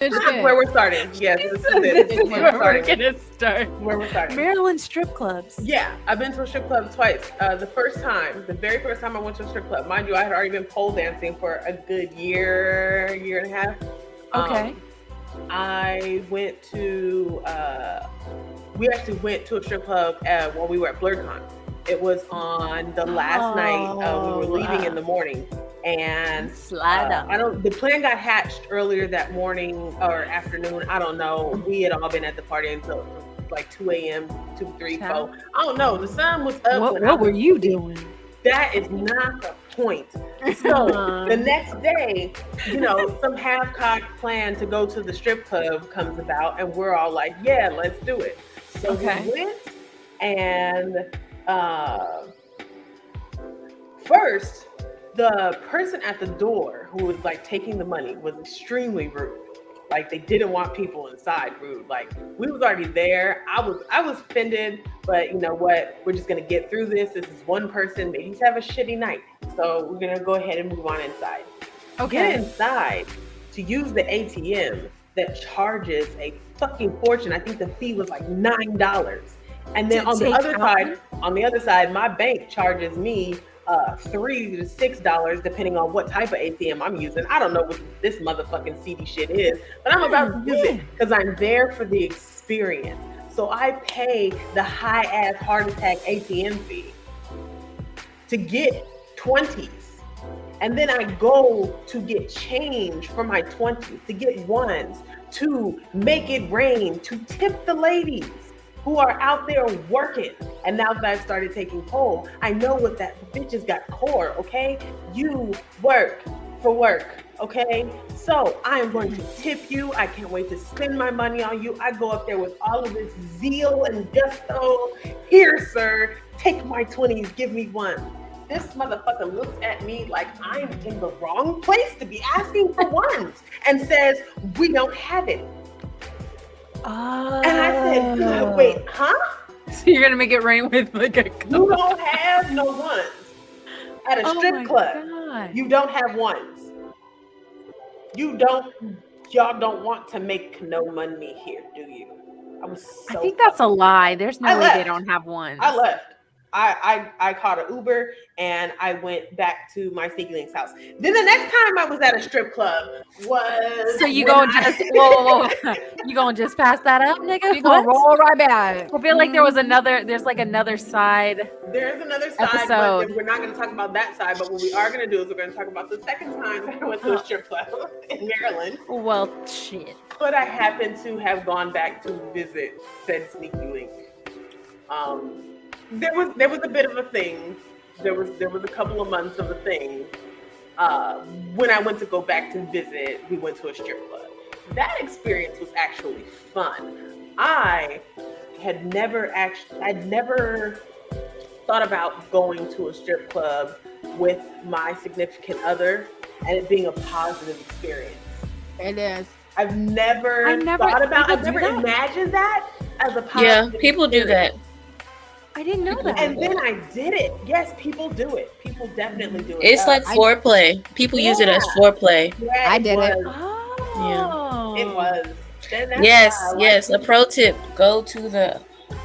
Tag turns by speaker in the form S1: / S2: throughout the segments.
S1: This is where we're starting. Yes, this is where we're gonna start. Where we're starting.
S2: Maryland strip clubs.
S1: Yeah, I've been to a strip club twice. The very first time I went to a strip club, mind you, I had already been pole dancing for a good year and a half.
S2: Okay.
S1: I went to. We actually went to a strip club while we were at BlurCon. It was on the last night. We were leaving in the morning. And the plan got hatched earlier that morning or afternoon. I don't know. We had all been at the party until like 2 a.m., 2, 3, 4. I don't know. The sun was up.
S2: What were you doing?
S1: That is not the point. So the next day, some half-cocked plan to go to the strip club comes about, and we're all like, yeah, let's do it. So we went, and first, the person at the door who was like taking the money was extremely rude. Like they didn't want people inside. Rude. Like we was already there. I was offended, but you know what? We're just gonna get through this. This is one person. Maybe he's have a shitty night, so we're gonna go ahead and move on inside. Okay. Get inside to use the ATM that charges a fucking fortune. I think the fee was like $9. And then on the other side, my bank charges me $3 to $6 depending on what type of ATM I'm using. I don't know what this motherfucking CD shit is, but I'm about to use it because I'm there for the experience. So I pay the high ass heart attack ATM fee to get 20s. And then I go to get change for my 20s, to get ones, to make it rain, to tip the ladies who are out there working. And now that I've started taking pole, I know what that bitches got core, okay? You work for work, okay? So I am going to tip you. I can't wait to spend my money on you. I go up there with all of this zeal and gusto. Here, sir, take my 20s, give me one. This motherfucker looks at me like I'm in the wrong place to be asking for ones and says, we don't have it. And I said, wait, huh?
S2: So you're going to make it rain with like a cup.
S1: You don't have no ones at a strip club. God. You don't have ones. Y'all don't want to make no money here, do you?
S2: I think that's a lie. There's no way they don't have ones.
S1: I left. I caught an Uber and I went back to my Sneaky Link's house. Then the next time I was at a strip club was
S2: so you gonna just whoa. You gonna just pass that up, nigga?
S3: You gonna roll right back?
S2: I feel like there's like another side.
S1: There's another side, but we're not gonna talk about that side. But what we are gonna do is we're gonna talk about the second time that I went to a strip club in Maryland.
S2: Well, shit.
S1: But I happened to have gone back to visit said Sneaky Link. There was a bit of a thing. There was a couple of months of a thing. When I went to go back to visit, we went to a strip club. That experience was actually fun. I'd never thought about going to a strip club with my significant other and it being a positive experience.
S3: It is.
S1: I've never imagined that as a positive
S4: experience. People do that.
S2: I didn't know that.
S1: And then I did it. Yes, people do it. People definitely do it.
S4: It's like foreplay. People use it as foreplay.
S1: Yeah,
S3: I did it.
S2: Oh.
S1: Yeah. It was.
S4: Yes. A pro tip: go to the.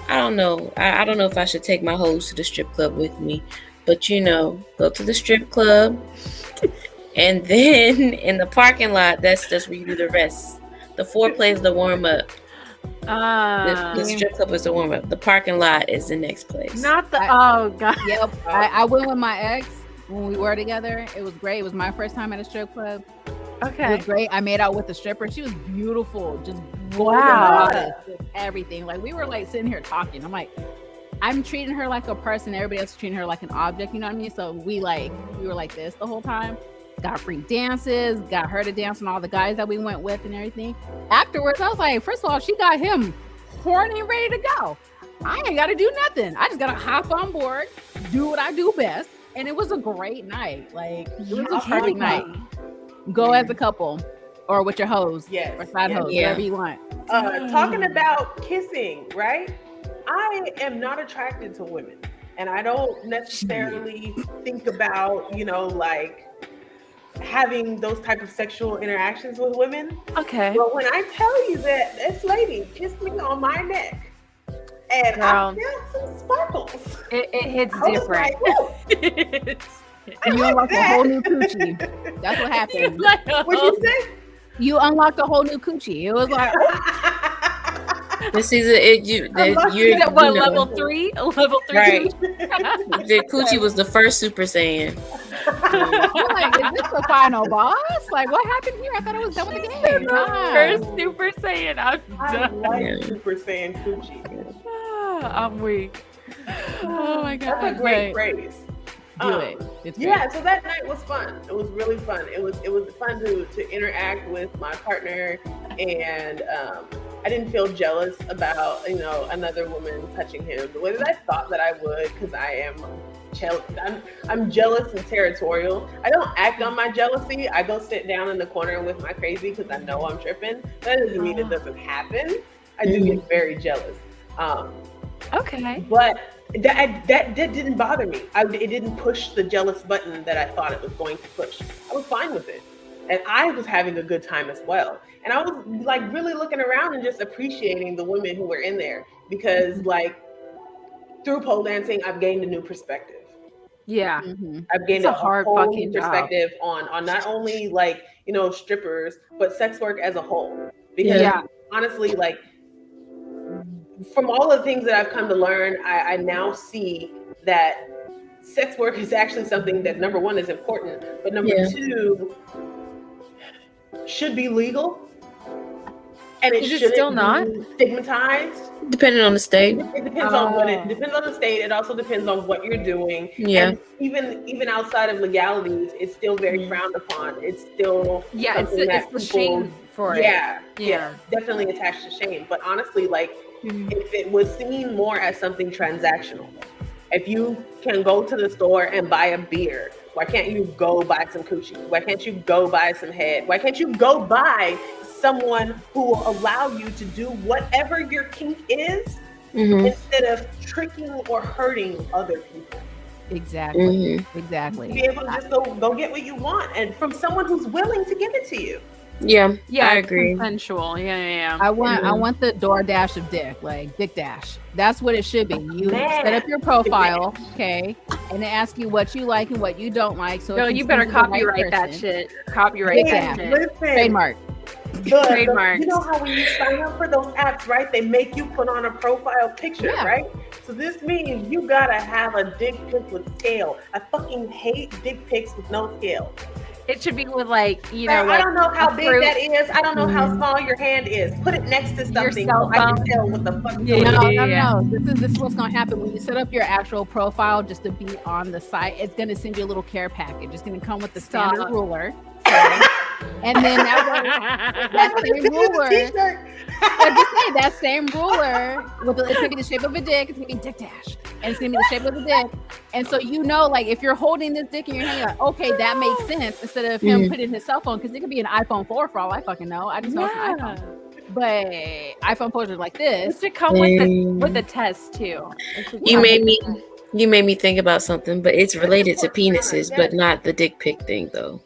S4: I don't know. I don't know if I should take my hoes to the strip club with me, but go to the strip club, and then in the parking lot, that's where you do the rest. The foreplay is the warm up. The strip club is the warm up. The parking lot is the next place.
S2: Not the oh god.
S3: Yep. I went with my ex when we were together. It was great. It was my first time at a strip club.
S2: Okay.
S3: It was great. I made out with the stripper. She was beautiful. Just
S2: wow.
S3: Everything. Like we were like sitting here talking. I'm like, I'm treating her like a person. Everybody else is treating her like an object. You know what I mean? So we were like this the whole time. Got free dances, got her to dance on all the guys that we went with and everything. Afterwards, I was like, first of all, she got him horny and ready to go. I ain't got to do nothing. I just got to hop on board, do what I do best. And it was a great night. Like, it was a perfect night. Go as a couple or with your hoes.
S1: Yes.
S3: Or side hoes, whatever you want.
S1: Talking about kissing, right? I am not attracted to women. And I don't necessarily think about, having those type of sexual interactions with women.
S2: Okay.
S1: But when I tell you that this lady kissed me on my neck, and
S2: Girl.
S1: I felt some sparkles.
S2: It hits
S1: I was
S2: different.
S1: like, whoa,
S3: And you unlocked a whole new coochie. That's what happened.
S1: what'd you say?
S3: You unlocked a whole new coochie. It was like,
S4: This is you
S2: What,
S4: know,
S2: level 3? Level 3?
S4: Right. The coochie was the first Super Saiyan.
S3: I'm like, is this the final boss? Like, what happened here? I thought I was done with the game. Nah.
S2: First Super Saiyan. I'm
S1: I
S2: done.
S1: like Super Saiyan coochie.
S2: I'm weak. Oh my god.
S1: That's a great phrase.
S3: Do it. It's
S1: Yeah, so that night was fun. It was really fun. It was fun to interact with my partner, and I didn't feel jealous about another woman touching him the way that I thought that I would, because I'm jealous and territorial. I don't act on my jealousy. I go sit down in the corner with my crazy because I know I'm tripping. That doesn't mean it doesn't happen. I do get very jealous.
S2: Okay.
S1: But that didn't bother me. It didn't push the jealous button that I thought it was going to push. I was fine with it. And I was having a good time as well. And I was like really looking around and just appreciating the women who were in there, because like through pole dancing, I've gained a new perspective.
S2: Yeah.
S1: I've gained
S2: It's a
S1: a
S2: hard
S1: whole
S2: fucking
S1: new perspective on not only like, strippers, but sex work as a whole. Because honestly, like from all the things that I've come to learn, I now see that sex work is actually something that, number one, is important, but number two, should be legal. And it
S2: Is
S1: shouldn't
S2: still
S1: be
S2: not
S1: stigmatized.
S4: Depending on the state.
S1: It depends on what it depends on the state. It also depends on what you're doing.
S4: Yeah.
S1: And even outside of legalities, it's still very frowned upon. It's still something that
S2: it's the shame for it.
S1: Yeah, definitely attached to shame. But honestly, like if it was seen more as something transactional, if you can go to the store and buy a beer, why can't you go buy some coochie? Why can't you go buy some head? Why can't you go buy someone who will allow you to do whatever your kink is instead of tricking or hurting other people?
S3: Exactly. Exactly.
S1: Be able to just go get what you want, and from someone who's willing to give it to you.
S4: Yeah,
S2: Yeah,
S4: I agree.
S2: Consensual. Yeah.
S3: I want the DoorDash of dick, like Dick Dash. That's what it should be. You set up your profile, okay, and they ask you what you like and what you don't like. So
S2: No, you better copyright that shit. Copyright that shit.
S1: Listen,
S3: Trademark.
S2: Trademarks.
S1: You know how when you sign up for those apps, right? They make you put on a profile picture, right? So this means you gotta have a dick pic with scale. I fucking hate dick pics with no scale.
S2: It should be with like,
S1: I don't know how big that is. I don't know how small your hand is. Put it next to something so I can tell what the fuck.
S3: No. This is what's gonna happen when you set up your actual profile just to be on the site. It's gonna send you a little care package. It's gonna come with the standard ruler. And then that same ruler, that same ruler it's gonna be the shape of a dick. It's gonna be Dick Dash, and it's gonna be the shape of a dick. And so like if you're holding this dick in your hand, you're like, okay, that makes sense. Instead of him putting his cell phone, because it could be an iPhone 4 for all I fucking know. I just know it's an iPhone. But iPhone 4s are like this.
S2: It should come with the test too.
S4: You made me think about something, but it's related to penises, but not the dick pic thing though.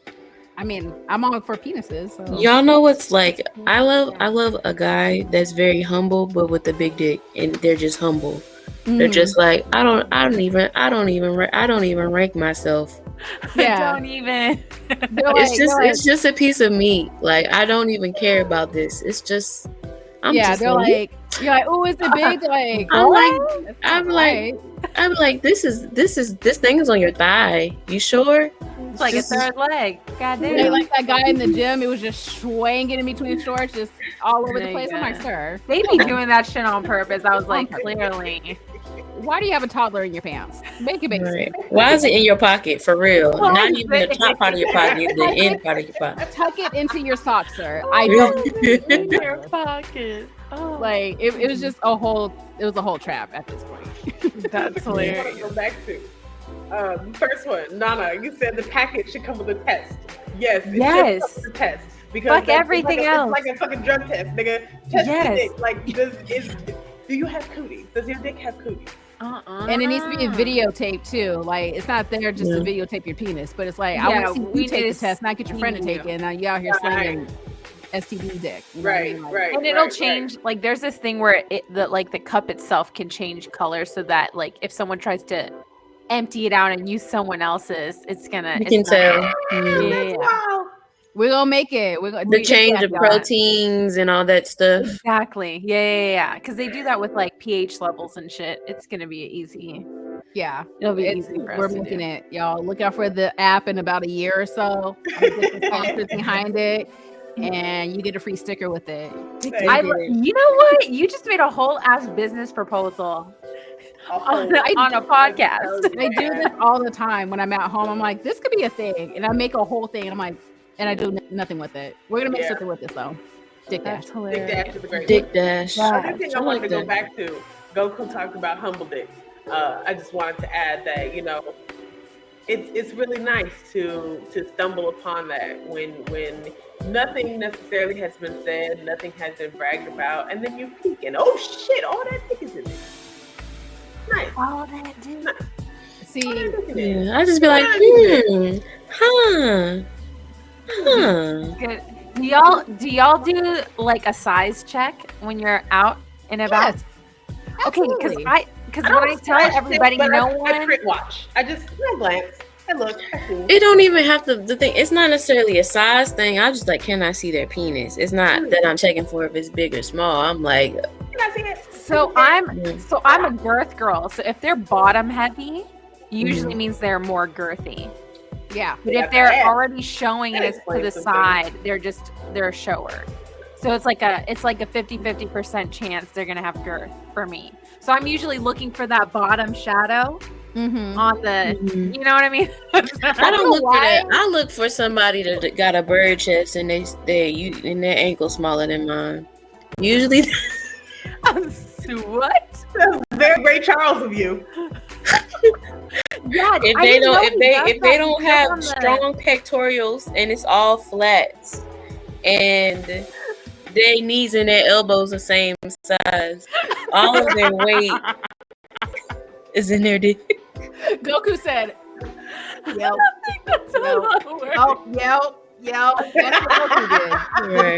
S3: I mean, I'm all for penises. So.
S4: Y'all know what's like? I love a guy that's very humble, but with a big dick, and they're just humble. They're just like, I don't even rank myself.
S2: Yeah. Don't even.
S4: It's just a piece of meat. Like I don't even care about this. It's just.
S3: You're like, oh, is it big? Like,
S4: I'm like, this thing is on your thigh. You sure?
S2: It's like a third leg. God damn.
S3: Yeah, like that guy in the gym, it was just swinging in between shorts, just all over the place. I'm like, sir.
S2: They be doing that shit on purpose. I was like, clearly.
S3: Why do you have a toddler in your pants? Make it big.
S4: Right. Why is it in your pocket? For real. Not even the top part of your pocket, the end part of your pocket.
S3: Tuck it into your socks, sir. I don't
S2: in your pocket. Oh.
S3: Like it was just a whole trap at this point.
S2: That's hilarious.
S1: I want to go back to first one, Nana. You said the package should come with a test. Yes. It should come with a test. Because
S2: fuck everything else.
S1: It's like a fucking drug test, nigga. Test your dick. Like, do you have cooties? Does your dick have cooties?
S3: And it needs to be a videotape too. Like it's not there just to videotape your penis, but it's like I want to see you take the test, not get your friend to take it. And now you out here slinging STD dick. You know what I mean? Like,
S2: and it'll change. Like there's this thing where the cup itself can change color, so that like if someone tries to empty it out and use someone else's, it's gonna.
S4: You can tell.
S3: Yeah. We're gonna make it. We're gonna
S4: change of proteins and all that stuff.
S2: Exactly. Yeah. Because they do that with like pH levels and shit. It's gonna be easy.
S3: Yeah,
S2: it'll be easy for us.
S3: We're making it, y'all. Look out for the app in about a year or so. Get the sponsors behind it, and you get a free sticker with it.
S2: You know what? You just made a whole ass business proposal. On a podcast.
S3: I do this all the time when I'm at home. I'm like, this could be a thing, and I make a whole thing. And I'm like, and I do nothing with it. We're gonna make something with this though. Dick Dash.
S1: Dick Dash is a great
S4: Dick Dash.
S1: Another thing I wanted to go back to. Goku talked about humble dick. I just wanted to add that it's really nice to stumble upon that when nothing necessarily has been said, nothing has been bragged about, and then you peek and oh shit, all that dick is in there. Nice.
S2: All that dick.
S1: Nice.
S3: See,
S4: I just be like,
S2: Good. Do y'all do like a size check when you're out and about?
S3: Yes.
S2: Okay, because when I tell everybody no one,
S1: I print watch. I just glance. I look. I see.
S4: It don't even have to. The thing, it's not necessarily a size thing. I'm just like, can I see their penis? It's not that I'm checking for if it's big or small. I'm like,
S1: can I see it?
S2: So I'm a girth girl. So if they're bottom heavy, usually means they're more girthy.
S3: Yeah.
S2: But if they're already showing it to the side, they're a shower. So it's like a 50% chance they're gonna have girth for me. So I'm usually looking for that bottom shadow on the, you know what I mean?
S4: I don't look for that. I look for somebody that got a bird chest and and their ankle smaller than mine. Usually.
S2: What?
S1: That's very Ray Charles of you.
S2: Yeah,
S4: if they don't have strong pectorials and it's all flats and their knees and their elbows the same size, all of their weight is in their dick.
S3: Goku said, "Yep,
S2: that's a lot of work.
S3: yep." That's what Goku did.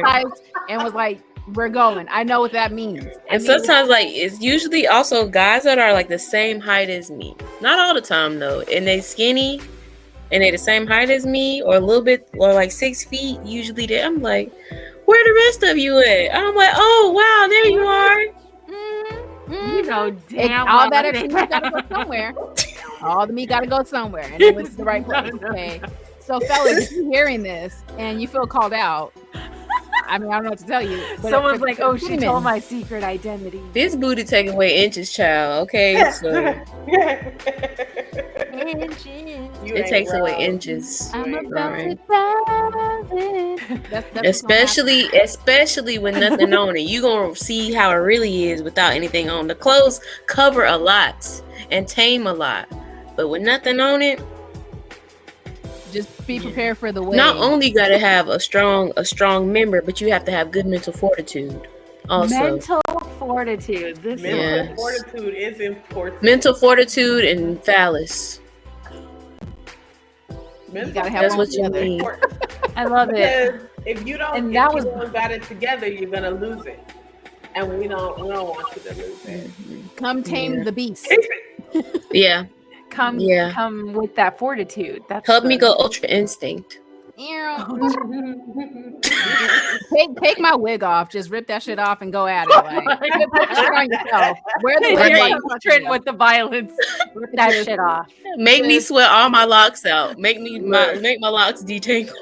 S3: Right. And was like, "We're going." I know what that means.
S4: And sometimes, like, it's usually also guys that are like the same height as me. Not all the time though, and they skinny, and they the same height as me, or a little bit, or like 6 feet. Usually, I'm like, where the rest of you at? I'm like, oh wow, there you are.
S2: You know, damn.
S3: All that extra meat gotta go somewhere. All the meat gotta go somewhere, and it went to the right place. Okay. So, fellas, if you're hearing this and you feel called out, I mean, I don't know what to tell you. But
S2: someone's like, "Oh, she told my secret identity."
S4: This booty take away inches, child. Okay, so it takes away inches.
S3: I'm about to
S4: especially with nothing on it. You gonna see how it really is without anything on. The clothes cover a lot and tame a lot, but with nothing on it.
S3: Just be prepared for the wave.
S4: Not only gotta have a strong member, but you have to have good mental fortitude. Also,
S2: mental fortitude.
S1: Mental fortitude is important.
S4: Mental fortitude and phallus.
S3: You gotta have
S4: that's what you need.
S2: I love it.
S1: If you don't got it together, you're gonna lose it, and we don't want you to lose it.
S3: Come tame the beast.
S4: Yeah.
S2: Come with that fortitude. That's
S4: help me go ultra instinct.
S3: Take my wig off. Just rip that shit off and go at it. Like, put the shit on yourself. Wear the
S2: trend with the violence. Rip that shit off.
S4: Make me sweat all my locks out. Make my locks detangle.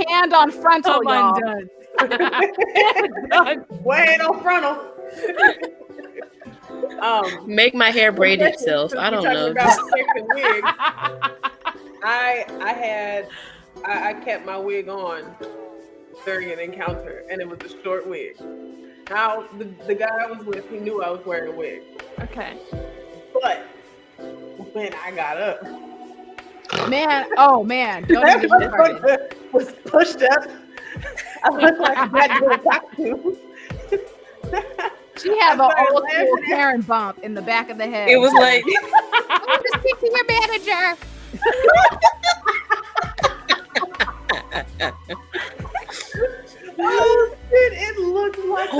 S3: Hand on frontal, y'all.
S1: Done. Way on frontal.
S4: Make my hair braid itself. I don't know.
S1: I kept my wig on during an encounter, and it was a short wig. Now the guy I was with, he knew I was wearing a wig.
S2: Okay.
S1: But when I got up,
S3: don't even get started.
S1: Was pushed up. I looked like I had to do a costume.
S3: She had the
S1: started
S3: old school
S1: laughing at-
S3: Karen bump in the back of the head.
S4: It was like,
S3: I'm to speak to your manager.
S1: Oh shit! It looked like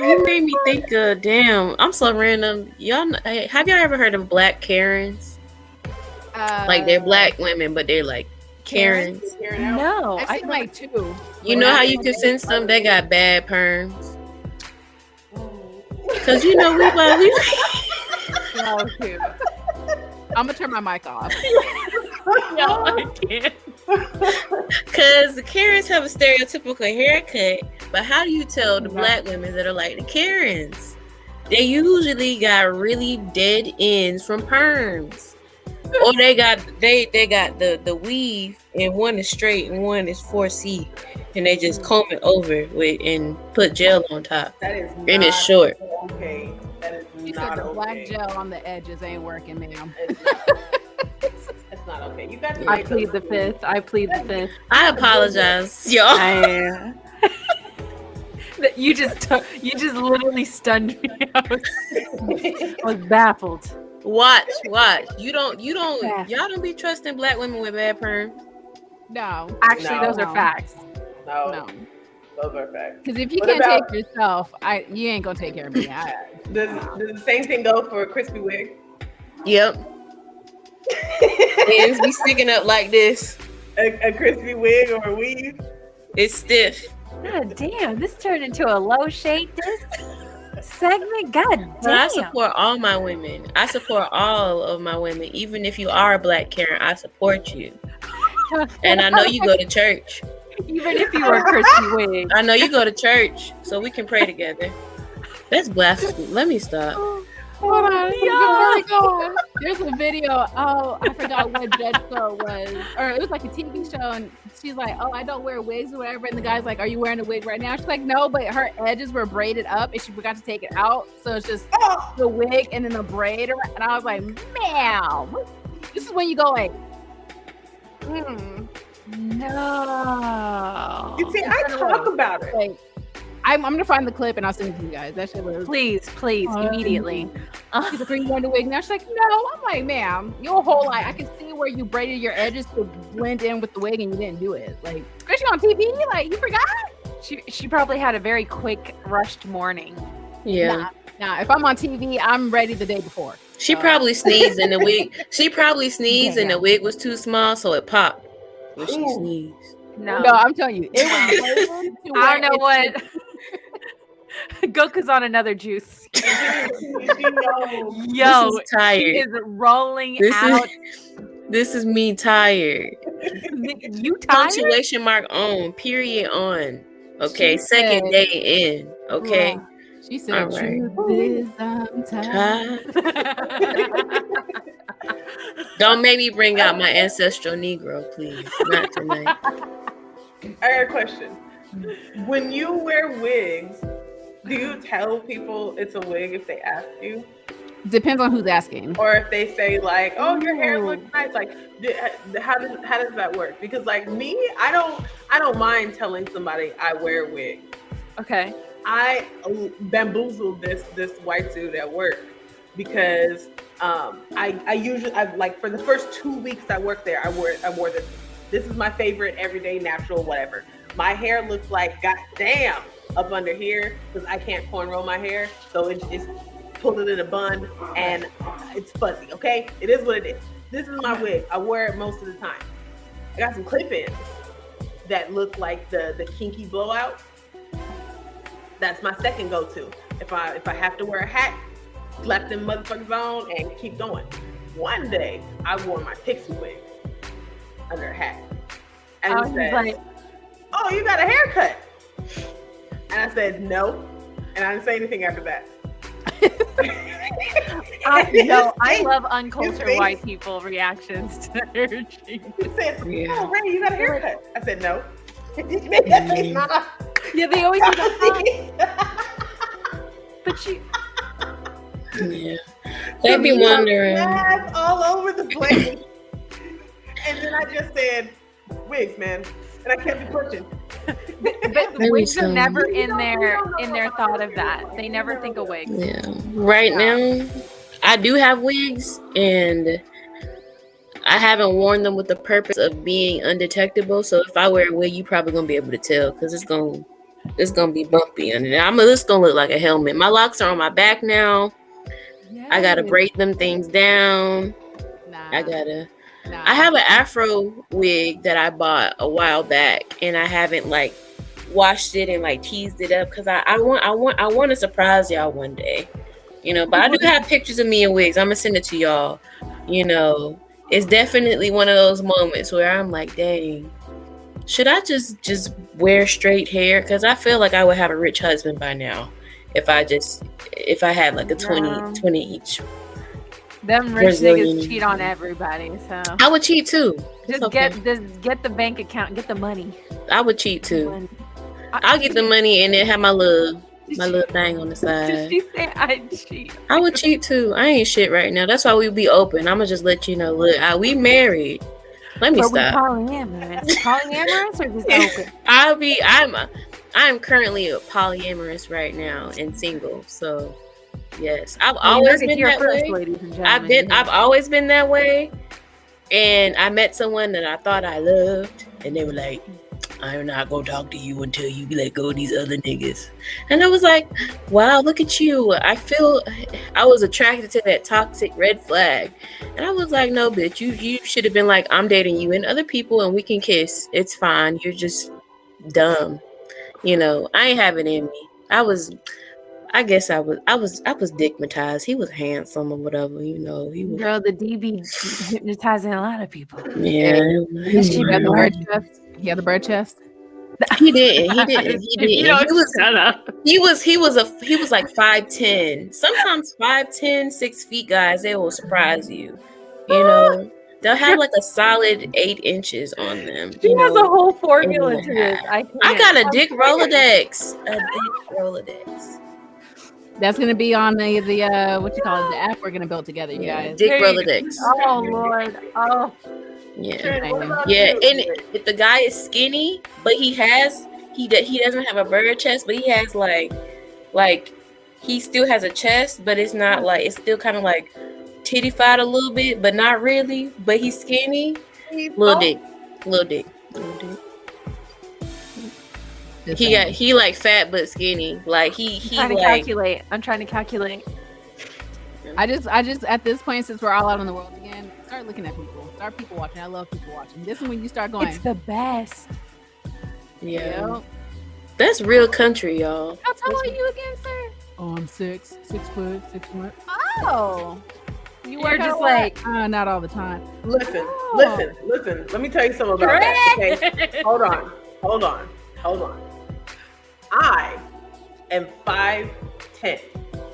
S4: you made me think of, damn, I'm so random. Hey, have y'all ever heard of black Karens? Like they're black women, but they're like Karens.
S2: No,
S3: I've seen like two.
S4: You know how you can sense them? They got bad perms. Cause you know we
S3: Oh, cute. I'm gonna turn my mic off.
S2: no, I can't.
S4: Cause the Karens have a stereotypical haircut, but how do you tell the black women that are like the Karens? They usually got really dead ends from perms, or they got the weave, and one is straight and one is 4C, and they just comb it over with and put gel on top,
S1: That is not
S4: and it's short.
S1: okay. That is
S3: She
S1: not
S3: said the
S1: okay.
S3: black gel on the edges ain't working, ma'am.
S1: It's not okay. You got to
S2: I
S1: make
S2: plead
S1: those
S2: the fifth. I plead the fifth.
S4: I apologize, y'all.
S2: You just literally stunned me. I was baffled.
S4: Watch. You don't.
S2: Yeah.
S4: Y'all don't be trusting black women with bad perms.
S3: No,
S2: Actually,
S1: No.
S2: those are facts.
S1: No, those are facts.
S3: because if you
S1: What
S3: can't
S1: about-
S3: take yourself, you ain't gonna take care of me.
S1: Does the same thing go for a crispy wig?
S4: Yep. Ends be sticking up like this.
S1: A crispy wig or a weave?
S4: It's stiff.
S2: God damn, this turned into a low shade disc segment. God
S4: But I
S2: damn.
S4: support all my women. I support all of my women. Even if you are a black Karen, I support you. And I know you go to church.
S2: Even if you were crispy wig.
S4: I know you go to church, so we can pray together. That's blasphemy. Let me stop.
S3: Hold on, before we go, there's a video. Oh, I forgot what Judge show was, or it was like a TV show, and she's like, "Oh, I don't wear wigs or whatever." And the guy's like, "Are you wearing a wig right now?" She's like, "No," but her edges were braided up, and she forgot to take it out, so it's just the wig and then the braid. And I was like, "Ma'am, this is when you go like,
S2: No.
S1: You see, I talk about it.
S3: like." I'm gonna find the clip and I'll send it to you guys. That shit was.
S2: Please, immediately.
S3: She's like, "Are you wearing the wig now?" She's like, "No." I'm like, "Ma'am, your whole life, I can see where you braided your edges to blend in with the wig and you didn't do it. Like, especially on TV, like you forgot."
S2: She probably had a very quick, rushed morning.
S4: Yeah.
S3: Nah, if I'm on TV, I'm ready the day before.
S4: She probably sneezed and the wig. She probably sneezed and the wig was too small, so it popped when she sneezed.
S2: No,
S3: No, I'm telling you, it was. braided to
S2: I
S3: where
S2: don't know
S3: it-
S2: what. Goku's on another juice. Yo,
S4: This is tired.
S2: he is rolling
S4: This
S2: out.
S4: This is me tired.
S2: You tired?
S4: Punctuation mark on. Period on. Okay.
S3: She
S4: Second
S3: said-
S4: day in. Okay.
S3: She said,
S4: All right.
S3: "Truth is, I'm tired."
S4: Don't make me bring out my ancestral Negro, please. Not tonight.
S1: I got a question. When you wear wigs, do you tell people it's a wig if they ask you?
S3: Depends on who's asking.
S1: Or if they say like, "Oh, your hair looks nice," like, how does that work? Because like me, I don't mind telling somebody I wear a wig.
S2: Okay.
S1: I bamboozled this white dude at work because I usually like for the first 2 weeks I worked there, I wore this. This is my favorite everyday natural whatever. My hair looks like goddamn up under here because I can't cornrow my hair, so it's pulled it in a bun and it's fuzzy. Okay, it is what it is. This is my wig. I wear it most of the time. I got some clip-ins that look like the kinky blowout. That's my second go-to. If I have to wear a hat, slap them motherfuckers on and keep going. One day I wore my pixie wig under a hat. And
S2: I
S1: he
S2: was
S1: said,
S2: like,
S1: "Oh, you got a haircut." And I said, "No." And I didn't say anything after that.
S2: I love uncultured
S1: face-
S2: white people reactions to their cheeks.
S1: He said,
S4: Yeah.
S1: "Oh, Ray, you got a haircut." I said, "No." It's not a-
S2: Yeah, they always do that. But you,
S4: Yeah. They be wondering.
S1: Laugh all over the place. And then I just said, "Wigs, man. and I can't be pushing.
S2: But the wigs are never in their thought of that. They never think of wigs.
S4: Yeah. Right now, I do have wigs, and I haven't worn them with the purpose of being undetectable. So if I wear a wig, you probably gonna be able to tell because it's gonna be bumpy under there. It's gonna look like a helmet. My locks are on my back now. Yes. I gotta braid them things down. I have an Afro wig that I bought a while back, and I haven't like washed it and like teased it up because I want to surprise y'all one day, you know. But I do have pictures of me in wigs. I'm gonna send it to y'all. You know, it's definitely one of those moments where I'm like, dang, should I just wear straight hair? Because I feel like I would have a rich husband by now if I had like a 20 each.
S2: Them rich niggas cheat on everybody, so
S4: I would cheat too.
S2: Just get the bank account, get the money.
S4: I would cheat too. I'll get the money and then have my little thing on the side.
S2: Did she say I'd cheat?
S4: I would cheat too. I ain't shit right now. That's why we be open. I'ma just let you know. Look, we married. Let me stop.
S2: Polyamorous or just open?
S4: I'm currently polyamorous right now and single. So yes, I've always been that way. I've always been that way. And I met someone that I thought I loved, and they were like, I'm not gonna talk to you until you let go of these other niggas. And I was like, wow, look at you. I feel I was attracted to that toxic red flag. And I was like, no, bitch, you should have been like, I'm dating you and other people and we can kiss. It's fine. You're just dumb. You know, I ain't have it in me. I was digmatized. He was handsome or whatever, you know. He was,
S2: girl, the DB hypnotizing a lot of people.
S4: Yeah.
S3: She got the bird chest. He had the bird chest.
S4: He didn't. He was like 5'10". Sometimes 5'10", 6 feet guys, they will surprise you. You know, they'll have like a solid 8 inches on them.
S2: She has a whole formula to this.
S4: I got a dick Rolodex.
S3: That's gonna be on the what you call it, the app we're gonna build together, you guys.
S4: Dick Rolodex.
S2: Oh Lord. Oh.
S4: Yeah. And if the guy is skinny, but he doesn't have a bird chest, but he has like he still has a chest, but it's not like, it's still kind of like titty-fied a little bit, but not really. But he's skinny. Little dick. He like fat but skinny. Like
S2: I'm trying to calculate.
S3: I just at this point, since we're all out in the world again, start looking at people. Start people watching. I love people watching. This is when you start going.
S2: It's the best.
S4: Yeah. Yep. That's real country, y'all.
S3: How tall are you again, sir? Oh, I'm 6 foot. Oh.
S2: You were just like
S3: not all the time.
S1: Listen. Let me tell you something about that. Okay? Hold on. I am 5'10".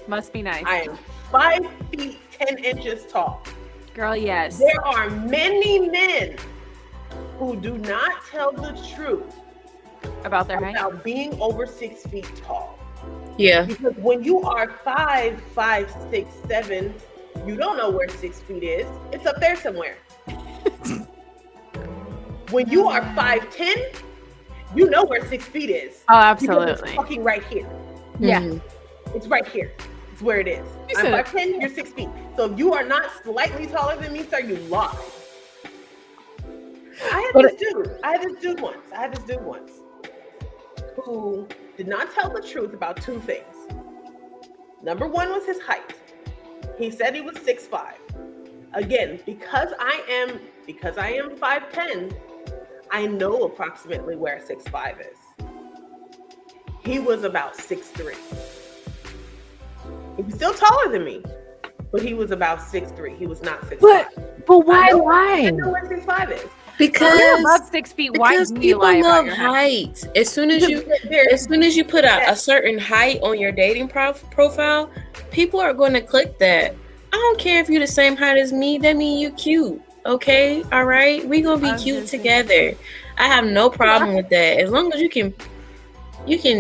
S2: Must be nice.
S1: I am 5 feet 10 inches tall.
S2: Girl, yes.
S1: There are many men who do not tell the truth
S2: about their height,
S1: about being over 6 feet tall.
S4: Yeah.
S1: Because when you are 5, 6, 7, you don't know where 6 feet is. It's up there somewhere. When you are 5'10", you know where 6 feet is.
S2: Oh, absolutely.
S1: Because it's fucking right here.
S2: Yeah.
S1: It's right here. It's where it is. I'm 5'10", you're 6 feet. So if you are not slightly taller than me, sir, you lie. I had this dude once who did not tell the truth about 2 things. Number 1 was his height. He said he was 6'5". Again, because I am 5'10", I know approximately where 6'5" is. He was about 6'3". He was still taller than me, but he was about 6'3". He was not 6'5".
S2: But why?
S1: I know where 6'5" is.
S4: Because
S2: you're above 6 feet. Why do you lie about your
S4: height? As soon as you put a certain height on your dating profile, people are going to click that. I don't care if you're the same height as me. That means you're cute. Okay, all right. We're gonna be cute together. I have no problem with that. As long as you can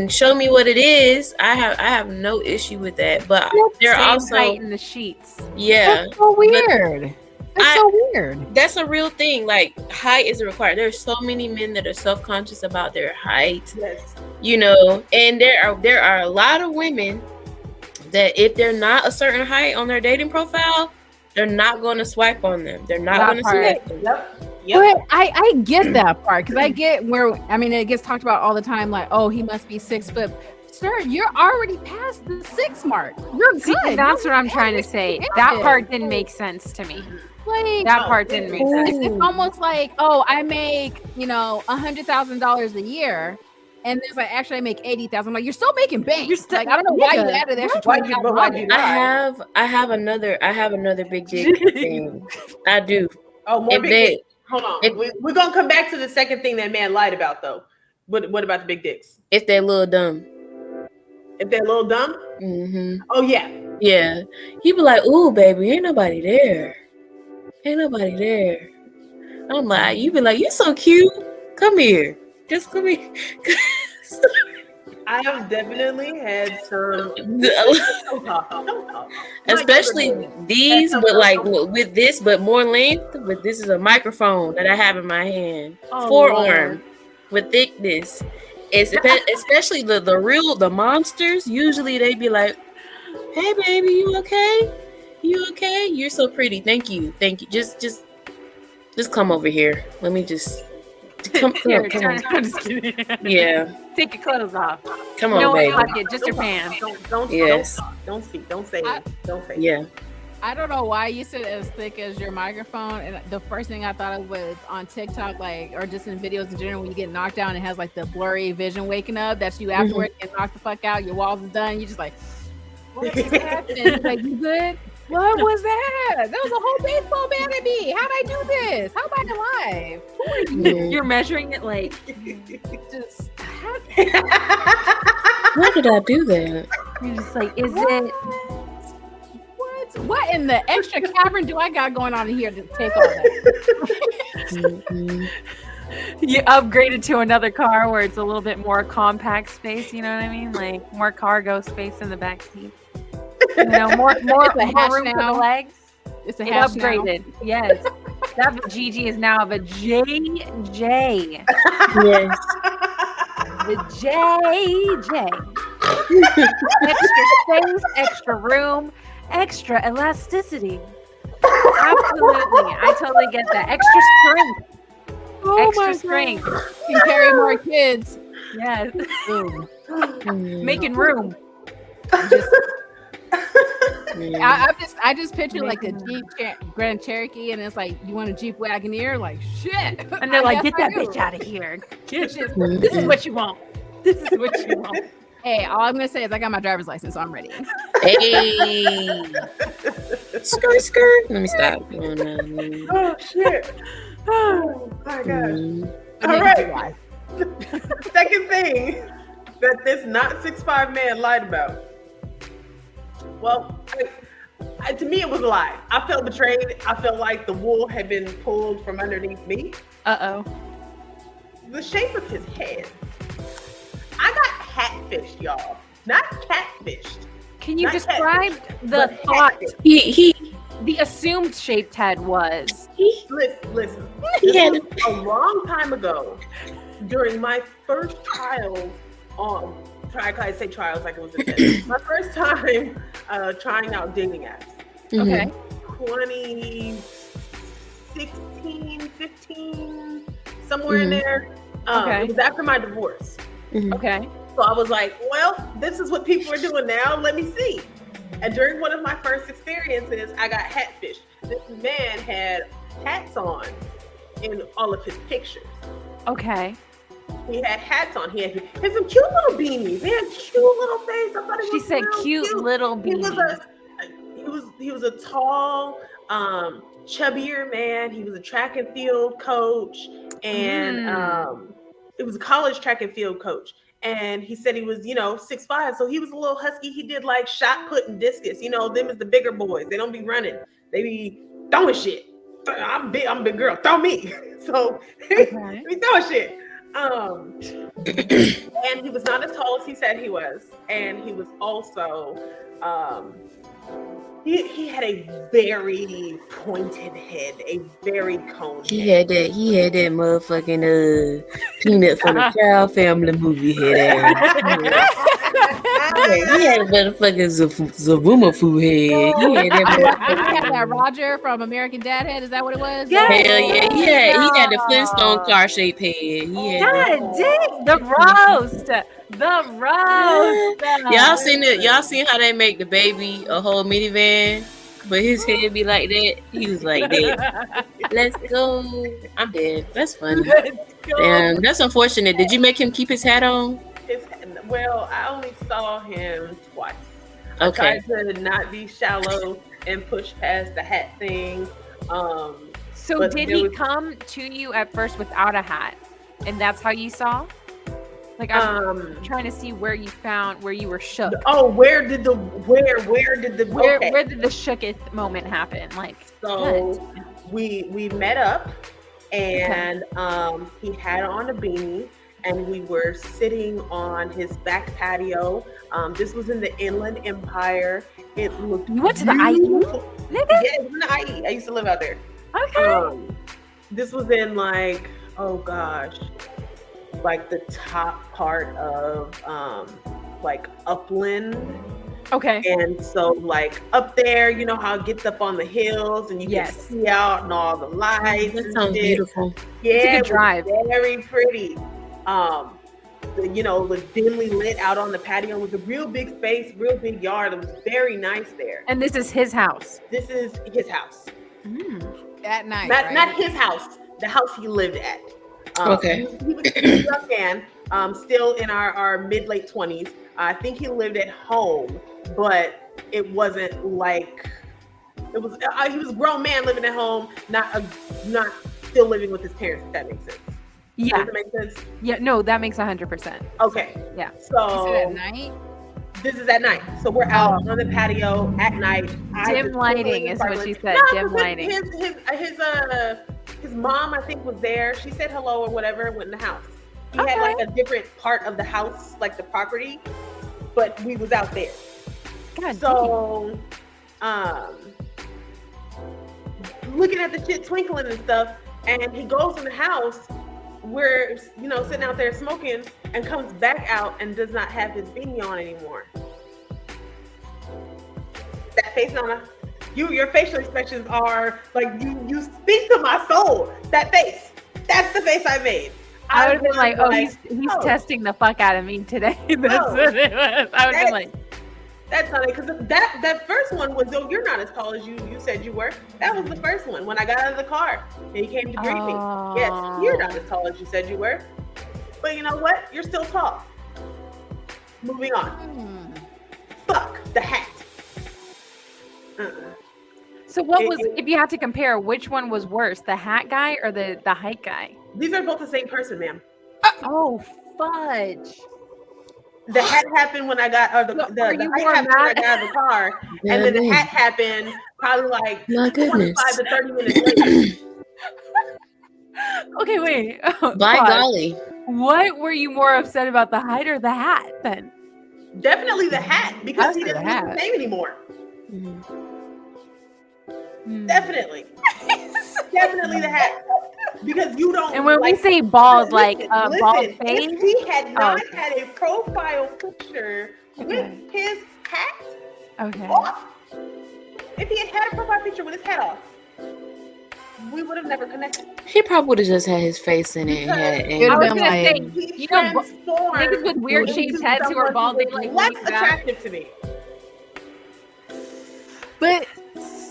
S4: show me what it is. I have no issue with that. But they're also
S2: height in the sheets.
S4: Yeah,
S3: that's so weird. That's so weird.
S4: That's a real thing. Like, height is required. There's so many men that are self-conscious about their height.
S1: Yes.
S4: You know, and there are a lot of women that if they're not a certain height on their dating profile, they're not going to swipe on them. They're not going to swipe them.
S1: Yep.
S3: But I get that part because I get where, I mean, it gets talked about all the time, like, oh, he must be 6 foot. Sir, you're already past the 6 mark. You're good.
S2: See, that's what I'm trying to say. That part didn't make sense to me.
S3: Like,
S2: That part didn't make sense.
S3: it's almost like, oh, I make, $100,000 a year. And there's like, actually, I make 80,000. I'm like, you're still making bank. Like, I don't know why you added extra $20,000.
S4: I have another big dick thing. I do.
S1: Oh, more big dicks. Hold on. We're gonna come back to the second thing that man lied about, though. What about the big dicks?
S4: If they're a little dumb.
S1: If they're a little dumb?
S4: Mm-hmm.
S1: Oh yeah.
S4: Yeah. He be like, ooh, baby, ain't nobody there. Ain't nobody there. I'm like, you be like, you so cute. Come here. Just come here.
S1: I have definitely had some,
S4: especially these, but like with this, but more length. But this is a microphone that I have in my hand, forearm with thickness. It's especially the monsters. Usually they be like, "Hey baby, you okay? You okay? You're so pretty. Thank you. Just come over here. Let me just." Come on.
S2: I'm just kidding.
S4: Yeah.
S2: Take your clothes off.
S4: Come on, baby.
S2: Just your pants.
S1: Don't speak. Don't say it. Don't say it.
S4: Yeah.
S3: I don't know why you said as thick as your microphone. And the first thing I thought of was on TikTok, like, or just in videos in general, when you get knocked down, it has like the blurry vision waking up. That's you afterwards get knocked the fuck out. Your walls is done. You just like, what just happened? Like, you good? What was that? That was a whole baseball bat at me. How'd I do this? How am I alive? Who are you?
S2: You're measuring it like
S3: Just
S4: Why did I do that?
S2: you're just like, is it?
S3: what in the extra cavern do I got going on in here to take all that?
S2: You upgraded to another car where it's a little bit more compact space. You know what I mean? Like more cargo space in the back seat. More room for the legs.
S3: It's a
S2: It
S3: hash
S2: upgraded. Yes. That Gigi is now of a JJ.
S4: Yes.
S2: The JJ. Extra space, extra room, extra elasticity. Absolutely. I totally get that. Extra strength. Extra strength.
S3: You can carry more kids.
S2: Yes.
S3: Boom.
S2: Making room.
S3: I just picture like a Jeep Grand Cherokee, and it's like, you want a Jeep Wagoneer? Like, shit.
S2: And they're like, get that bitch out of here. This is what you want. This is what you want.
S3: Hey, all I'm gonna say is I got my driver's license, so I'm ready.
S4: Hey. Skirt. Let me stop.
S1: Oh shit. Oh my gosh. All right. Second thing that this not 6'5" man lied about. Well, to me, it was a lie. I felt betrayed. I felt like the wool had been pulled from underneath me.
S2: Uh-oh.
S1: The shape of his head. I got hatfished, y'all. Not catfished.
S2: Can you
S1: Not
S2: describe
S1: catfished,
S2: the
S1: but
S2: thought
S1: catfished.
S2: the assumed shaped head was?
S1: Listen. This was a long time ago during my first trials on I say trials like it was a test. My first time trying out dating apps.
S2: Okay.
S1: 2016, 15, somewhere in there.
S2: Okay.
S1: It was after my divorce.
S2: Okay.
S1: So I was like, well, this is what people are doing now. Let me see. And during one of my first experiences, I got hatfished. This man had hats on in all of his pictures.
S2: Okay.
S1: He had hats on. He had some cute little beanies. He had cute little face. I thought
S2: She said cute little beanies.
S1: He was a tall, chubbier man. He was a track and field coach, and it was a college track and field coach. And he said he was, 6'5", so he was a little husky. He did like shot put and discus. Them is the bigger boys. They don't be running. They be throwing shit. I'm a big girl. Throw me. So he throwing shit. And he was not as tall as he said he was. And he was also He had a very pointed head, a very cone
S4: He
S1: head.
S4: had that motherfucking Peanut from the Proud Family movie head ass. He had a motherfucking Zavumafu head. He had that
S3: He
S4: motherfucking
S3: had that Roger from American Dad head. Is that what it was?
S2: Yeah.
S4: hell yeah. He had the Flintstone car shaped head. He had that.
S2: God dang, the roast.
S4: Y'all seen how they make the baby a whole minivan, but his head be like that. He was like that. Let's go. I'm dead. That's funny. Damn, that's unfortunate. Did you make him keep his hat on?
S1: Well, I only saw him twice.
S4: Okay.
S1: I tried to not be shallow and push past the hat thing.
S2: So
S1: But
S2: did
S1: there
S2: he
S1: was-
S2: come to you at first without a hat, and that's how you saw? Like I'm trying to see where you were shook.
S1: Oh, where did the
S2: Where did the shooketh moment happen? Like
S1: So we met up, and he had on a beanie, and we were sitting on his back patio. This was in the Inland Empire. It looked
S2: You went to the
S1: beautiful.
S2: IE?
S1: Yeah, it was in the IE. I used to live out there.
S2: Okay.
S1: This was in like, oh gosh, like the top part of like Upland.
S2: Okay.
S1: And so like up there, you know how it gets up on the hills and you
S2: Yes.
S1: can see out and all the lights.
S4: That
S1: and
S4: sounds
S1: shit.
S4: beautiful.
S1: Yeah,
S2: It's a good
S1: it was
S2: drive.
S1: very pretty. You know, it was dimly lit out on the patio. It was a real big space, real big yard. It was very nice there.
S2: And this is his house.
S1: This is his house.
S3: At night.
S1: Not
S3: right?
S1: not his house, the house he lived at.
S4: Okay.
S1: He was a young man, still in our mid-late 20s. I think he lived at home, but it wasn't like it was. He was a grown man living at home, not still living with his parents. If that makes sense.
S2: Yeah.
S1: Does that make sense?
S2: Yeah. No, that makes 100%.
S1: Okay.
S2: Yeah.
S3: You
S1: So
S3: said at night?
S1: this is at night. So we're out on the patio at night.
S2: Dim lighting is what she said. Dim lighting.
S1: His mom, I think, was there. She said hello or whatever, went in the house. He had like a different part of the house, like the property, but we was out there.
S2: God
S1: So, looking at the shit twinkling and stuff, and he goes in the house. We're, sitting out there smoking, and comes back out and does not have his beanie on anymore. That face, Nana. Your facial expressions are like you speak to my soul. That face. That's the face I made.
S2: I would have been
S1: was
S2: like, oh, he's
S1: oh.
S2: testing the fuck out of me today. That's what it was. I would have been like,
S1: That's funny, because that first one was, oh, you're not as tall as you said you were. That was the first one when I got out of the car and he came to greet me. Yes, you're not as tall as you said you were. But you know what? You're still tall. Moving on. Fuck the hat.
S2: so what was, if you had to compare, which one was worse, the hat guy or the height guy?
S1: These are both the same person, ma'am.
S2: Oh, fudge.
S1: The hat happened when I got, or the height happened when I got out of the car, and then the hat happened probably like 25 to 30 minutes later.
S2: Okay, wait.
S4: By golly.
S2: What were you more upset about, the height or the hat then?
S1: Definitely the hat, because he
S3: the
S1: didn't
S3: hat.
S1: look the same anymore.
S2: Hmm.
S1: Definitely. Definitely the hat. Because you don't.
S2: And when we say bald, like
S1: listen,
S2: bald
S1: if
S2: face,
S1: he had not
S2: okay.
S1: had a profile picture with his hat
S2: okay.
S1: off, if he had had a profile picture with his hat off, we would have never connected.
S4: He probably would have just had his face in it.
S3: It
S2: I
S3: would've
S2: was
S3: been
S2: gonna
S3: like-
S2: say,
S1: He
S2: you know,
S1: transformed
S2: niggas with weird shaped
S1: into
S2: heads who are
S1: someone
S2: bald, they
S1: was
S2: like
S1: less
S2: leave that.
S1: attractive to me.
S2: But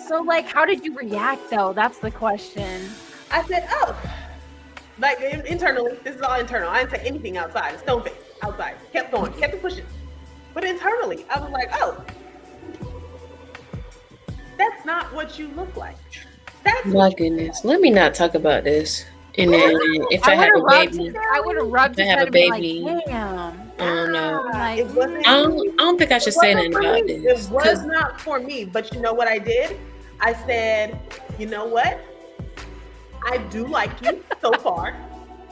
S2: so, like, how did you react though? That's the question.
S1: I said, oh, like internally, this is all internal. I didn't say anything outside. Stone face outside. Kept going, kept it pushing. But internally, I was like, oh, that's not what you look like. That's
S4: My goodness. Let me not talk about this. And then if I have a baby,
S2: I would have rubbed
S4: If
S2: his
S4: I have
S2: head
S4: a
S2: and been
S4: baby,
S2: like, damn.
S4: I don't know.
S2: Like,
S1: it wasn't.
S4: I don't think I should say nothing about
S1: It
S4: this.
S1: was
S4: 'cause
S1: not for me, but you know what I did? I said, you know what? I do like you so far.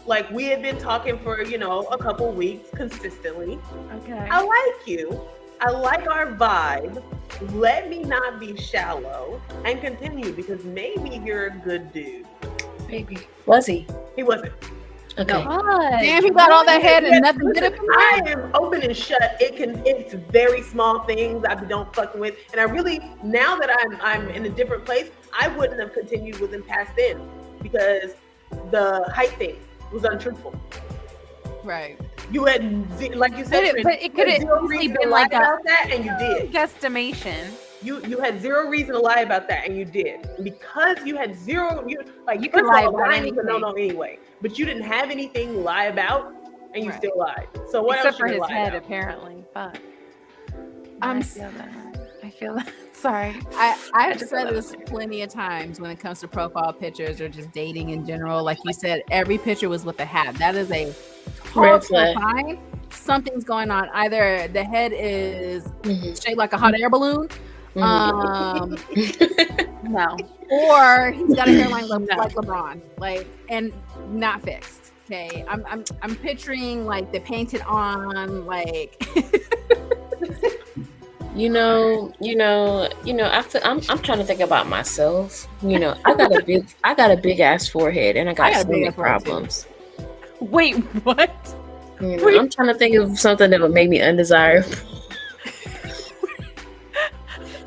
S1: Like, we had been talking for, a couple weeks consistently.
S2: okay.
S1: I like you. I like our vibe. Let me not be shallow and continue because maybe you're a good dude.
S4: Maybe. Was he?
S1: He wasn't.
S4: Okay.
S3: Damn, he got all that head and nothing did it.
S1: I am open and shut. It's very small things I don't fucking with. And I really, now that I'm in a different place, I wouldn't have continued with him past then because the height thing was untruthful.
S3: Right.
S1: You had, like you said,
S2: but it could have easily been like
S1: about that, and you did.
S2: Guesstimation.
S1: You had zero reason to lie about that, and you did. And because you had zero, you
S2: could lie about
S1: lying
S2: anything.
S1: No, anyway. But you didn't have anything to lie about, and you still lied. So what
S2: Except
S1: else
S2: for
S1: you
S2: his
S1: lie
S2: head,
S1: about?
S2: apparently. But
S3: I
S2: feel that. Sorry.
S3: I've said this plenty of times when it comes to profile pictures or just dating in general. Like you said, every picture was with a hat. That is a hard sign. Something's going on. Either the head is shaped like a hot air balloon, no, or he's got a hairline like LeBron, like, and not fixed. Okay, I'm picturing like the painted on, like.
S4: You know. I'm trying to think about myself. I got a big ass forehead, and I got stomach problems.
S2: Wait, what?
S4: I'm trying to think of something that would make me undesirable.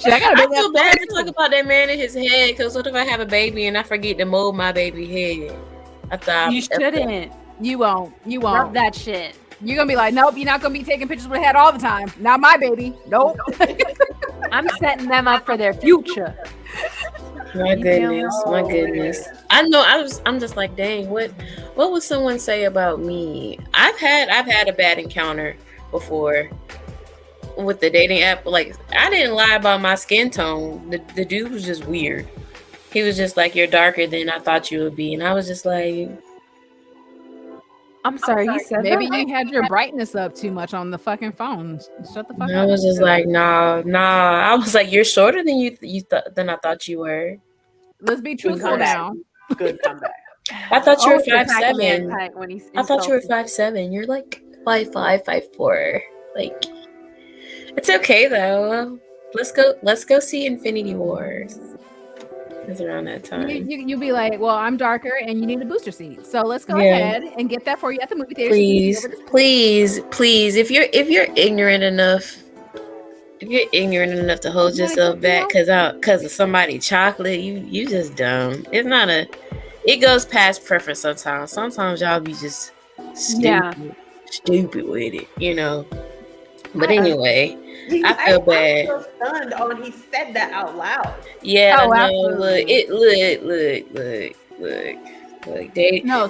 S4: I feel bad to talk about that man in his head, because what if I have a baby and I forget to mold my baby head?
S2: You shouldn't.
S3: You won't.
S2: Rub that shit.
S3: You're gonna be like, nope, you're not gonna be taking pictures with a head all the time. Not my baby. Nope.
S2: I'm setting them up for their future.
S4: My goodness. I know. I'm just like, dang. What would someone say about me? I've had a bad encounter before with the dating app. Like, I didn't lie about my skin tone. The dude was just weird. He was just like, you're darker than I thought you would be, and I was just like,
S2: I'm sorry. You said
S3: maybe
S2: that?
S3: you had your brightness up too much on the fucking phone. Shut the fuck up.
S4: I was just like, nah. I was like, you're shorter than than I thought you were.
S3: Let's be truthful now.
S1: Good comeback.
S4: I thought you were 5'7".
S2: I
S4: thought you were 5'7". You're like 5'5", 5'4". Like, it's okay though. Let's go see Infinity Wars. It's around that time.
S3: You be like, well, I'm darker and you need a booster seat, so let's go ahead and get that for you at the movie theater. Please, if you're ignorant enough to hold yourself back because of somebody chocolate, you just dumb. It's not it goes past preference sometimes. Sometimes y'all be just stupid with it, But anyway, I feel bad.
S1: I'm so stunned on he said that out loud.
S4: Yeah, I know. Look. They,
S3: no,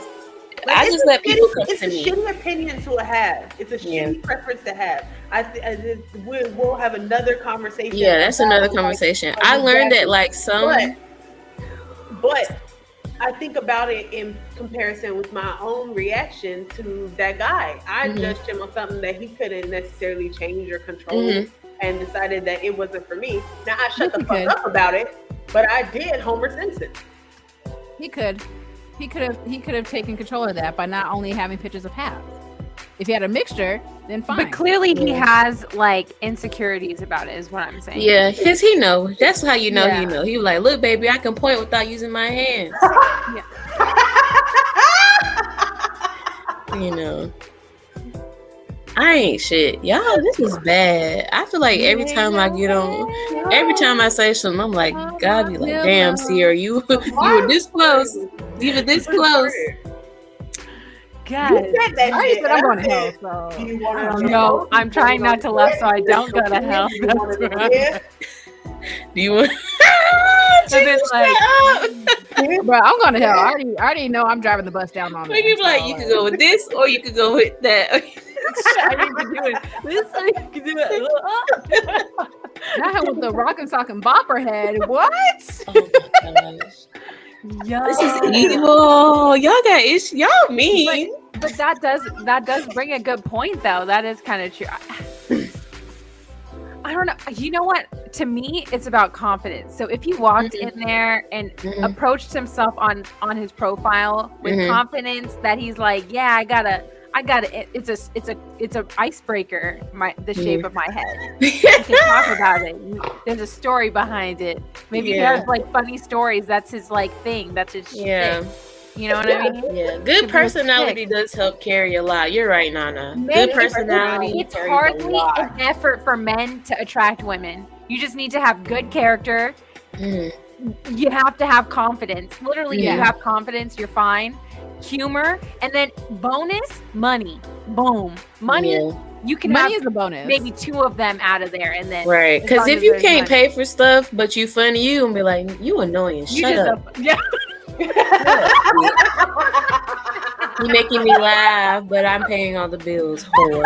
S1: like,
S4: I just let people come
S1: it's
S4: to me.
S1: It's a shitty opinion to have. It's a shitty preference to have. We'll have another conversation.
S4: Yeah, that's another conversation. I learned that like some,
S1: but I think about it in comparison with my own reaction to that guy. I judged him on something that he couldn't necessarily change or control, and decided that it wasn't for me. Now I shut the fuck up about it, but I did Homer Simpson.
S3: He could have taken control of that by not only having pictures of halves. If he had a mixture, then fine.
S2: But clearly he has like insecurities about it, is what I'm saying.
S4: Yeah, because he know. That's how you know he know. He was like, look, baby, I can point without using my hands. I ain't shit. Y'all, this is bad. I feel like every time I get on, every time I say something, I'm like, God be like, damn, Sierra, you were this close. You were this close.
S2: God.
S1: You said that
S3: I
S1: shit.
S3: said I'm going to hell. So.
S1: Do you want to
S2: No, I'm trying not to laugh so I don't go to hell.
S4: Do you want?
S3: Bro, I'm going to hell. I already know I'm driving the bus down on
S4: Maybe like you could go with this, or you could go with that.
S2: I need to do it. This, or you can do it.
S3: Not with the rock and sock and bopper head. What?
S4: Oh my gosh.
S2: Yo.
S4: This is evil. Y'all got issues. Y'all mean.
S2: But that does bring a good point though. That is kind of true. I don't know. You know what? To me, it's about confidence. So if he walked in there and approached himself on his profile with confidence that he's like, yeah, I got it. It's a icebreaker. The shape of my head. You can talk about it. There's a story behind it. Maybe he has like funny stories. That's his like thing. That's his shtick. You know what I mean?
S4: Yeah. Good personality does help carry a lot. You're right, Nana. Good personality.
S2: It's hardly an effort for men to attract women. You just need to have good character. You have to have confidence. Literally, you have confidence, you're fine. Humor, and then bonus, money. Boom. Money. You can
S3: money
S2: have
S3: is a bonus.
S2: Maybe 2 of them out of there, and then
S4: right. Because if you can't pay for stuff, but you funny, you gonna be like, you annoying. Shut up. You're making me laugh, but I'm paying all the bills. Whore.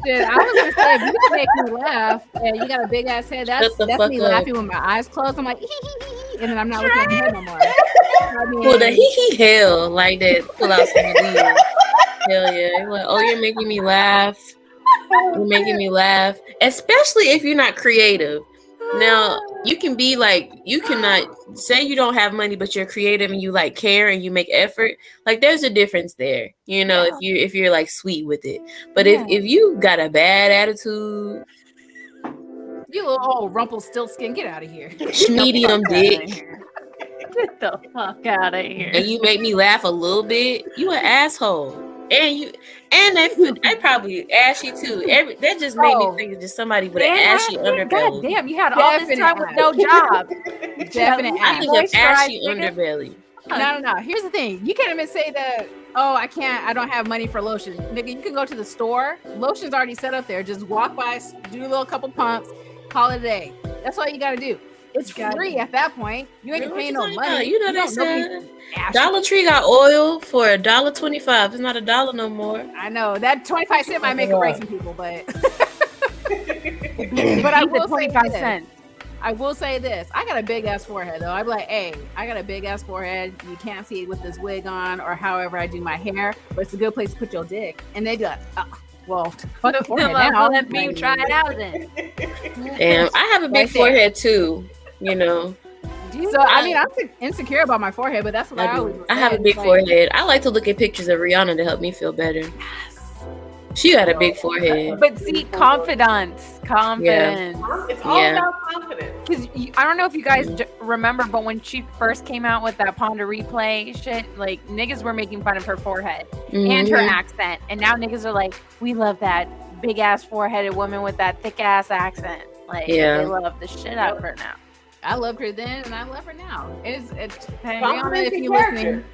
S3: Dude, I was gonna say, if you can make me laugh and you got a big ass head, that's me laughing with my eyes closed. I'm like, hee hee hee hee, and then I'm not looking at your head no more. I mean,
S4: well, the hee hee hell like that. Pull out some of these. Hell yeah! You're like, oh, you're making me laugh. You're making me laugh, especially if you're not creative. Now you can be like, you cannot say you don't have money, but you're creative and you like care and you make effort. Like there's a difference there, you know. If you're like sweet with it, but if you got a bad attitude,
S3: you little old Rumpelstiltskin, get out of here.
S4: Medium dick.
S2: Get the fuck out of here.
S4: And you make me laugh a little bit, you an asshole. And they probably ashy too. That just made me think of just somebody with an ashy underbelly.
S2: God damn, you had all this time with no job.
S3: Definite
S4: I think of ashy underbelly.
S3: No. Here's the thing. You can't even say that, oh, I don't have money for lotion. Nigga, you can go to the store. Lotion's already set up there. Just walk by, do a little couple pumps, call it a day. That's all you got to do. It's free at that point. You ain't paying no money.
S4: You know they said Dollar Tree got oil for $1.25. It's not $1 no more.
S3: I know that 25 cents might make a break some people, but but I will say 25 cents. I will say this. I got a big ass forehead though. I'd be like, hey, I got a big ass forehead. You can't see it with this wig on or however I do my hair, but it's a good place to put your dick. And they'd be like, oh, well, fuck the forehead now.
S2: Let me try it out then.
S4: Damn, I have a big forehead too. You know,
S3: so I mean, I'm insecure about my forehead, but that's what I always.
S4: I have a big forehead. I like to look at pictures of Rihanna to help me feel better. Yes. She got a big forehead.
S2: But see, confidence.
S1: Yeah. It's all about confidence.
S2: Because I don't know if you guys remember, but when she first came out with that Ponder Replay shit, like niggas were making fun of her forehead and her accent, and now niggas are like, we love that big ass foreheaded woman with that thick ass accent. Like, they love the shit out of her now.
S3: I loved her then, and I love her now. Rihanna, if you're listening,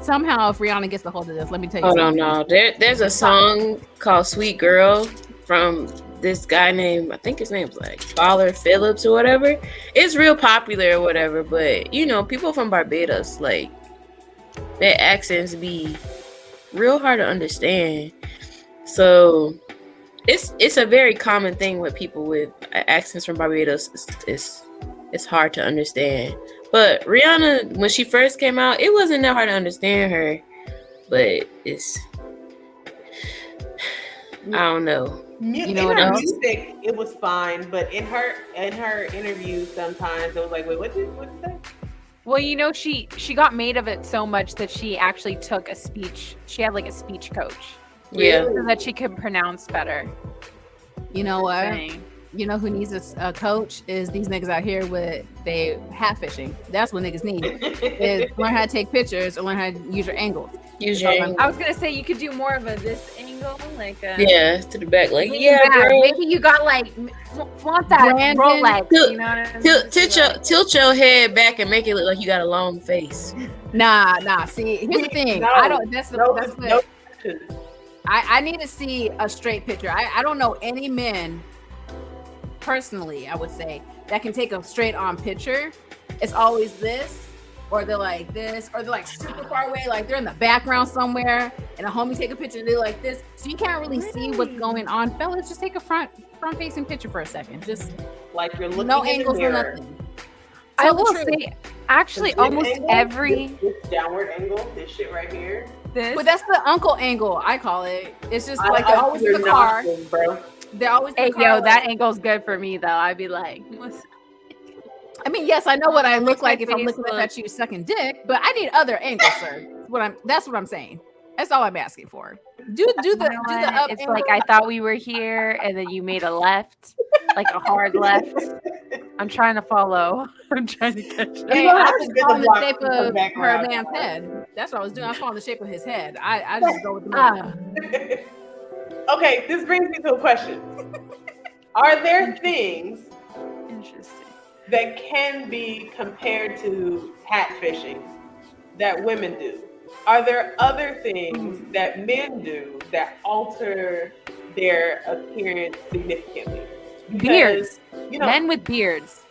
S3: somehow if Rihanna gets a hold of this, let me tell you something.
S4: No. There's a song called Sweet Girl from this guy named, I think his name's like Baller Phillips or whatever. It's real popular or whatever, but you know, people from Barbados, like, their accents be real hard to understand. So it's a very common thing with people with accents from Barbados. It's hard to understand. But Rihanna, when she first came out, it wasn't that hard to understand her. But I don't know.
S1: You know what else? Music, it was fine, but in her interviews, sometimes it was like, wait, what did you say?
S2: Well, you know, she got made of it so much that she actually took a speech. She had like a speech coach.
S4: Yeah.
S2: So that she could pronounce better.
S3: You know what? You know who needs a coach is these niggas out here with they hatfishing. That's what niggas need. Is learn how to take pictures or learn how to use your angles.
S2: I was gonna say you could do more of this angle, like
S4: to the back, like
S2: girl. Maybe you got like flaunt that Rolex. You know what I mean?
S4: Tilt your head back and make it look like you got a long face.
S3: Nah. See, here's the thing. I don't. That's what. I need to see a straight picture. I don't know any men. Personally, I would say that can take a straight on picture. It's always this, or they're like this, or they're like super far away, like they're in the background somewhere, and a homie take a picture and they're like this, so you can't really see what's going on. Fellas, just take a front facing picture for a second, just
S1: like you're looking
S3: no
S1: in
S3: angles
S1: the mirror.
S3: or nothing.
S2: I will say, actually, almost every
S1: this downward angle, this shit right here.
S3: But that's the uncle angle, I call it. It's just like they're always in the car,
S1: bro.
S3: They're always.
S2: Hey, yo, that angle's good for me though. I'd be like,
S3: I mean, yes, I know what I look like if I'm looking at you sucking dick, but I need other angles, sir. That's what I'm saying. That's all I'm asking for. Do the up.
S2: It's like I thought we were here, and then you made a left, like a hard left. I'm trying to follow. I'm trying to catch up.
S3: Hey,
S1: You know,
S3: I
S1: I
S3: was
S1: should get
S3: following
S1: the
S3: the
S1: block
S3: shape
S1: from
S3: of her
S1: background.
S3: man's head. That's what I was doing. I was following the shape of his head. I just go with the movie.
S1: Okay, this brings me to a question. Are there things
S2: Interesting.
S1: that can be compared to hatfishing that women do? Are there other things that men do that alter their appearance significantly? Because,
S2: Beards.
S1: you know,
S2: Men with beards.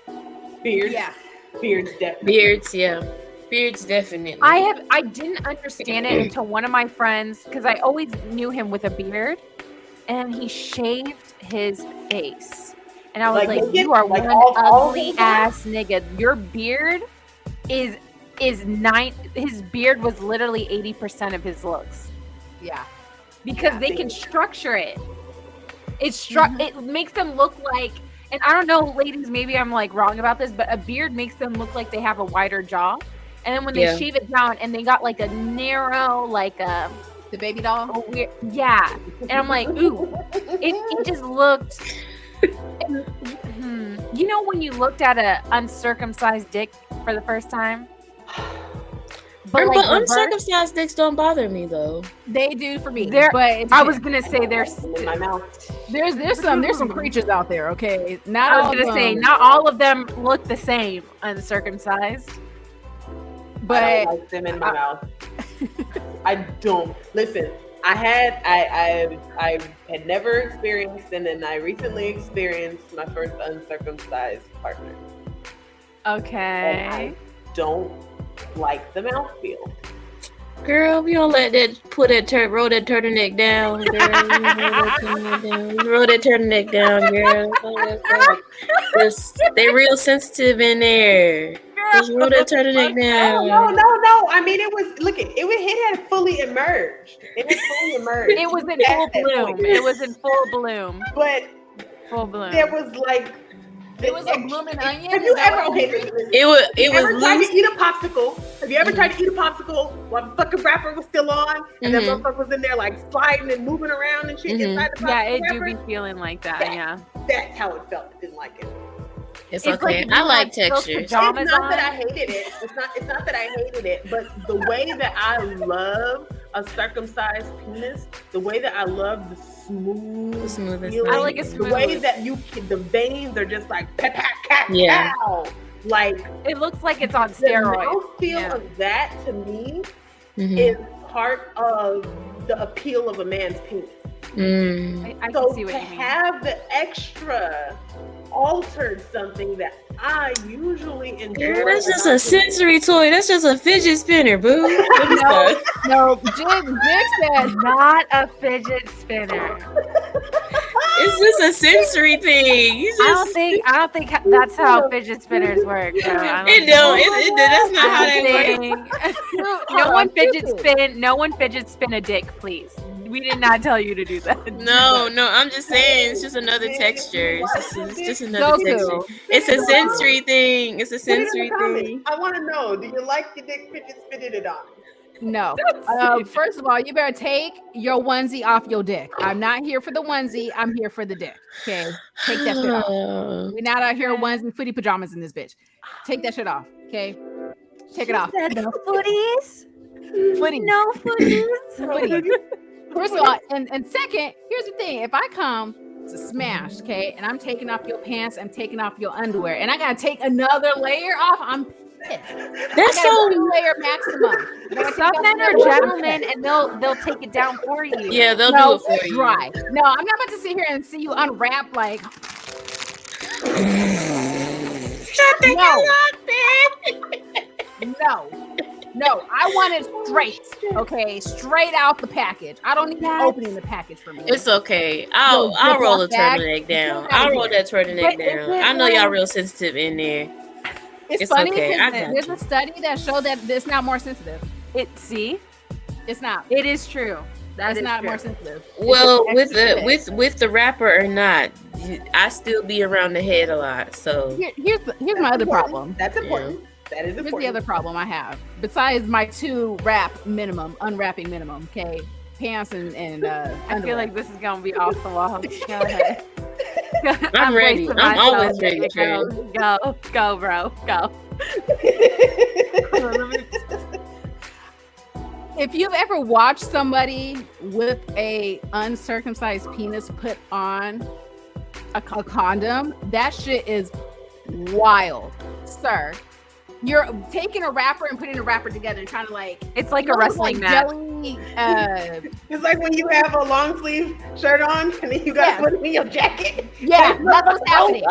S1: beards.
S3: Yeah.
S1: Beards definitely.
S4: Beards, yeah. Beards definitely.
S2: I didn't understand it until one of my friends, because I always knew him with a beard, and he shaved his face. And I was
S1: Like
S2: like,
S1: naked?
S2: you are
S1: Like
S2: one
S1: all
S2: ugly
S1: of them?
S2: ass nigga. Your beard is his beard was literally 80% of his looks.
S3: Yeah.
S2: Because
S1: Yeah,
S2: they can structure it. It makes them look like, and I don't know, ladies, maybe I'm like wrong about this, but a beard makes them look like they have a wider jaw. And then when they shave it down and they got like a narrow, like a
S3: The baby doll.
S2: weird, yeah. And I'm like, ooh, it just looked. You know when you looked at a uncircumcised dick for the first time?
S4: But
S2: reverse-
S4: uncircumcised dicks don't bother me though.
S3: They do for me.
S2: There-
S3: But
S2: I was gonna say there's
S1: In my mouth.
S3: there's some creatures out there. Okay, not
S2: I
S3: all
S2: was
S3: of
S2: gonna say
S3: them,
S2: not all of them look the same uncircumcised.
S1: I
S3: but
S1: don't like them in my mouth. I don't. Listen, I had never experienced, and then I recently experienced my first uncircumcised partner.
S2: Okay.
S1: Don't like the mouthfeel.
S4: Girl, we don't let that roll that turtleneck down, girl. Roll that turtleneck down, girl. They real sensitive in there. Just roll that turtleneck down.
S1: No. I mean, it had fully emerged. It had fully emerged.
S2: It was in full bloom. It was in full bloom.
S1: But
S2: Full bloom.
S1: there was like.
S3: it was a blooming onion.
S1: Have you
S3: Is that
S1: ever?
S3: what
S1: Okay,
S3: it is?
S1: listen.
S4: It was
S1: Ever tried
S4: loose.
S1: to eat a popsicle? Have you ever tried to eat a popsicle while the fucking wrapper was still on, and that motherfucker was in there like sliding and moving around and shit inside the popsicle
S2: Yeah, it do
S1: wrapper?
S2: be feeling like that. Yeah.
S1: That's how it felt. I didn't like it.
S4: It's
S2: It's
S4: okay.
S2: like
S4: I like
S2: if you had those
S4: textures.
S2: pajamas
S1: It's not
S2: on.
S1: that I hated it. It's not that I hated it, but the way that I love a circumcised penis, the way that I love the smooth,
S4: The smoothest
S1: feeling,
S2: I like it
S1: the
S2: smooth.
S1: way that the veins are just like pat pat pat
S4: Yeah.
S1: pow. Like
S2: It looks like it's on
S1: the
S2: steroids.
S1: mouthfeel
S2: Yeah.
S1: of that to me
S4: Mhm.
S1: is part of the appeal of a man's penis.
S4: Mm.
S2: I
S1: So
S2: can see what
S1: to
S2: you mean.
S1: have the extra altered something that I usually enjoy.
S4: Girl, that's just a sensory toy. That's just a fidget spinner, boo. What is that?
S3: No, Jig said
S2: Not a fidget spinner.
S4: It's just a sensory thing. You just,
S2: I don't think that's how fidget spinners work. So I
S4: it don't. That's not how that
S2: think-
S4: works.
S2: No one fidget spin a dick, please. We did not tell you to do that.
S4: No, I'm just saying it's just another texture. It's just another
S3: Goku.
S4: texture. It's a sensory thing. It's a
S1: Put it in the
S4: sensory
S1: comments.
S4: thing.
S1: I want to know, do you like your dick fidget spinning it on?
S3: no. First of all, you better take your onesie off your dick. I'm not here for the onesie. I'm here for the dick. Okay, take that shit off. We're not out here onesie footy pajamas in this bitch. Take that shit off. Okay, take it off.
S2: No footies.
S3: Footy.
S2: No footies.
S3: Footy. First of all, and second, here's the thing: if I come to smash, okay, and I'm taking off your pants, I'm taking off your underwear, and I gotta take another layer off, I'm pissed.
S4: That's
S3: I got
S4: so.
S3: 1 layer maximum.
S2: Some men are gentlemen and they'll take it down for you.
S4: Yeah, they'll
S3: No,
S4: do it for you.
S3: dry. No, I'm not about to sit here and see you unwrap like.
S4: Shut the
S3: No.
S4: hell up, man.
S3: No, I want it straight. Okay, straight out the package. I don't need
S2: That's-
S3: opening the package for me.
S4: It's okay. I'll
S3: Ziploc
S4: roll the
S3: bag.
S4: turtleneck down.
S3: Get out of
S4: I'll roll
S3: here.
S4: that turtleneck
S2: But is
S4: down.
S2: it
S4: I know y'all
S2: like-
S4: real sensitive in there.
S3: It's
S4: It's
S3: funny
S4: okay, I
S3: because
S4: got
S3: there's
S4: you.
S3: a study that showed that it's not more sensitive.
S2: See,
S3: It's not.
S2: it is true. That
S3: It's
S2: is
S3: not
S2: true.
S3: more sensitive.
S4: Well,
S3: It's
S4: with
S3: extra
S4: the
S3: thick.
S4: with the wrapper or not, I still be around the head a lot. So
S3: Here's my other problem.
S1: That's important. That is important.
S3: Here's the other problem I have. Besides my 2 unwrapping minimum, okay, pants and
S2: I feel like this is gonna be off the wall. Go ahead.
S4: I'm ready.
S2: wasting
S4: I'm
S2: myself.
S4: always ready,
S2: Go, bro, go.
S3: If you've ever watched somebody with a uncircumcised penis put on a condom, that shit is wild, sir. You're taking a wrapper and putting a wrapper together and trying to like,
S2: It's like a wrestling match.
S3: jelly,
S1: It's like when you have a long sleeve shirt on and then you gotta put it in your jacket.
S3: yeah, that's what's happening.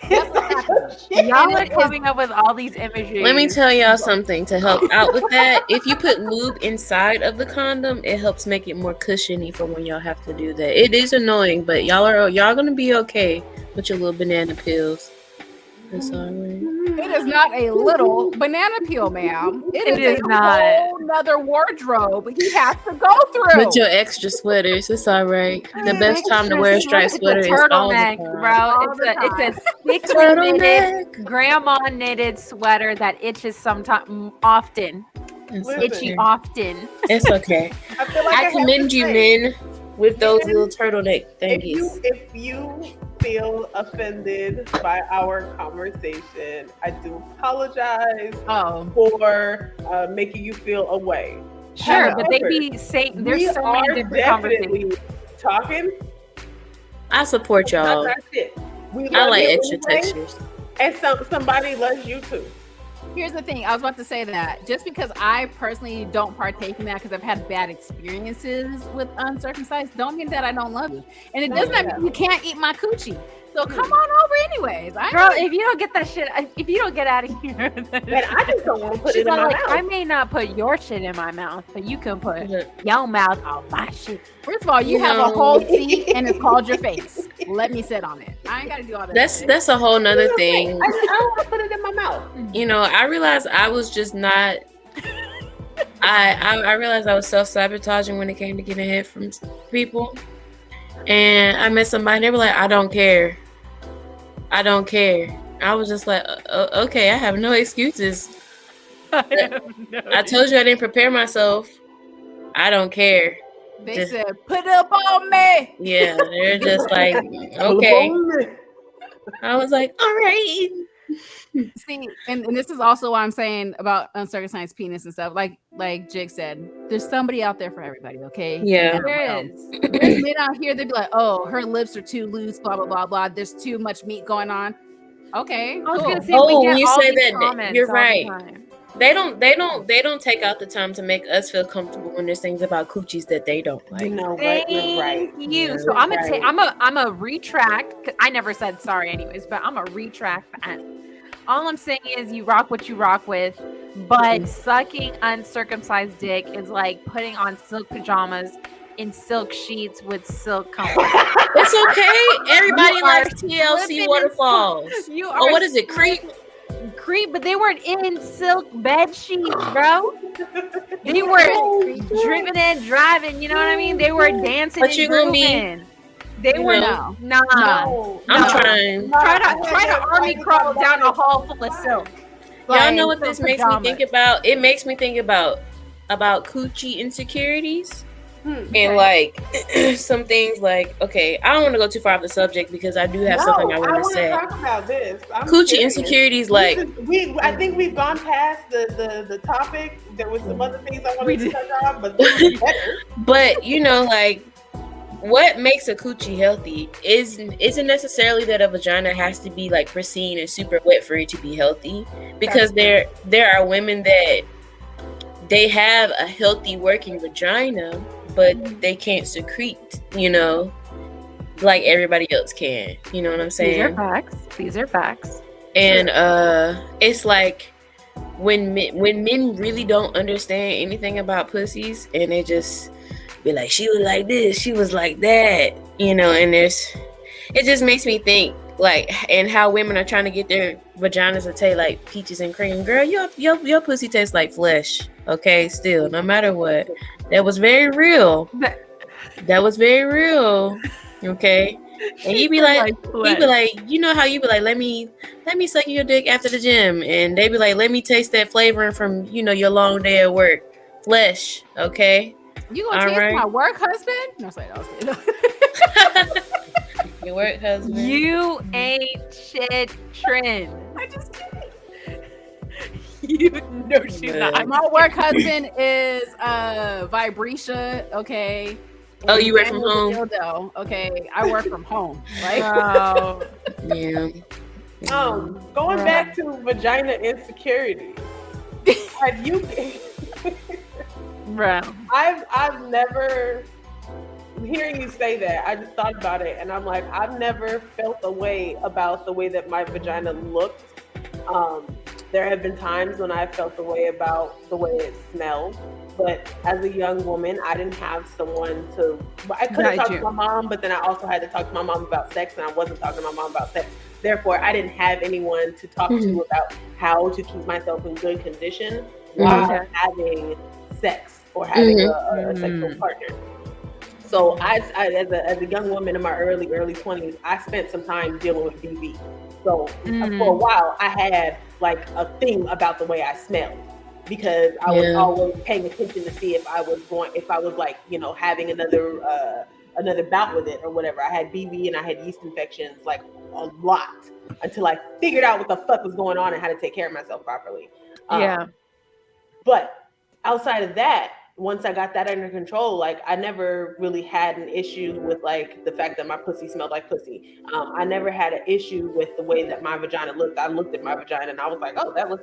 S3: That's what's happening.
S2: Y'all are coming up with all these images.
S4: Let me tell y'all something to help out with that. If you put lube inside of the condom, it helps make it more cushiony for when y'all have to do that. It is annoying, but y'all gonna be okay with your little banana peels. It's all right.
S3: It is not a little banana peel, ma'am. It is a
S2: not.
S3: whole nother wardrobe he has to go through.
S4: With your extra sweaters, it's all right. The best time to wear a striped sweater is all the
S2: turtleneck,
S4: time.
S2: bro. It's a thickly knitted, grandma knitted sweater that itches sometimes, often.
S4: It's
S2: Itchy
S4: okay.
S2: often.
S4: It's okay.
S1: I feel like
S4: I commend you, men, with those little turtleneck thingies.
S1: If you feel offended by our conversation, I do apologize for making you feel away.
S2: Sure, but they
S1: However,
S2: be saying there's
S1: we
S2: so
S1: are
S2: many different conversations.
S1: definitely talking.
S4: I support y'all.
S1: That's it. We
S4: I
S1: love
S4: like
S1: you
S4: extra
S1: anyway,
S4: textures.
S1: and somebody loves you too.
S3: Here's the thing. I was about to say that just because I personally don't partake in that because I've had bad experiences with uncircumcised, don't mean that I don't love you. And it doesn't mean you can't eat my coochie. So come on over anyways.
S2: Girl, if you don't get that shit, if you don't get out of here,
S1: And I just don't want to put
S2: she's
S1: it in my
S2: like,
S1: mouth.
S2: I may not put your shit in my mouth, but you can put your mouth on my shit.
S3: First of all, you have a whole seat and it's called your face. Let me sit on it. I ain't got to do all that.
S4: That's a whole nother thing.
S1: I don't want to put it in my mouth.
S4: You know, I realized I was just not. I realized I was self-sabotaging when it came to getting head from people, and I met somebody. And they were like, "I don't care. I don't care." I was just like, "Okay, I have no excuses. I told you I didn't prepare myself. I don't care."
S3: They said, "Put up on me."
S4: Yeah, they're just like, "Okay." I was like, "All right."
S3: See, and this is also why I'm saying about uncircumcised penis and stuff. Like Jig said, there's somebody out there for everybody, okay?
S4: Yeah.
S2: There is.
S3: There's men out here that be like, oh, her lips are too loose, blah blah blah blah. There's too much meat going on. Okay,
S2: I was
S3: cool.
S2: gonna say,
S4: Oh,
S2: we get
S4: you
S2: all
S4: say
S2: these
S4: that,
S2: comments
S4: you're
S2: all the
S4: right.
S2: time.
S4: They don't take out the time to make us feel comfortable when there's things about coochies that they don't like.
S1: You know, right? You're right.
S2: Thank you.
S1: Yeah,
S2: So I'm gonna
S1: right.
S2: take. I'm a retract. 'Cause I never said sorry, anyways. But I'm a retract that. All I'm saying is you rock what you rock with, but sucking uncircumcised dick is like putting on silk pajamas in silk sheets with silk comfort.
S4: It's okay. Everybody
S2: You
S4: likes
S2: are
S4: TLC
S2: slipping
S4: waterfalls.
S2: You
S4: Oh, what is it? Creep?
S2: Creep, but they weren't in silk bed sheets, bro. They were driven and driving. You know what I mean? They were dancing
S4: But
S2: and
S4: you gonna be-
S2: grooving. They were
S3: No.
S2: nah.
S1: No.
S4: I'm trying.
S2: Try to army crawl down a hall full of silk.
S4: Y'all know
S2: Like,
S4: what this
S2: silk
S4: makes me
S2: pajamas.
S4: think about? It makes me think about coochie insecurities.
S1: Hmm.
S4: And like some things like, okay, I don't want to go too far off the subject because I do have something I want to say.
S1: talk about this. I'm
S4: Coochie
S1: curious.
S4: insecurities, like
S1: I think we've gone past the topic. There was some other things I wanted to touch on, but this is better.
S4: but you know, like what makes a coochie healthy isn't necessarily that a vagina has to be like pristine and super wet for it to be healthy, because there are women that they have a healthy working vagina, but they can't secrete, you know, like everybody else can. You know what I'm saying?
S2: These are facts.
S4: And it's like when men really don't understand anything about pussies, and they just be like, she was like this, she was like that, you know, and it just makes me think like, and how women are trying to get their vaginas to taste like peaches and cream. Girl, your pussy tastes like flesh. Okay, still, no matter what. That was very real. That was very real. Okay. And you be like, you know how you be like, let me suck your dick after the gym, and they be like, let me taste that flavoring from your long day at work. Flesh, okay.
S3: You gonna taste my work husband? No, sorry, that was good.
S4: Your work husband.
S2: You ain't shit, Trin.
S1: I just kidding. You know she's not.
S3: My work husband is Vibrisha, okay.
S4: Oh, you work from home?
S3: Dildo, okay. I work from home. Like,
S4: yeah.
S1: Going back to vagina insecurity. Have you?
S2: Bro,
S1: I've never. Hearing you say that, I just thought about it, and I'm like, I've never felt a way about the way that my vagina looked. There have been times when I felt the way about the way it smelled, but as a young woman, I didn't have someone to. I could have talked to my mom, but then I also had to talk to my mom about sex, and I wasn't talking to my mom about sex. Therefore, I didn't have anyone to talk to about how to keep myself in good condition while having sex or having a sexual partner. So I as a young woman in my early 20s, I spent some time dealing with BV. So for a while, I had like a thing about the way I smelled because I was always paying attention to see if I was like, having another bout with it or whatever. I had BV and I had yeast infections like a lot until I figured out what the fuck was going on and how to take care of myself properly. But outside of that, once I got that under control, like I never really had an issue with like the fact that my pussy smelled like pussy. I never had an issue with the way that my vagina looked. I looked at my vagina and I was like, oh, that looks,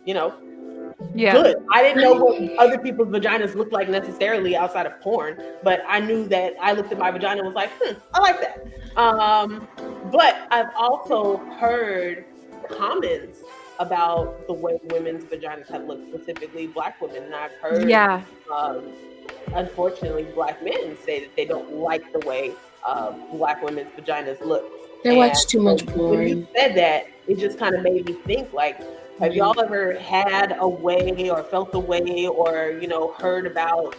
S1: good. I didn't know what other people's vaginas looked like necessarily outside of porn, but I knew that I looked at my vagina and was like, I like that. But I've also heard comments about the way women's vaginas have looked, specifically Black women, and I've heard, unfortunately, Black men say that they don't like the way Black women's vaginas look.
S4: They watch too much porn.
S1: When you said that, it just kind of made me think, like, have y'all ever had a way or felt a way or, heard about,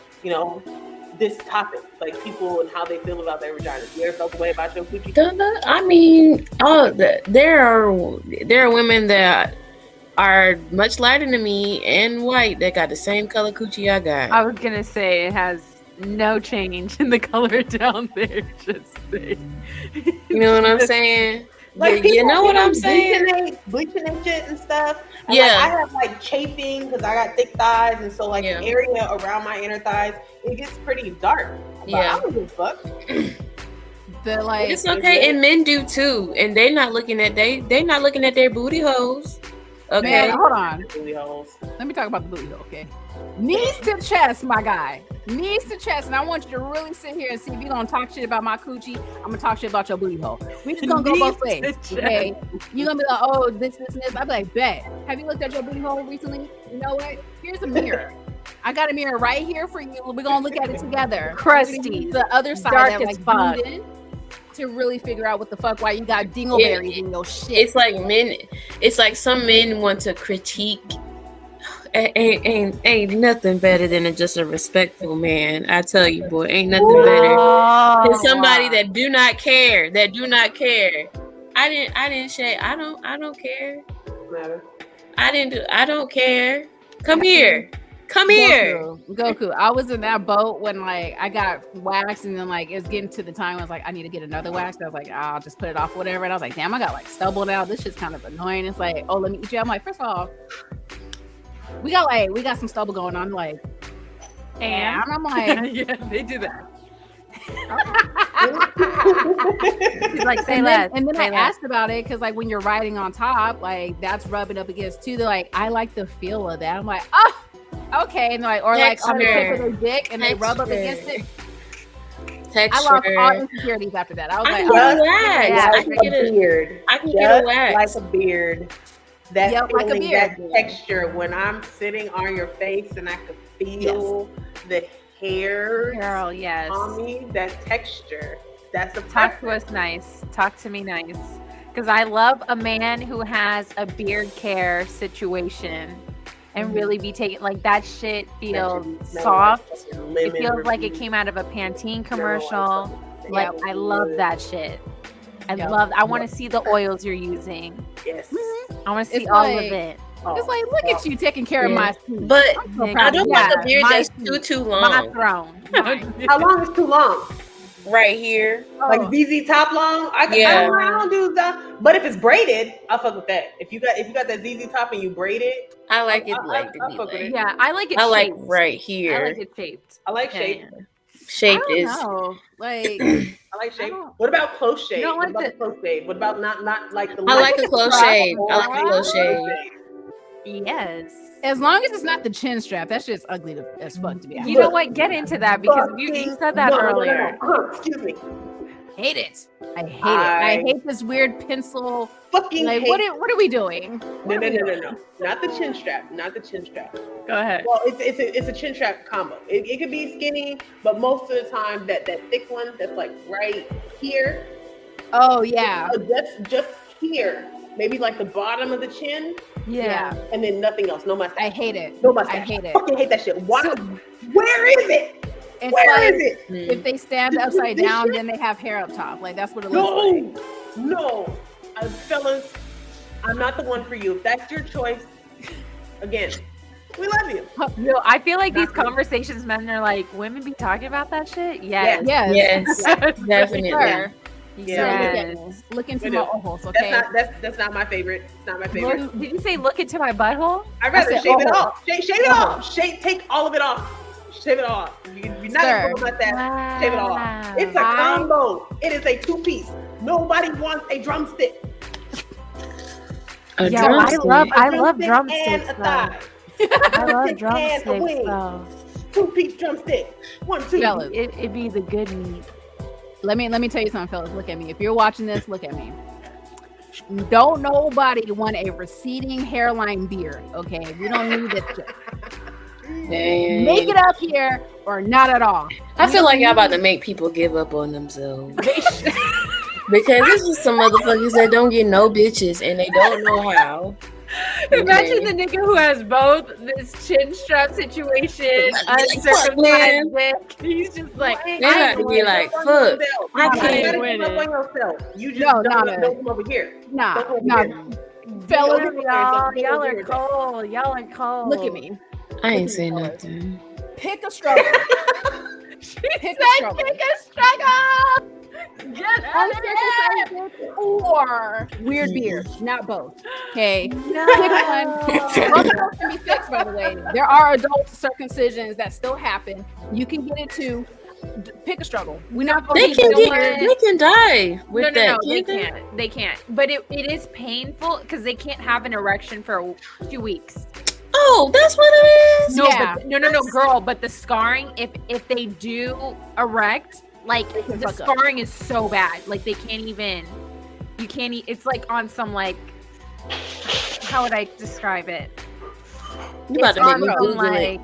S1: this topic, like people and how they feel about their vaginas? You ever felt a way about your coochie?
S4: I mean, there are women that are much lighter than me and white that got the same color coochie I got.
S2: I was gonna say it has no change in the color down there. Just say,
S4: you know what I'm saying?
S1: Like,
S4: you know what I'm saying?
S1: Bleaching and shit and stuff. And
S4: yeah.
S1: I have like chafing because I got thick thighs, and so like the area around my inner thighs, it gets pretty dark. But I don't give a fuck.
S4: It's okay, and men do too, and they're not looking at their booty holes. Okay,
S3: man, hold on. Let me talk about the booty hole, okay? Knees to chest, my guy. Knees to chest, and I want you to really sit here and see if you're gonna talk shit about my coochie. I'm gonna talk shit about your booty hole. We just gonna go both ways, okay? You're gonna be like, oh, this. I'll be like, bet. Have you looked at your booty hole recently? You know what? Here's a mirror. I got a mirror right here for you. We're gonna look at it together.
S2: Crusty.
S3: The other side
S2: dark
S3: that
S2: as fuck.
S3: To really figure out what the fuck, why you got dingleberries in your shit.
S4: It's like men. It's like some men want to critique. Ain't nothing better than just a respectful man. I tell you, boy, ain't nothing better than somebody that do not care. I didn't say I don't care. I don't care. Come here.
S3: Goku. I was in that boat when like I got waxed, and then like it's getting to the time I was like, I need to get another wax. I was like, I'll just put it off, whatever. And I was like, damn, I got like stubble now. This shit's kind of annoying. It's like, oh, let me eat you. I'm like, first of all, we got some stubble going on, like, and I'm like,
S2: yeah, they do that. He's like, say less.
S3: And then I asked about it because like when you're riding on top, like that's rubbing up against too. They're like, I like the feel of that. I'm like, oh. Okay, and like, or like on the tip of their dick, and they rub up against it.
S4: Texture.
S3: I lost all insecurities after that. I was like,
S4: I can get a beard. I can get a wax.
S1: Like a beard. That feeling, that texture. When I'm sitting on your face and I can feel the hair on me, that texture. That's the
S2: talk to us nice. Talk to me nice. Because I love a man who has a beard care situation. And really be taking, like, that shit feels soft. It feels like it came out of a Pantene commercial. Like I love that shit. I want to see the oils you're using.
S1: Yes.
S2: I want to see
S3: It's
S2: all
S3: like-
S2: of it.
S3: It's like, look at you taking care of my food.
S4: But
S2: Nigga,
S4: I don't want the beard
S2: my
S4: that's
S2: seat,
S4: too
S2: My
S4: long.
S2: throne. Mine.
S1: How long is too long?
S4: Right here.
S1: Like ZZ top long? I don't do that. But if it's braided, I'll fuck with that. If you got that ZZ top and you braid it,
S4: I like it
S1: I
S4: like to
S1: fuck
S4: be
S1: with
S4: like.
S1: it.
S2: Yeah, I like it.
S4: I like
S2: shaped.
S4: right
S2: I
S4: here.
S2: like it shaped.
S1: I like
S2: Yeah,
S1: shape.
S2: yeah.
S4: Shaped is.
S3: No, like
S1: I like shape.
S3: don't-
S1: What about close shave?
S2: don't
S1: What
S2: like
S1: about the close shave? What about not like the?
S4: I like a
S1: light-
S4: close shave. I like a close shave.
S2: Yes.
S3: as long as it's not the chin strap, that shit's ugly as fuck to be honest.
S2: You know what? Get into that because you said that earlier.
S1: Excuse me.
S3: Hate it. I hate it. I hate this weird pencil.
S1: Fucking
S3: Like,
S1: hate.
S3: what are we doing?
S1: No. Not the chin strap. Not the chin strap.
S2: Go ahead.
S1: Well, it's a chin strap combo. It could be skinny, but most of the time that thick one that's like right here.
S3: Oh yeah.
S1: That's just here. Maybe like the bottom of the chin,
S2: Yeah.
S1: and then nothing else. No mustache.
S3: I hate it.
S1: No mustache.
S3: I hate it.
S1: Fucking hate that shit. Why? Where is it?
S3: It's
S1: Where
S3: like
S1: is it?
S3: if they stand upside down, then they have hair up top. Like that's what it looks like.
S1: No. Fellas, I'm not the one for you. If that's your choice, again, we love you.
S2: Yo, I feel like these conversations, men are like, women be talking about that shit. Yes.
S3: Yes.
S4: Yes, definitely.
S3: Sir.
S2: Yes.
S3: Look into
S1: We
S3: my
S1: do.
S3: ojos, okay?
S1: That's not my favorite. It's not my favorite.
S2: Did you say look into my butthole?
S1: I'd rather
S3: said
S1: shave it
S3: ojo.
S1: off. Shave it off. Take all of it off. Shave it off. You're not
S3: Sir.
S1: gonna about that. Shave it off. It's a
S3: I-
S1: combo. It is a 2-piece. Nobody wants a drumstick.
S4: A
S2: Yo,
S4: drumstick.
S2: I love
S1: and
S2: drumsticks.
S1: a
S2: Though.
S1: thigh.
S2: I love
S1: and a
S2: drumsticks
S1: wing.
S2: though.
S1: 2-piece drumstick. 1, 2.
S3: Fellas,
S2: It'd be the good meat.
S3: let me tell you something, fellas. Look at me. If you're watching this, look at me. Don't nobody want a receding hairline beard, okay? We don't need this shit.
S4: Dang.
S3: Make it up here or not at all.
S4: I feel like y'all about to make people give up on themselves. Because this is some motherfuckers that don't get no bitches and they don't know how.
S2: Imagine the nigga who has both this chin strap situation, uncircumcised dick. He's just like,
S4: They have to be like, fuck, I can't
S2: win
S1: Up
S2: it.
S1: on yourself. You just
S3: No,
S1: don't come over here.
S3: Nah,
S1: Don't come over
S3: nah.
S1: here.
S3: Fellas,
S2: Y'all are cold. Y'all are cold.
S3: look at me.
S4: I ain't saying nothing.
S3: Pick a struggle. Pick a struggle.
S2: Pick a struggle. Get out of here.
S3: Uncircumcised dick or weird beard. Not both. Okay.
S2: No.
S3: Pick one. Both of those can be fixed, by the way. There are adult circumcisions that still happen. You can get it too. Pick a struggle. We're not going
S4: They
S3: to
S4: can die with
S2: No,
S4: that.
S2: they
S4: can't they?
S2: can't. They can't. But it is painful because they can't have an erection for 2 weeks.
S4: Oh, that's what it is.
S2: No,
S3: Yeah.
S2: but, no, girl. But the scarring, if they do erect, like
S3: can
S2: the
S3: fuck up.
S2: scarring is so bad. Like they can't even. You can't. It's like on some like. How would I describe it?
S4: You about
S2: It's
S4: to make
S2: on
S4: me
S2: some,
S4: Google it.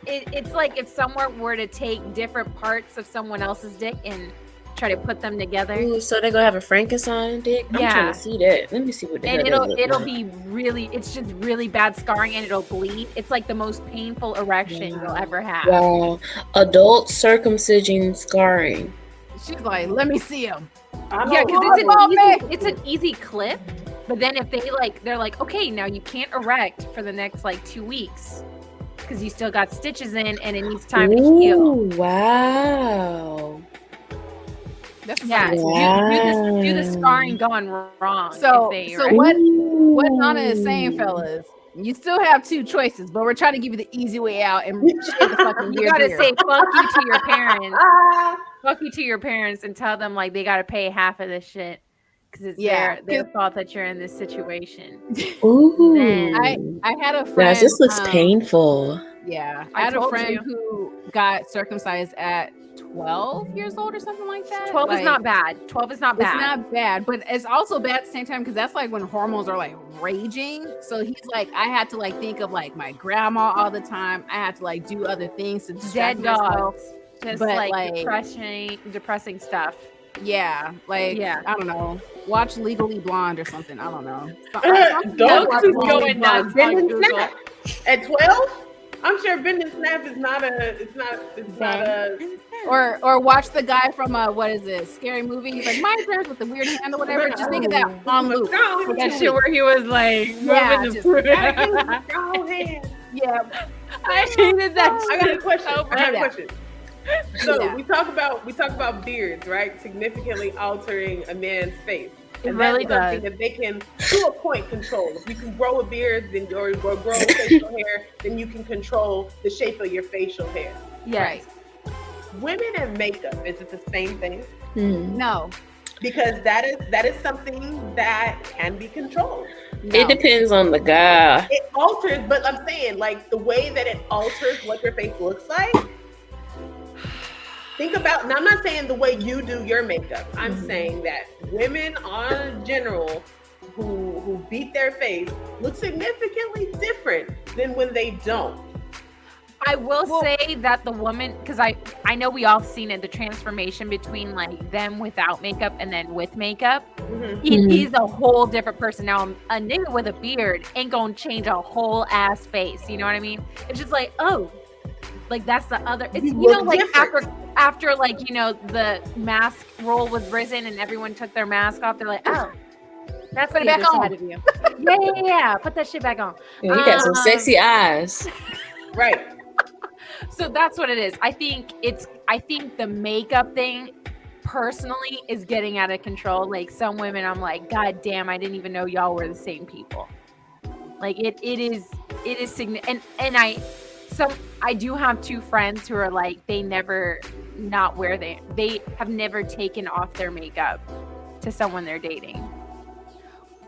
S2: It's like if someone were to take different parts of someone else's dick and try to put them together.
S4: Ooh, so they gonna have a Frankenstein dick? I'm
S2: Yeah.
S4: trying to see that. Let me see what the
S2: And
S4: hell that
S2: it'll
S4: look like.
S2: be really, it's just really bad scarring and it'll bleed. It's like the most painful erection you'll ever have.
S4: Wow. Adult circumcision scarring.
S3: She's like, let me see him.
S2: Yeah, because it's an easy clip. But then if they're like, okay, now you can't erect for the next like 2 weeks because you still got stitches in and it needs time to heal.
S4: Ooh, wow.
S3: That's
S2: Yeah,
S4: Wow.
S2: do the scarring going wrong.
S3: So
S2: if they
S3: so
S2: erect.
S3: what Nana is saying, fellas, you still have 2 choices, but we're trying to give you the easy way out and shave the fucking
S2: You
S3: weird
S2: gotta
S3: beard.
S2: say fuck you to your parents. Fuck you to your parents and tell them like they gotta pay half of this shit because it's their fault that you're in this situation.
S4: Ooh.
S2: Then-
S3: I had a friend.
S4: Guys, this looks
S3: um,
S4: painful.
S3: Yeah,
S2: I
S3: I had a
S2: told
S3: friend
S2: you.
S3: who got circumcised at 12 years old or something like that.
S2: 12 is
S3: Like,
S2: not bad. 12 is not
S3: It's
S2: bad.
S3: not bad, but it's also bad at the same time because that's like when hormones are like raging. So he's like, I had to like think of like my grandma all the time. I had to like do other things to distract
S2: Dead
S3: myself.
S2: dogs. Just
S3: But,
S2: like,
S3: like-
S2: depressing stuff.
S3: Yeah, like
S2: Yeah.
S3: I don't know. Watch Legally Blonde or something. I don't know.
S1: Don't
S3: Watch
S1: you
S3: Legally
S2: going
S3: Blonde.
S2: nuts on Google.
S1: At 12? I'm sure Bend and Snap is not a. It's not a.
S3: Or watch the guy from what is it? Scary Movie. He's like, my friends with the weird hand or whatever. Just think of that on loop.
S2: That shit where he was like,
S3: yeah,
S2: moving the
S3: yeah.
S2: I hated that.
S1: I got a question.
S2: So
S1: I got a question. So
S3: Yeah.
S1: we talk about beards, right? Significantly altering a man's face.
S2: It
S1: And
S2: really
S1: that's something
S2: does.
S1: that they can, to a point, control. If you can grow a beard, then or grow facial hair, then you can control the shape of your facial hair.
S2: Yes.
S1: Women and makeup, is it the same thing?
S3: No.
S1: Because that is something that can be controlled.
S3: No.
S4: It depends on the guy.
S1: It alters, but I'm saying like the way that it alters what your face looks like. Think about, now I'm not saying the way you do your makeup. I'm saying that women in general who beat their face look significantly different than when they don't.
S2: I will say that the woman, because I know we all seen it, the transformation between like them without makeup and then with makeup. He's a whole different person. Now, a nigga with a beard ain't gonna change a whole ass face. You know what I mean? It's just like, oh, like that's the other. It's, you know, like after like, you know, the mask roll was risen and everyone took their mask off. They're like, oh, that's
S3: Put it
S2: the
S3: back
S2: other
S3: on.
S2: side of you. Yeah. Put that shit back on.
S4: Yeah, you got some sexy eyes.
S1: Right.
S2: So that's what it is. I think the makeup thing personally is getting out of control. Like some women, I'm like, God damn, I didn't even know y'all were the same people. Like it is significant. And I do have two friends who are like, they never not wear they have never taken off their makeup to someone they're dating.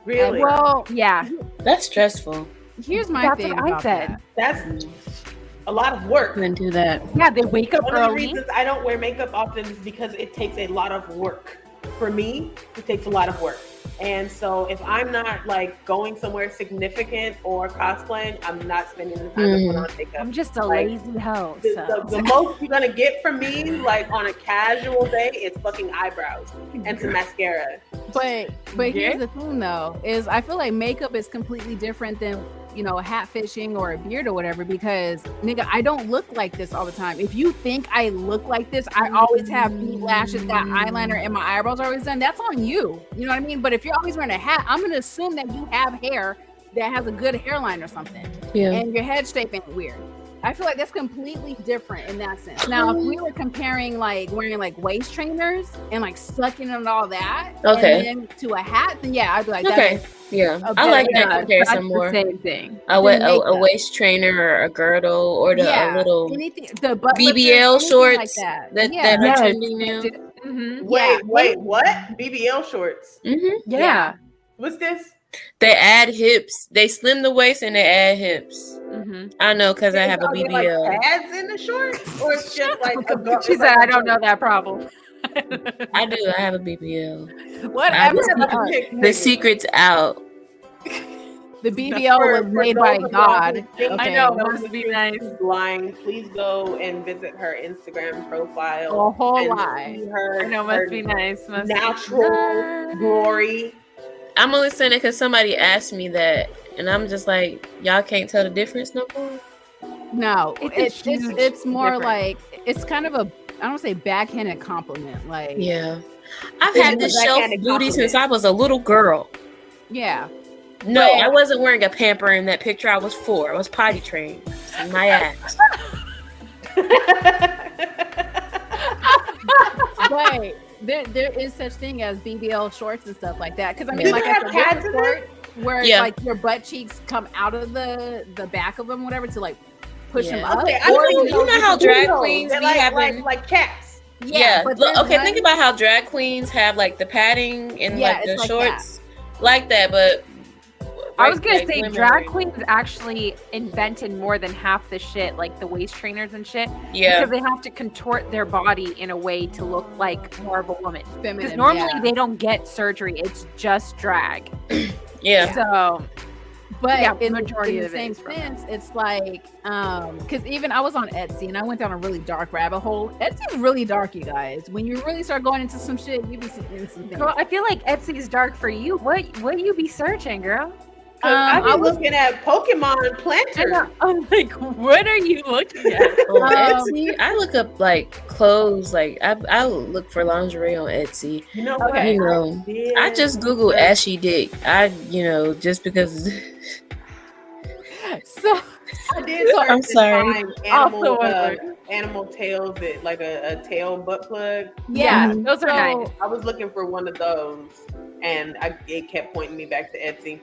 S1: Really?
S3: Well,
S2: Yeah.
S4: That's stressful.
S3: here's my
S2: That's
S3: thing
S2: what I
S3: about
S2: said.
S3: that.
S1: That's a lot of work.
S4: Couldn't do that.
S2: Yeah, they wake up
S1: One of the
S2: early.
S1: reasons I don't wear makeup often is because it takes a lot of work. For me, it takes a lot of work. And so if I'm not like going somewhere significant or cosplaying, I'm not spending the time to put on makeup.
S2: I'm just a
S1: Like,
S2: lazy hoe.
S1: The most you're gonna get from me, like on a casual day, is fucking eyebrows and some mascara.
S3: But here's the thing though, is I feel like makeup is completely different than, you know, hatfishing or a beard or whatever, because nigga, I don't look like this all the time. If you think I look like this, I always have bead lashes, got eyeliner, and my eyebrows are always done. That's on you. You know what I mean? But if you're always wearing a hat, I'm gonna assume that you have hair that has a good hairline or something.
S4: Yeah.
S3: And your head shape ain't weird. I feel like that's completely different in that sense. Now, if we were comparing like wearing like waist trainers and like sucking and all that,
S4: Okay.
S3: and then to a hat, then yeah, I'd be like,
S4: Okay.
S3: that's
S4: Yeah.
S3: a
S4: I like
S3: better-
S4: that comparison
S2: That's
S4: more.
S2: the same thing.
S4: A
S3: makeup.
S4: waist trainer or a girdle or a little
S3: anything, the butt
S4: BBL
S3: lifters, anything
S4: shorts
S3: like that.
S4: that
S3: Yeah.
S4: are
S2: Yes.
S4: trending now.
S2: Mm-hmm.
S1: Wait, what? BBL shorts.
S2: Yeah.
S1: What's this?
S4: They add hips. They slim the waist and they add hips.
S2: Mm-hmm.
S4: I know because I have a
S1: Are there,
S4: BBL.
S1: like pads in the shorts, or it's just like a
S2: She said, I don't know that problem.
S4: I do. I have a BBL.
S3: Whatever.
S4: The secret's out.
S3: The BBL was made by God.
S2: I know, it must be nice.
S1: Blind, please go and visit her Instagram profile.
S3: A whole
S1: and
S3: lie.
S1: see her,
S2: I know,
S1: her
S2: must be nice. Must be
S1: natural glory.
S4: I'm only saying it because somebody asked me that, and I'm just like, y'all can't tell the difference no more.
S3: No,
S2: It's a huge
S3: it's more
S2: difference.
S3: like, it's kind of a, I don't say backhanded compliment. Like,
S4: Yeah, I've
S1: It
S4: had
S1: is
S4: this
S1: a
S4: shelf
S1: backhanded
S4: booty
S1: compliment.
S4: since I was a little girl.
S3: yeah.
S4: No,
S3: But-
S4: I wasn't wearing a pamper in that picture. I was 4. I was potty trained. My ass.
S3: But there is such thing as BBL shorts and stuff like that. Because I mean,
S1: Do
S3: like
S1: they
S3: I
S1: have
S3: said,
S1: pads
S3: there's a
S1: in there?
S3: short where
S4: Yeah.
S3: like your butt cheeks come out of the back of them, whatever, to like push them
S4: Yeah.
S3: up.
S1: Okay,
S4: Or
S1: think
S4: you know how drag queens
S1: They're
S4: be
S1: like,
S4: having-
S1: like cats.
S4: Yeah.
S3: but
S4: Look,
S3: there's
S4: okay,
S3: one-
S4: think about how drag queens have like the padding and
S3: Yeah,
S4: like the
S3: it's like
S4: shorts like that, but
S2: I was gonna
S4: like,
S2: say
S4: women
S2: drag
S4: wear-
S2: queens actually invented more than half the shit, like the waist trainers and shit,
S4: Yeah.
S2: because they have to contort their body in a way to look like more of a woman. Because
S3: feminine.
S2: normally
S3: yeah.
S2: they don't get surgery; it's just drag.
S4: Yeah.
S2: So
S3: But
S2: Yeah,
S3: in,
S2: majority
S3: in the
S2: of it
S3: same
S2: is from
S3: sense, it's like, because even I was on Etsy and I went down a really dark rabbit hole. Etsy's really dark, you guys. When you really start going into some shit, you be seeing some things.
S2: girl, I feel like Etsy's dark for you. What you be searching, girl?
S1: I've been
S3: I was
S1: looking at Pokemon planters.
S2: I'm like, what are you looking at?
S4: On Etsy, I look up like clothes. Like I look for lingerie on Etsy.
S1: You know what?
S3: Okay.
S4: You know, I just Google
S1: Yeah.
S4: ashy dick. Just because.
S2: So
S1: I did search
S4: I'm
S1: and
S4: sorry.
S1: find
S2: Also wondered.
S1: animal tails that like a tail butt plug.
S2: yeah,
S4: Mhm.
S2: those are nice.
S1: I was looking for one of those, and it kept pointing me back to Etsy.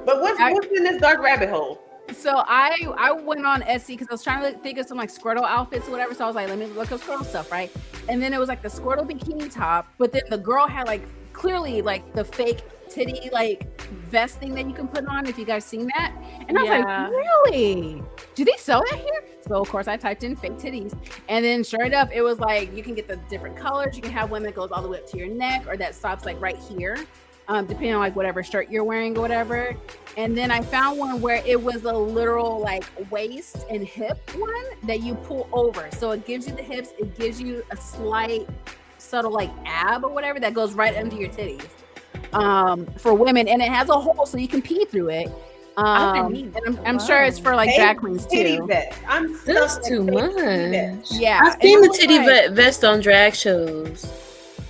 S1: But what's in this dark rabbit hole?
S3: So I went on Etsy because I was trying to think of some like Squirtle outfits or whatever. So I was like, let me look up Squirtle stuff, right? And then it was like the Squirtle bikini top, but then the girl had like clearly like the fake titty like vest thing that you can put on, if you guys seen that. And I was
S2: Yeah.
S3: like, really? Do they sell that here? So of course I typed in fake titties, and then sure enough, it was like you can get the different colors. You can have one that goes all the way up to your neck, or that stops like right here. Depending on like whatever shirt you're wearing or whatever. And then I found one where it was a literal like waist and hip one that you pull over. So it gives you the hips, it gives you a slight subtle like ab or whatever that goes right under your titties. For women, and it has a hole so you can pee through it. And I'm sure it's for like drag queens
S1: Titty
S3: too.
S1: vest. I'm
S4: That's
S1: stuck
S4: too
S1: with fake titty vest.
S4: much.
S3: Yeah.
S4: I've seen
S3: and
S4: the
S3: I was
S4: titty
S3: like,
S4: vest on drag shows.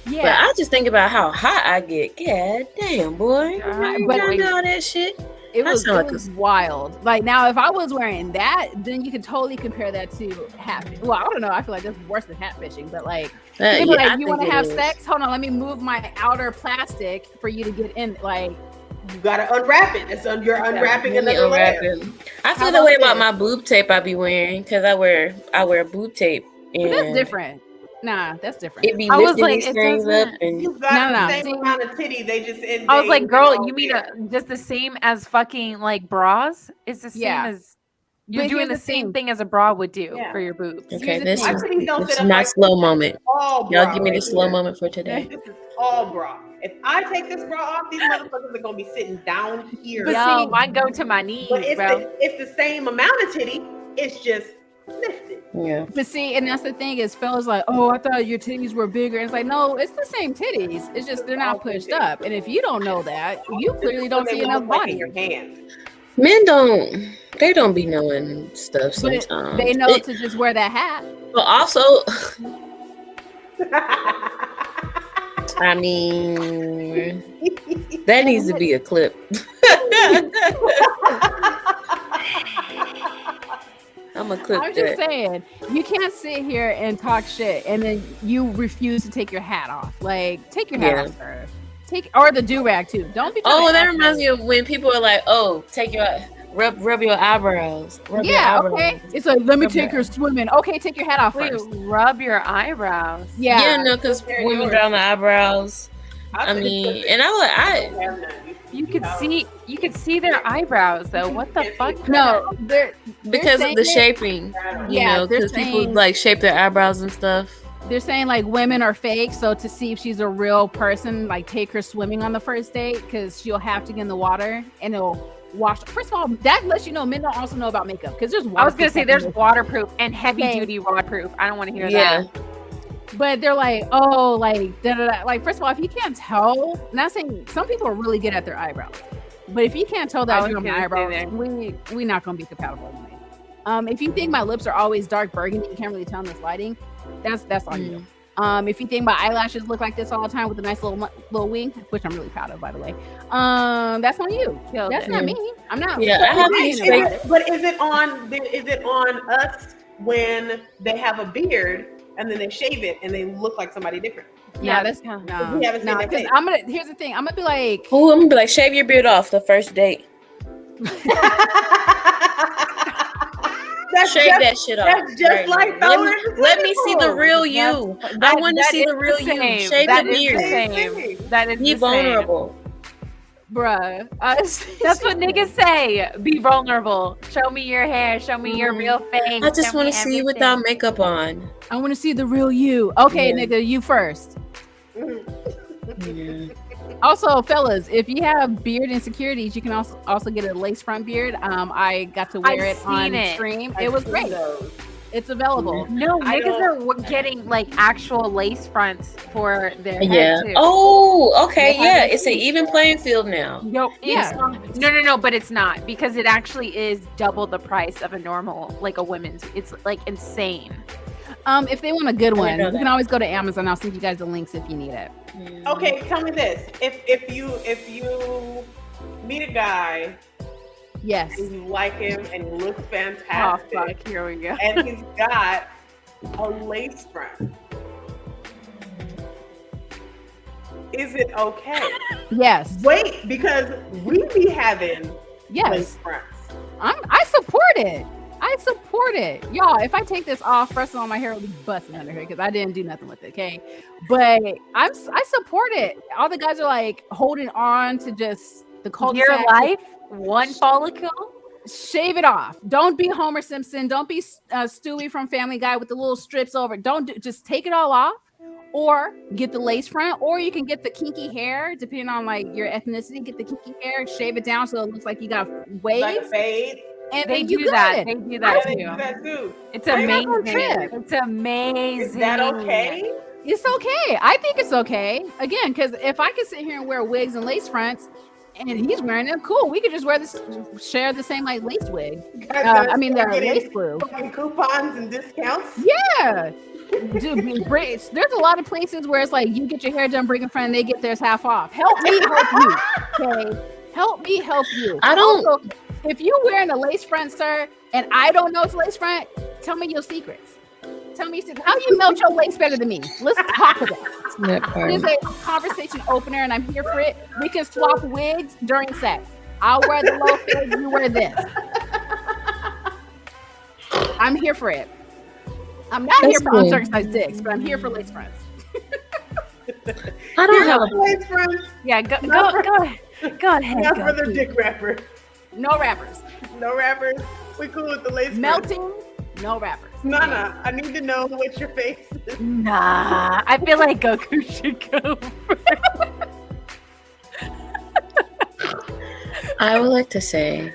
S4: But
S3: Yeah.
S4: I just think about how hot I get. God damn, boy.
S2: God,
S4: But
S2: boy.
S4: all that shit.
S3: It
S4: That
S3: was,
S4: sound
S3: it
S4: like
S3: was wild. Like now, if I was wearing that, then you could totally compare that to hatfishing. Well, I don't know. I feel like that's worse than hatfishing, but like,
S4: Yeah,
S3: like
S4: I
S3: you
S4: think
S3: want to
S4: it
S3: have
S4: is.
S3: sex? Hold on, let me move my outer plastic for you to get in. Like,
S1: You gotta unwrap it. You're unwrapping
S4: Let me
S1: another
S4: unwrap
S1: layer.
S4: it. I
S3: How
S4: feel the way
S3: about
S4: about my boob tape I be wearing because I wear boob tape
S3: but that's
S4: and
S3: different. Nah, that's different.
S4: it be
S2: I was
S4: lifting
S2: like,
S4: these
S2: it
S4: strings up
S2: doesn't-
S4: and
S1: You got
S3: No,
S1: the
S3: no.
S1: same
S3: See-
S1: amount of titty. They just
S2: I was like, girl, you mean just the same as fucking like bras? It's the same
S3: Yeah.
S2: as you're
S3: But
S2: doing
S3: here's
S2: the
S3: the
S2: same
S3: thing.
S2: thing as a bra would do
S1: Yeah.
S2: for your boobs.
S4: okay,
S3: Here's the
S4: this
S3: thing.
S4: is
S1: My titties don't
S4: this
S1: sit
S4: is
S1: up
S4: my
S1: like
S4: slow moment.
S1: all
S4: Y'all
S1: bra
S4: give me the
S1: right
S4: slow
S1: here.
S4: moment for today.
S1: This is all bra. If I take this bra off, these motherfuckers are gonna be sitting down here.
S3: But
S2: Yo,
S3: see-
S2: mine go to my knees,
S1: But
S2: bro.
S1: it's the same amount of titty. It's just lifted.
S4: Yeah.
S3: But see, and that's the thing is, fellas like, oh, I thought your titties were bigger. And it's like, no, it's the same titties. It's just they're not pushed up. And if you don't know that, you clearly don't
S1: They
S3: see
S1: look
S3: enough
S1: like
S3: body.
S1: in your hand.
S4: Men don't be knowing stuff
S3: But
S4: sometimes.
S3: they know to just wear that hat.
S4: But also, I mean, that needs to be a clip. I'm gonna clip
S3: I'm just
S4: that.
S3: saying, you can't sit here and talk shit and then you refuse to take your hat off. Like, take your hat
S4: Yeah.
S3: off, sir. Or the do rag too. Don't be. trying
S4: Oh,
S3: to
S4: that
S3: act
S4: reminds
S3: like-
S4: me of when people are like, "Oh, take your rub your eyebrows." Rub your
S3: Yeah,
S4: eyebrows.
S3: okay. It's like, let me
S4: Rub
S3: take
S4: your-
S3: her swimming. Okay, take your hat off
S2: Wait,
S3: first.
S2: rub your eyebrows.
S3: Yeah.
S4: Yeah, no, because
S1: Compare
S4: women
S1: yours.
S4: draw the eyebrows. I
S1: think
S4: mean,
S1: it's
S4: and I
S1: don't have none.
S2: You could see their eyebrows though. What the fuck?
S3: No, they're
S4: because of
S3: saying
S4: the
S3: it-
S4: shaping, you
S3: Yeah,
S4: know,
S3: they're
S4: because people
S3: saying-
S4: like shape their eyebrows and stuff.
S3: They're saying like women are fake, so to see if she's a real person, like take her swimming on the first date because she'll have to get in the water and it'll wash. First of all, that lets you know men don't also know about makeup because there's.
S2: I was gonna say there's
S3: water.
S2: waterproof and heavy
S3: Okay.
S2: duty waterproof. I don't want to hear
S4: Yeah,
S2: that.
S3: But they're like, oh, like da, da, da. Like first of all, if you can't tell, not saying some people are really good at their eyebrows, but if you can't tell
S2: I
S3: that
S2: was
S3: you're my
S2: gonna say
S3: eyebrows, we not gonna be compatible anyway. If you think my lips are always dark burgundy, you can't really tell in this lighting. That's on you. If you think my eyelashes look like this all the time with a nice little wing, which I'm really proud of, by the way, that's on you.
S2: Killed
S3: That's
S2: it.
S3: not me. I'm not.
S4: Yeah, I have these fake-
S1: But is it on us when they have a beard and then they shave it and they look like somebody different?
S3: Yeah, that's
S2: no.
S3: no.
S1: We haven't seen that
S3: Because
S1: face.
S3: here's the thing. I'm gonna be like,
S4: Ooh, I'm gonna be like, shave your beard off the first date.
S1: That's
S4: Shave
S1: just-
S4: that shit off.
S1: that's just
S4: right
S1: like
S4: now.
S1: throwing
S4: Let me see the real you. I want to see the real
S2: is
S4: you.
S2: same.
S4: Shave
S2: That
S4: the
S2: is the
S4: beard.
S2: same. That is
S4: Be
S2: the same.
S4: vulnerable.
S3: bruh.
S2: That's what niggas say. Be vulnerable. Show me your hair. Show me your real face.
S4: I just
S2: Show
S4: want
S2: me
S4: to see you
S2: everything.
S4: without makeup on.
S3: I want to see the real you. Okay,
S4: Yeah.
S3: nigga, you first.
S4: Yeah.
S3: Also, fellas, if you have beard insecurities, you can also get a lace front beard. I got to wear
S2: I've
S3: it on
S2: seen it.
S3: stream.
S1: I've
S3: It was
S1: seen
S3: great.
S1: those.
S3: It's available.
S2: No,
S1: I
S2: niggas
S1: don't-
S2: are getting like actual lace fronts for their
S4: Yeah.
S2: head too.
S4: Oh, okay.
S3: They have
S4: Yeah.
S3: that
S4: It's an
S3: too.
S4: even playing field now.
S2: No,
S3: Yeah.
S2: no, but it's not because it actually is double the price of a normal, like a women's. It's like insane.
S3: If they want a good one,
S4: know
S3: you can
S4: that.
S3: always go to Amazon. I'll send you guys the links if you need it.
S1: Okay, tell me this: if you meet a guy
S3: Yes.
S1: and you like him and he looks
S2: Oh
S1: fantastic,
S2: fuck, here we go.
S1: and he's got a lace front, is it okay?
S3: Yes.
S1: Wait, because we be having lace
S3: Yes.
S1: fronts.
S3: I support it. I support it. Y'all, if I take this off, first of all, my hair will be busting under here because I didn't do nothing with it, okay? But I support it. All the guys are like holding on to just the culture.
S2: Your life, one follicle.
S3: Shave it off. Don't be Homer Simpson. Don't be Stewie from Family Guy with the little strips over. Just take it all off, or get the lace front, or you can get the kinky hair, depending on like your ethnicity. Get the kinky hair, shave it down so it looks like you got waves,
S1: Like a fade.
S3: and
S2: They
S3: then you
S2: do that.
S3: good.
S2: They do
S1: Yeah,
S2: that
S1: they do
S2: too.
S1: that too.
S2: It's
S3: I got no
S2: amazing.
S3: trip.
S2: It's amazing.
S1: Is that okay?
S3: It's okay. I think it's okay. Again, because if I could sit here and wear wigs and lace fronts, and he's wearing them, cool. We could just share the same like lace wig. I mean, the lace glue.
S1: Fucking coupons and discounts.
S3: Yeah. Dude, there's a lot of places where it's like you get your hair done, bring a friend, they get theirs half off. Help me help you. Okay. Help me help you.
S4: I don't-
S3: Also, if you're wearing a lace front, sir, and I don't know it's lace front, tell me your secrets. Tell me how you melt your lace better than me. Let's talk about it.
S4: That part.
S3: It is a conversation opener, and I'm here for it. We can swap wigs during sex. I'll wear the low fade, you wear this. I'm here for it. I'm not here
S4: That's
S3: for
S4: cool.
S3: uncircumcised dicks, but I'm here for lace fronts.
S4: I don't have a
S1: Lace fronts,
S2: Yeah, go ahead.
S1: not
S2: Go.
S1: for the dick wrapper.
S3: No wrappers.
S1: No wrappers. We cool with the lace fronts.
S3: Melting, no wrappers.
S1: Nana, I need to know what your face is.
S2: Nah, I feel like Goku should go.
S4: I would like to say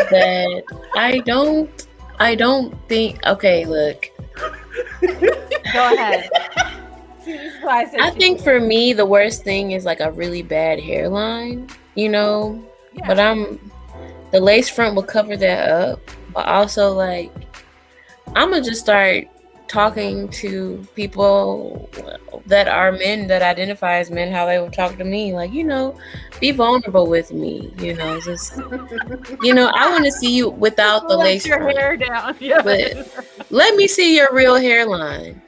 S4: that I don't think. Okay, look.
S2: Go ahead. See, this is why I said
S4: I
S2: she
S4: think
S2: should.
S4: for me, the worst thing is like a really bad hairline, you know.
S3: Yeah.
S4: But the lace front will cover that up. But also, like, I'm gonna just start talking to people that are men that identify as men, how they would talk to me. Like, you know, be vulnerable with me. You know, just I want to see you without the
S2: Let
S4: lace
S2: your
S4: front.
S2: hair down. Yeah.
S4: But let me see your real hairline.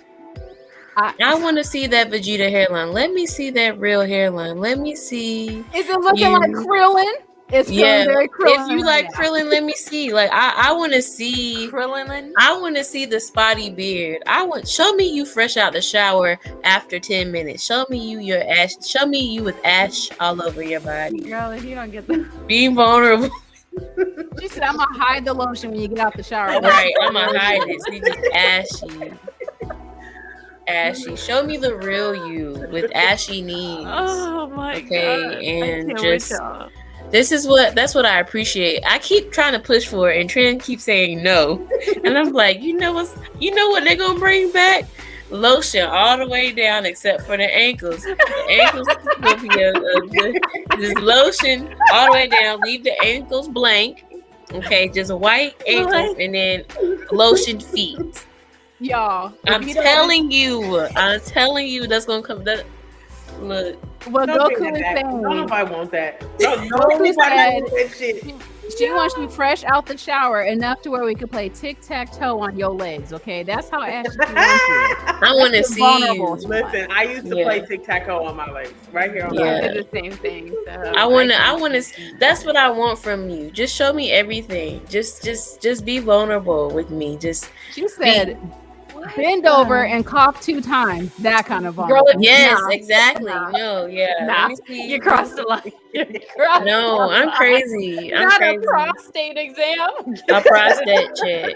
S3: I
S4: want to see that Vegeta hairline. Let me see that real hairline. Let me see.
S3: Is it looking
S4: You-
S3: like Krillin? It's feeling
S4: Yeah,
S3: very Krillin.
S4: if you like Krillin, let me see. Like I want to see.
S2: Krillin.
S4: I want to see the spotty beard. Show me you fresh out the shower after 10 minutes. Show me you your ash. Show me you with ash all over your body.
S2: Girl, if you don't get that.
S4: Be vulnerable.
S3: She said, "I'm gonna hide the lotion when you get out the shower."
S4: Right, I'm gonna hide it. See, just ashy. Show me the real you with ashy knees.
S2: Oh my
S4: Okay,
S2: god.
S4: and
S2: I can't
S4: just-
S2: with y'all.
S4: That's what I appreciate. I keep trying to push for it, and Trent keeps saying no, and I'm like, you know what they're gonna bring back? Lotion all the way down except for the ankles. The ankles will be just lotion all the way down. Leave the ankles blank. Okay, just white ankles and then lotion feet.
S3: Y'all.
S4: I'm telling you, that's gonna come. Look,
S3: What
S1: Don't
S3: Goku
S1: bring
S3: is
S1: that back.
S3: saying.
S1: Nobody want that. No,
S3: Goku
S1: nobody
S3: said-
S1: want that shit.
S3: She wants you fresh out the shower enough to where we could play tic-tac-toe on your legs, okay? That's how Ashley wants you.
S4: I want to
S3: That's
S4: see
S3: vulnerable.
S4: you.
S1: Listen, I used to
S4: Yeah.
S1: play tic-tac-toe on my legs. Right here on
S2: Yeah.
S1: my
S4: Yeah.
S2: I
S1: legs.
S2: did the same thing. So
S4: I want to. That's what I want from you. Just show me everything. Just be vulnerable with me. Just
S3: She said, bend over and cough 2 times. That kind of
S2: Girl,
S3: vulnerable.
S4: yes,
S2: Nah.
S4: exactly.
S2: Nah.
S4: No, yeah.
S2: Nah.
S4: Let me see.
S2: You crossed the line. You crossed
S4: No,
S2: the
S4: I'm
S2: line.
S4: crazy. I'm
S2: Not
S4: crazy.
S2: a prostate exam.
S4: A prostate check.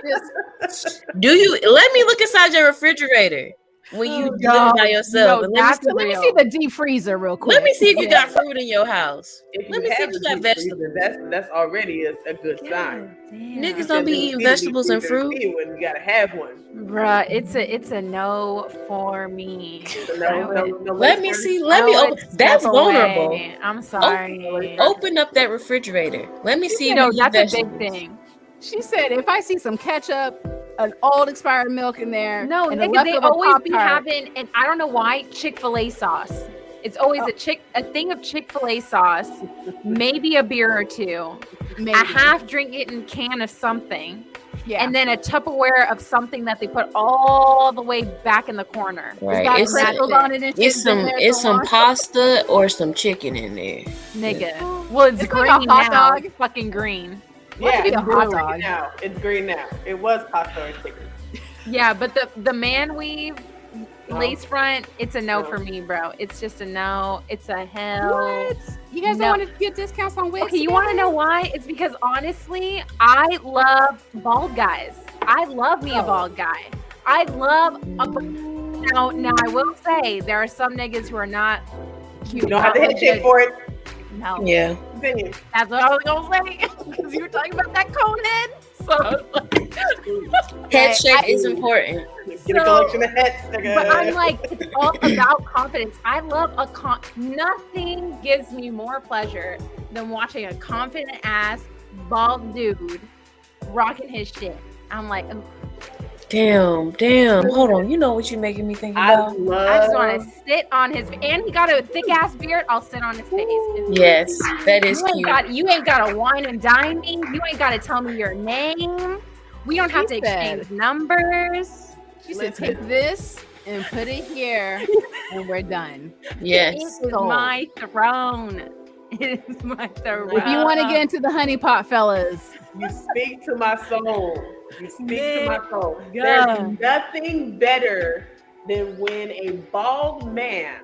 S3: Just-
S4: Do you let me look inside your refrigerator? when you
S2: No,
S4: live by yourself.
S2: no,
S4: And
S2: that's
S3: Let me
S2: real.
S3: see the deep freezer real quick.
S4: let me see if you
S1: Yeah.
S4: got fruit in your house.
S1: If
S4: Let
S1: you
S4: me see
S1: have
S4: if you
S1: a
S4: got
S1: deep
S4: vegetables.
S1: freezer, that's already a good sign.
S4: Niggas
S1: Because
S4: don't be
S1: it'll
S4: eating
S1: feed a deep
S4: vegetables and
S1: freezer and
S4: fruit.
S1: feed one, you gotta have one.
S2: Bruh, it's a no for me.
S1: So
S2: I
S1: no
S2: would-
S4: Let me
S1: lace
S4: see.
S1: front.
S4: Let me
S2: I
S4: open.
S2: would
S4: That's
S2: step
S4: vulnerable.
S2: away. I'm sorry.
S4: Open up that refrigerator. Let me see if
S2: No,
S4: you get
S2: that's a
S4: vegetables.
S2: big thing.
S3: She said, if I see some ketchup, an old expired milk in there,
S2: No,
S3: and a
S2: nigga, they
S3: leftover
S2: always be
S3: Pop-Tart,
S2: having, and I don't know why, Chick-fil-A sauce. It's always a thing of Chick-fil-A sauce, maybe a beer or two,
S3: maybe.
S2: a half drink it in can of something,
S3: Yeah.
S2: and then a Tupperware of something that they put all the way back in the corner.
S4: Right.
S3: got
S4: It's
S3: crystals on it and shit.
S4: it's some
S3: been there
S4: it's
S3: so
S4: some
S3: long.
S4: pasta or some chicken in there.
S2: Nigga. Well, it's
S3: It's like
S2: green
S3: a hot
S2: now.
S3: dog.
S2: It's fucking green.
S1: Yeah,
S3: be a
S1: it's
S3: hot
S1: green
S3: dog.
S1: now. It's green now. It was pasta or chicken.
S2: Yeah, but the man weave lace front, it's a no
S1: No.
S2: for me, bro. It's just a no. It's a hell.
S3: What? You guys
S2: No.
S3: don't want to get discounts on wigs?
S2: Okay, you want to know why? It's because honestly, I love bald guys. I love me a bald guy. I love a now. I will say there are some niggas who are not cute.
S1: You don't have to hit shit for it.
S2: No,
S4: Yeah.
S1: Opinion.
S2: that's what I was gonna say because you were talking about that cone head. So, I was like,
S4: Head shape is important.
S1: Get a collection of hats. Nigga.
S2: but I'm like, it's all about confidence. I love nothing gives me more pleasure than watching a confident ass bald dude rocking his shit. I'm like, ooh.
S4: Damn. Hold on. You know what you're making me think
S1: I
S4: about?
S2: I just want
S1: love.
S2: to sit on his, and he got a thick ass beard. I'll sit on his face.
S4: Yes, that is
S2: You ain't got to wine and dine me. You ain't got to tell me your name. We don't have to
S3: She said-
S2: exchange numbers.
S3: She said, take this and put it here, and we're done.
S4: Yes.
S2: It is
S3: Sold.
S2: my throne. It is my throne.
S3: If you want to get into the honey pot, fellas,
S1: You speak to my soul. You speak to my soul.
S2: Nigga.
S1: There's nothing better than when a bald man,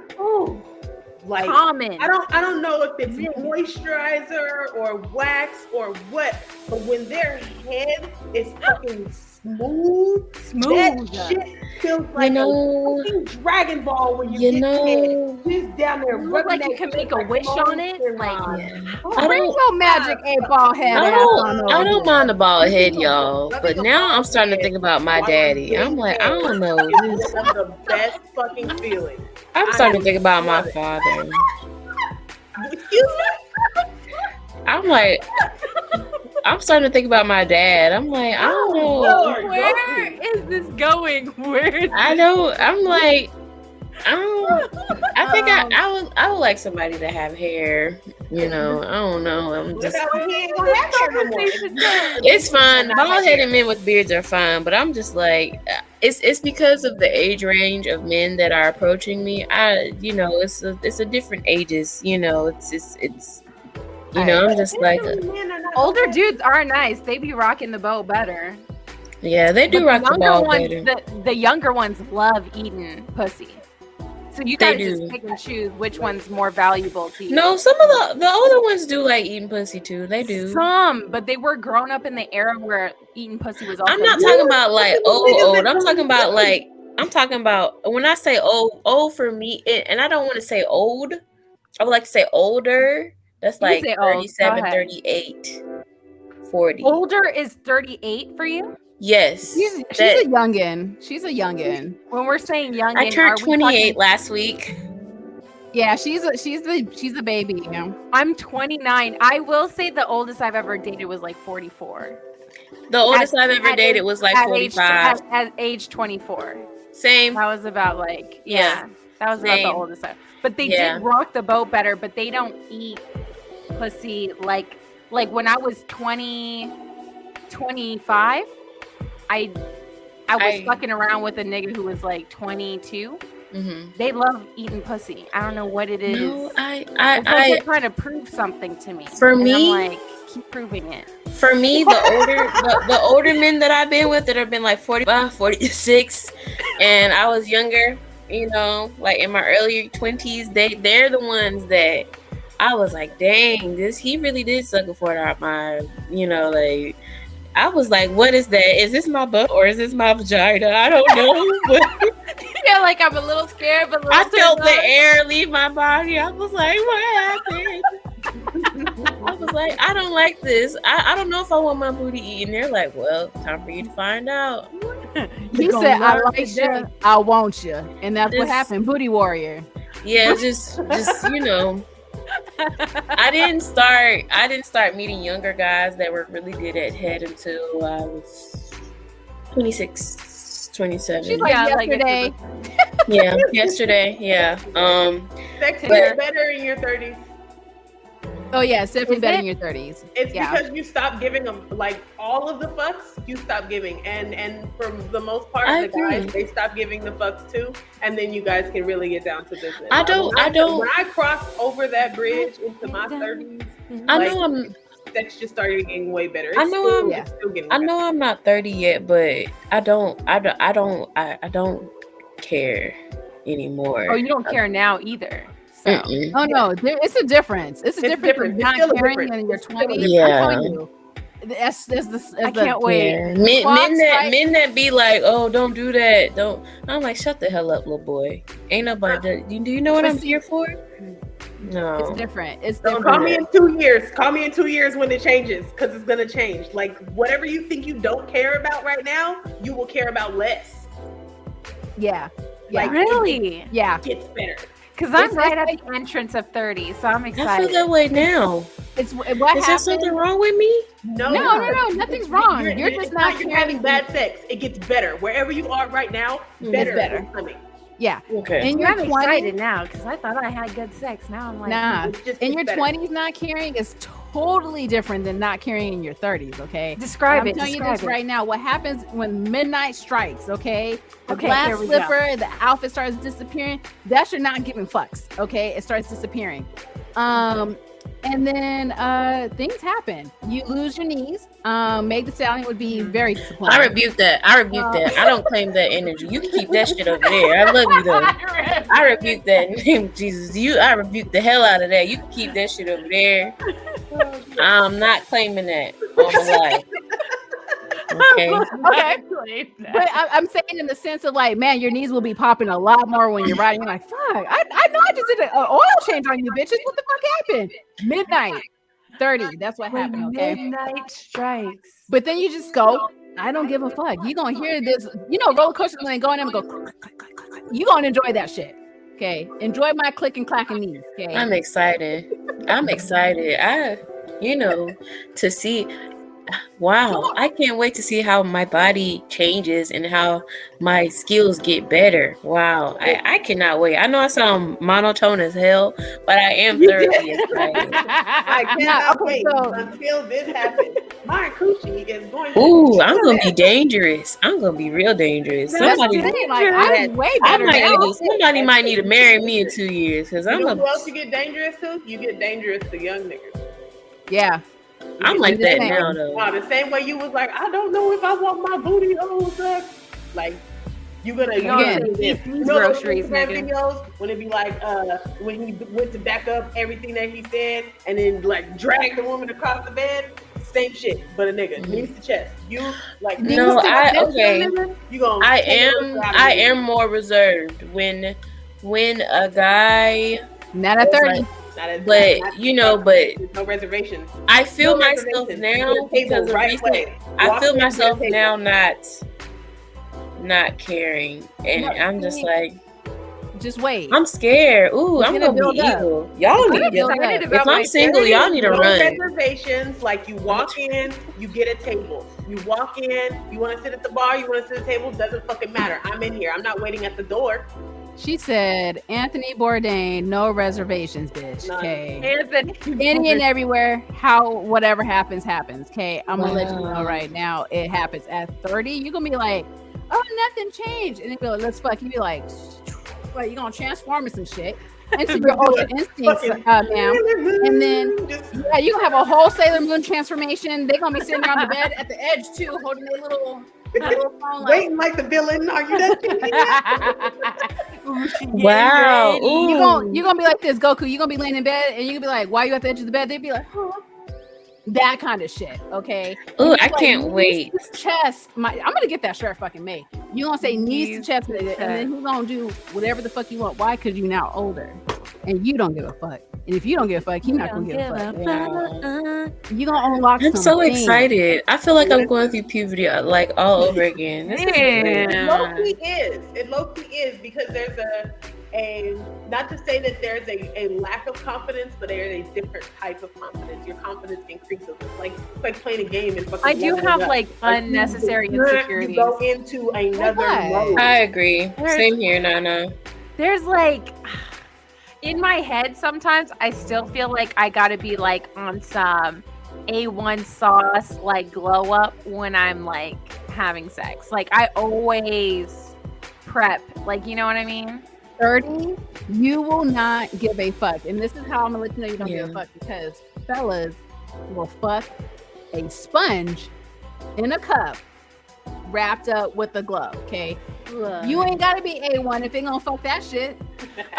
S1: like
S2: common.
S1: I don't know if it's moisturizer or wax or what, but when their head is fucking smooth, that shit feels like
S4: know-
S1: a fucking Dragon Ball when you
S4: You
S1: get
S4: know-
S1: hit. Just down there,
S2: You look
S1: rubbing
S2: like you
S1: that
S2: can
S1: shit
S2: make a
S1: like
S2: wish on it,
S1: Monster
S2: like-
S1: High.
S4: I
S3: bring
S4: don't.
S3: your magic 8-ball head
S4: I
S3: ass on
S4: don't.
S3: over
S4: I don't
S3: here.
S4: mind the bald head, y'all. But now I'm starting to think about my daddy. I'm like, I don't know.
S1: It's one of the best fucking feelings.
S4: I'm starting to think about my father.
S1: Excuse me?
S4: I'm like, I'm starting to think about my dad. I'm like, I don't know.
S1: Lord,
S2: Where
S1: Goku.
S2: is this going? Where is
S4: I don't. I'm like, I think I would like somebody to have hair. You know, I don't know. I'm
S1: Look
S4: just.
S1: how he ain't gonna have hair no more.
S4: It's fine. Bald-headed men with beards are fine, but I'm just like, it's because of the age range of men that are approaching me. It's a different ages. You know, it's. You know, I'm just like,
S2: older dudes are nice. They be rocking the bow better.
S4: yeah, they do
S2: But
S4: rock the
S2: younger
S4: ball
S2: ones,
S4: better.
S2: the younger ones love eating pussy. So you
S4: They
S2: gotta just
S4: do.
S2: pick and choose which one's more valuable to you.
S4: No, some of the older ones do like eating pussy too. They do.
S2: Some, but they were grown up in the era where eating pussy was also.
S4: I'm not talking about like old. I'm talking about like when I say old for me, and I don't want to say old. I would like to say older. That's
S2: You can
S4: like
S2: say old. Go
S4: 37,
S2: ahead.
S4: 38, 40.
S2: Older is 38 for you.
S4: Yes.
S3: She's
S4: that-
S3: a youngin. She's a youngin.
S2: When we're saying young,
S4: I turned 28 last week.
S3: Yeah, she's the baby. You know?
S2: I'm 29. I will say the oldest I've ever dated was like 44.
S4: The oldest I've ever dated was like 45.
S2: At age 24.
S4: Same.
S2: That was about like,
S4: Yeah.
S2: that was about the
S4: Same.
S2: oldest. But they
S4: Yeah.
S2: did rock the boat better, but they don't eat pussy like when I was 25, I was fucking around with a nigga who was like 22.
S4: Mm-hmm.
S2: They love eating pussy. I don't know what it is.
S4: No,
S2: It's like they're trying to prove something to me.
S4: For
S2: And
S4: me-
S2: I'm like, keep proving it.
S4: For me, the older men that I've been with that have been like 45, 46, and I was younger, you know, like in my early 20s, they're the ones that I was like, dang, he really did suck a fart out my, you know, like, I was like, what is that? Is this my butt or is this my vagina? I don't know. But
S2: feel like I'm a little scared, but
S4: I felt the air leave my body. I was like, what happened? I was like, I don't like this. I don't know if I want my booty eaten. They're like, well, time for you to find out.
S3: He said, I like you, I want you. And that's what happened. Booty warrior.
S4: Yeah, just you know. I didn't start meeting younger guys that were really good at head until I was 26, 27.
S3: She's like yesterday.
S4: Yeah, yesterday. Yeah.
S1: Sex is better in your 30s.
S3: Oh yeah, it's definitely better in your 30s.
S1: It's because you stop giving them like all of the fucks. You stop giving, and for the most part, the guys they stop giving the fucks too, and then you guys can really get down to business.
S4: I don't.
S1: When I cross over that bridge into my 30s, sex just started getting way better.
S4: I know I'm not 30 yet, but I don't care anymore.
S2: Oh, you don't care now either. So.
S3: Oh no, it's a difference. It's a difference from not caring in your 20s.
S4: Yeah.
S3: I
S2: can't wait.
S4: Men that be like, oh, don't do that. Don't. I'm like, shut the hell up, little boy. Ain't nobody. Do you know what I'm here for? No,
S3: it's different. It's
S1: different. Call me in 2 years. Call me in 2 years when it changes, because it's gonna change. Like whatever you think you don't care about right now, you will care about less.
S3: Yeah.
S1: Like
S2: really?
S1: It gets better.
S2: Because I'm right at the entrance of 30, so I'm excited.
S4: I feel that way now.
S3: Is there
S4: something wrong with me?
S3: No, nothing's wrong. You're just not
S1: having bad sex. It gets better. Wherever you are right now, better is coming.
S3: Yeah.
S4: Okay.
S2: And you're excited now because I thought I had good sex. Now I'm like,
S3: nah. In your 20s, not caring is totally different than not caring in your 30s. Okay.
S2: Describe it.
S3: I'm telling you this right now. What happens when midnight strikes? Okay. The
S2: Okay,
S3: glass slipper, the outfit starts disappearing. That's your not giving fucks. Okay. It starts disappearing. And then things happen. You lose your knees. Meg the Stallion would be very disappointed.
S4: I rebuke that. I don't claim that energy. You can keep that shit over there. I love you though. I rebuke that in the name of Jesus. I rebuke the hell out of that. You can keep that shit over there. I'm not claiming that all my life. Okay.
S3: But I'm saying in the sense of like, man, your knees will be popping a lot more when you're riding. You're like, fuck, I know I just did an oil change on you bitches. What the fuck happened? Midnight 30. That's what happened. Okay.
S2: Midnight strikes.
S3: But then you just go, I don't give a fuck. You're going to hear this, roller coaster when they go in and go, you're going to enjoy that shit. Okay. Enjoy my click and clacking knees. Okay.
S4: I'm excited. To see. Wow, I can't wait to see how my body changes and how my skills get better. Wow, I cannot wait. I know I sound monotone as hell, but I am thoroughly excited.
S1: I cannot wait until this happens. My coochie is going to
S4: I'm going to be dangerous. I'm going to be real dangerous. Somebody might need to marry me in 2 years. Because
S1: who else you get dangerous to? You get dangerous to young niggas.
S3: Yeah.
S4: I'm like that now, though.
S1: Wow, the same way you was like, I don't know if I want my booty holes up. Like, you're gonna
S2: eat these groceries,
S1: videos when it be like, when he went to back up everything that he said and then like drag the woman across the bed. Same shit, but a nigga knees to chest. You like
S4: no, I am more reserved when a guy
S3: not at 30.
S4: But
S1: no reservations.
S4: I feel myself now because of recent. I feel myself now not caring, and I'm just like,
S3: just wait.
S4: I'm scared. Ooh, I'm gonna be evil. Y'all need to. If I'm single, y'all need to run.
S1: Reservations, like you walk in, you get a table. You walk in, you want to sit at the bar, you want to sit at the table. Doesn't fucking matter. I'm in here. I'm not waiting at the door.
S3: She said, Anthony Bourdain, no reservations, bitch. Okay.
S2: Anthony.
S3: Any and everywhere, whatever happens. Okay. I'm going to let you know right now. It happens at 30. You're going to be like, oh, nothing changed. And then be like, let's fuck. You be like, you're going to transform into some shit. Into your ultra instincts now. And then, you're going to have a whole Sailor Moon transformation. They're going to be sitting around the bed at the edge, too, holding their little phone,
S1: waiting like the villain. Are you done?
S4: Wow.
S3: You're gonna be like this, Goku. You're gonna be laying in bed and you're gonna be like, why are you at the edge of the bed? They'd be like, huh? That kind of shit, okay?
S4: Oh, I can't wait.
S3: Chest, I'm gonna get that shirt fucking made. You gonna say knees to chest, and then he's gonna do whatever the fuck you want. Why? Because you're now older, and you don't give a fuck. And if you don't give a fuck, he's not gonna give a fuck. Wow. You gonna unlock.
S4: I'm so excited. I feel like I'm going through puberty like all over again. This is great.
S1: It low-key is. It low-key is because there's a not to say that there's a lack of confidence, but there's a different type of confidence. Your confidence increases. It's like playing a game and
S2: I do have like unnecessary insecurities.
S1: You go into another mode.
S4: I agree. Same here, Nana.
S2: There's like in my head sometimes I still feel like I gotta be like on some A1 sauce like glow up when I'm like having sex. Like I always prep, like, you know what I mean?
S3: 30, you will not give a fuck. And this is how I'm gonna let you know you don't give a fuck, because fellas will fuck a sponge in a cup wrapped up with a glove, okay? You ain't gotta be A1 if they gonna fuck that shit.